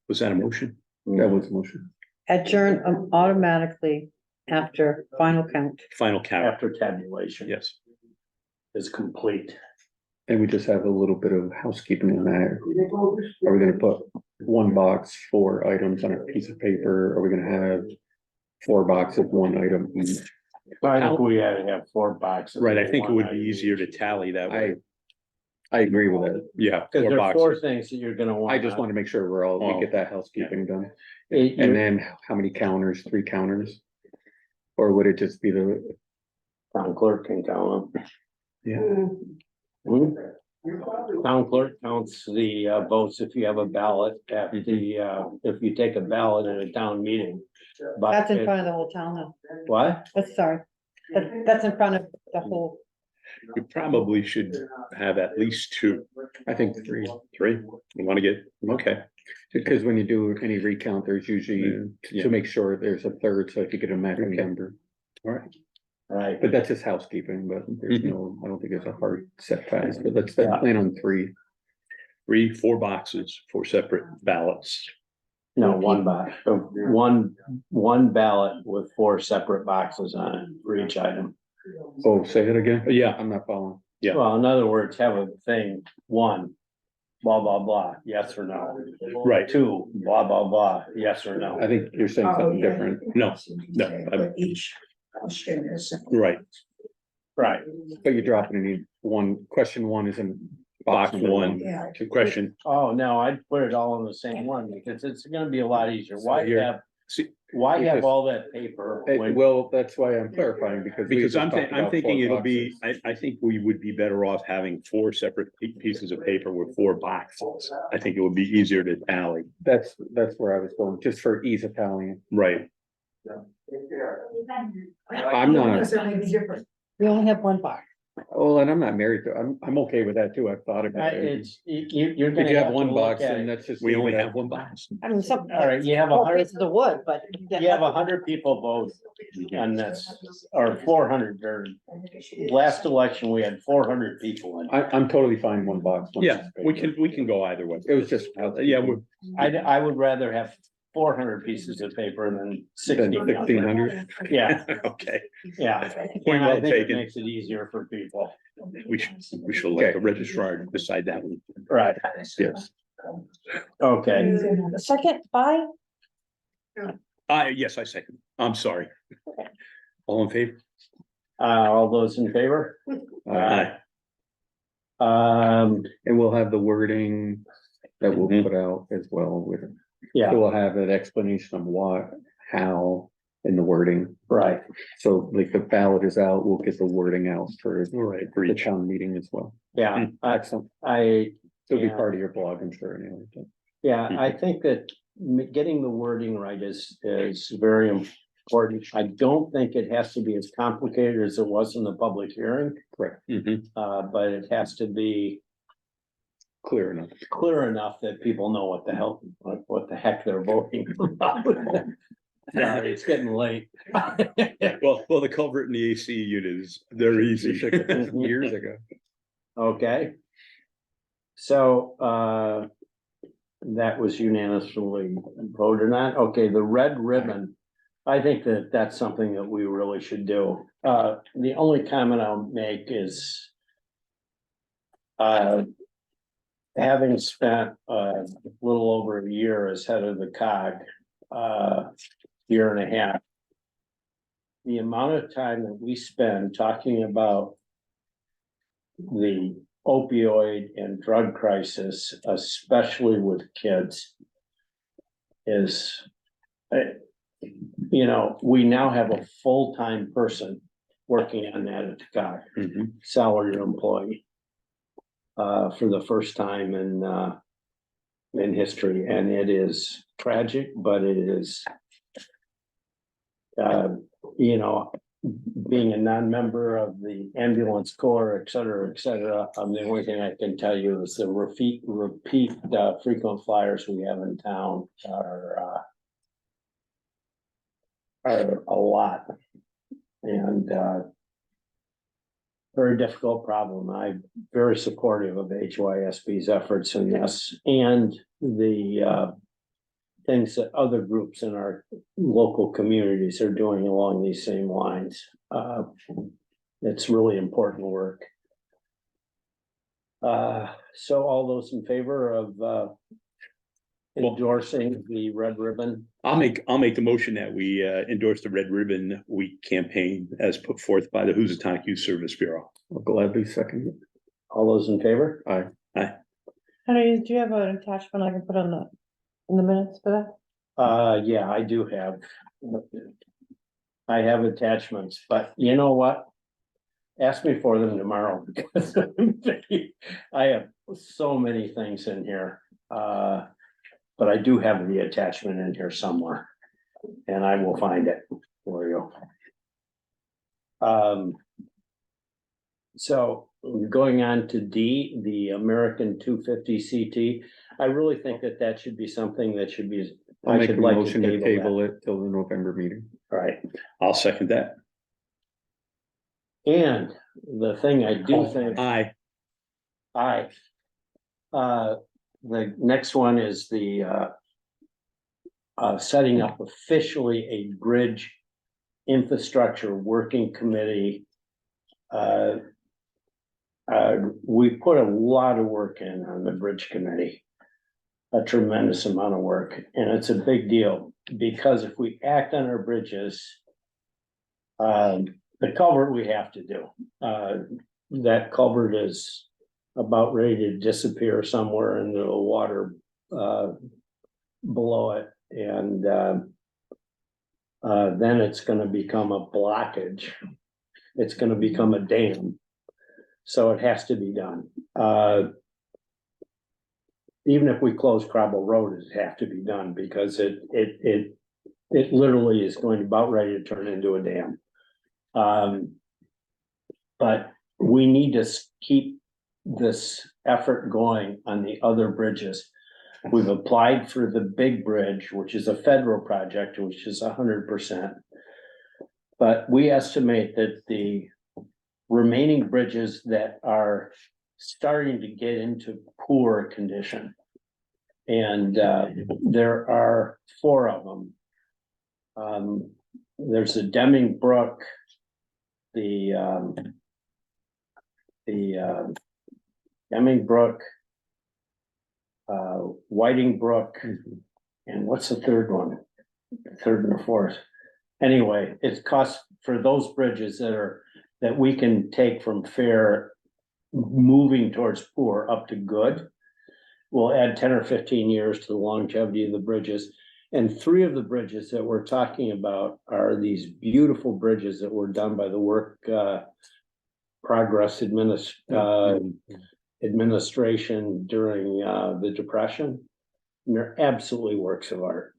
Was that a motion? That was the motion. adjourn automatically after final count. Final count, After tabulation yes. is complete. And we just have a little bit of housekeeping in that. Are we gonna put 1 box, 4 items on a piece of paper? Are we gonna have 4 boxes, 1 item each? I think we had to have 4 boxes. Right, I think it would be easier to tally that way. I agree with that. Yeah. Because 4 there are 4 boxes. things that you're gonna want. I just want to make sure we get that housekeeping done. And And then how many counters? 3 counters? Or would it just be the, town clerk can count them. yeah, Hmm? Town clerk counts the votes if you have a ballot at if you take a ballot at a town meeting. But That's in it- front of the whole town though. What? That's sorry. That's in front of the whole, You probably should have at least two. I think three, You want to get, okay. because when you do any recount, there's usually Yeah. to make sure there's a third, so if you get a maximum Okay. number. All right. Right. But that's just housekeeping, but there's no, I don't think there's a hard set size, but let's Yeah. plan on three. 4 boxes, 4 separate ballots. No, one box, one ballot with 4 separate boxes on it for each item. Oh, say it again? Yeah. I'm not following. Yeah. Well, in other words, have a thing, 1, blah, blah, blah, yes or no. Right. 2, blah, blah, blah, yes or no. I think you're saying something different. No, But each question is. Right. Right. But you're dropping in question 1 is in Box number 1, Yeah. question. Oh, no, I'd put it all in the same one because it's gonna be a lot easier. Why You're- have, See, why have because- all that paper? when- Well, that's why I'm clarifying, because. we Because just I'm talked about thinking 4 it'll be, boxes. I think we would be better off having 4 separate pieces of paper with 4 boxes. I think it would be easier to tally. That's where I was going, just for ease of tallying. Right. I'm not, Because it may be different. we only have one box. well, and I'm not married to, I'm okay with that too. I've thought about it. It's, you're gonna If you have to one look box, at then it. that's just. We only leave it have at- 1 box. I mean, some. All right, you have Four 100, pieces of wood, but. you have 100 people vote on this, or 400, or last election, we had 400 people in. I'm totally fine 1 box. one Yeah, piece of we paper. can go either way. It was just. Yeah, we're, I would rather have 400 pieces of paper than Then 1,600. 1,600. Yeah, okay. yeah. Point And I well think it taken. makes it easier for people. We should let the registrar decide that one. Right, Yes. okay. Second, by, Yes, I second. I'm sorry. All in favor? All those in favor? Aye. Um, And we'll have the wording that we'll Mhm. put out as well with it. yeah, So we'll have an explanation of what, how, in the wording. right, So like the ballot is out, we'll get the wording out for All right, for the each. town meeting as well. yeah, Excellent. I, It'll be Yeah. part of your blog, I'm sure, anyway. but- yeah, I think that getting the wording right is very important. I don't think it has to be as complicated as it was in the public hearing, Correct. but it has to be Clear enough. clear enough that people know what the heck they're voting about. Sorry, it's getting late. Well, the culvert and the AC unit they're easy. Years ago. Okay. So, that was unanimously voted on. Okay, the red ribbon. I think that that's something that we really should do. The only comment I'll make is having spent a little over a year as head of the COG, year and a half. The amount of time that we spend talking about the opioid and drug crisis, especially with kids, is, we now have a full-time person working on that at the COG, salaried employee, for the first time in history, and it is tragic, but it is, being a non-member of the ambulance corps, et cetera, the only thing I can tell you is the repeat frequent flyers we have in town are a lot. And, very difficult problem. I'm very supportive of HYSB's efforts in this and the, things that other groups in our local communities are doing along these same lines. It's really important work. So all those in favor of endorsing the red ribbon? I'll make the motion that we endorse the Red Ribbon Week campaign as put forth by the Housatonic Youth Service Bureau. I'll gladly second it. All those in favor? Aye. Henry, do you have an attachment I can put in the minutes for that? Yeah, I do have. I have attachments, but you know what? ask me for them tomorrow because I have so many things in here. But I do have the attachment in here somewhere and I will find it for you. So going on to D, the American 250 CT, I really think that that should be something that should be. I'll I make a should like motion to that. table it till the November meeting. All right, I'll second that. and the thing I do think. Aye. Aye. The next one is the setting up officially a bridge infrastructure working committee. We put a lot of work in on the bridge committee. A tremendous amount of work, and it's a big deal, because if we act on our bridges, the culvert we have to do, that culvert is about ready to disappear somewhere into the water, below it, and, then it's gonna become a blockage. It's gonna become a dam. So it has to be done. Even if we close Crabble Road, it have to be done because it literally is going about ready to turn into a dam. But we need to keep this effort going on the other bridges. We've applied for the big bridge, which is a federal project, which is 100%. But we estimate that the remaining bridges that are starting to get into poor condition. And there are 4 of them. There's the Deming Brook, the Deming Brook, Whiting Brook, and what's the third one? The third and the fourth. Anyway, it's cost for those bridges that we can take from fair moving towards poor up to good. We'll add 10 or 15 years to the longevity of the bridges. And 3 of the bridges that we're talking about are these beautiful bridges that were done by the Work Progress Administration during the Depression. And they're absolutely works of art.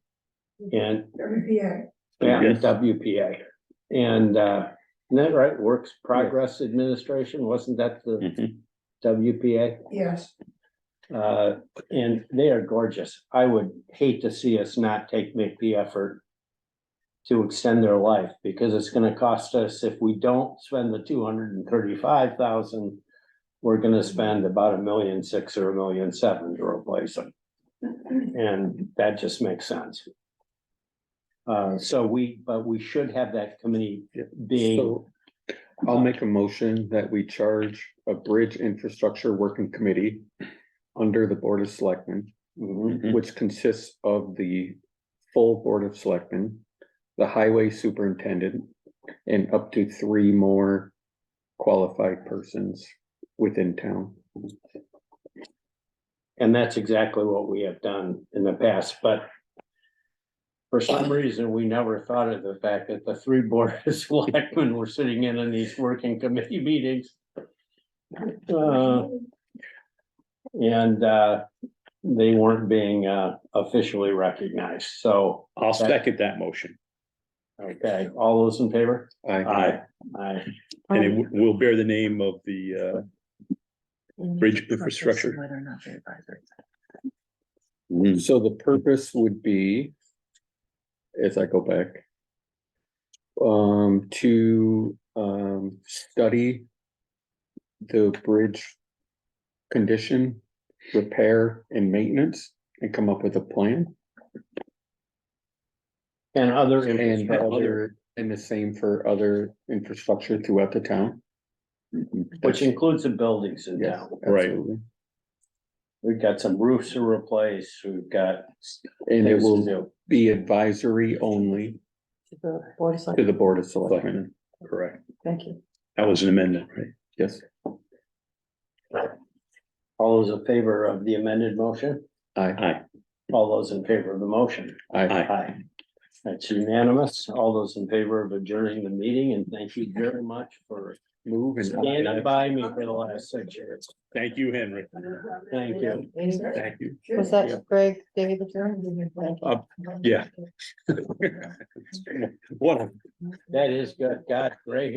And WPA. yeah, Yes. WPA. And isn't that right? Works Progress Administration, wasn't that the WPA? Yes. And they are gorgeous. I would hate to see us not make the effort to extend their life, because it's gonna cost us, if we don't spend the 235,000, we're gonna spend about $1.6 million or $1.7 million to replace them. And that just makes sense. But we should have that committee being. So I'll make a motion that we charge a bridge infrastructure working committee under the Board of Selectmen, which consists of the full Board of Selectmen, the highway superintendent, and up to 3 more qualified persons within town. And that's exactly what we have done in the past, but for some reason, we never thought of the fact that the 3 Board of Selectmen were sitting in on these working committee meetings. And they weren't being officially recognized, so. I'll second that motion. Okay, all those in favor? Aye. Aye. And it will bear the name of the bridge infrastructure. Whether or not they're advisory. So the purpose would be, as I go back, to study the bridge condition, repair and maintenance, and come up with a plan. And other. And the same for other infrastructure throughout the town. Which includes the buildings in Yes, town. absolutely. We've got some roofs to replace, we've got. And it things to will do. be advisory only To the Board of to Selectmen. the Board of Selectmen. Correct. Thank you. That was an amendment, right? Yes. All those in favor of the amended motion? Aye. Aye. All those in favor of the motion? Aye. Aye. That's unanimous. All those in favor of adjourning the meeting, and thank you very much for standing by me for the last 6 years. Thank you, Henry. Thank you. Thank you. Was that Greg, David? Yeah. What a That is good. God, Greg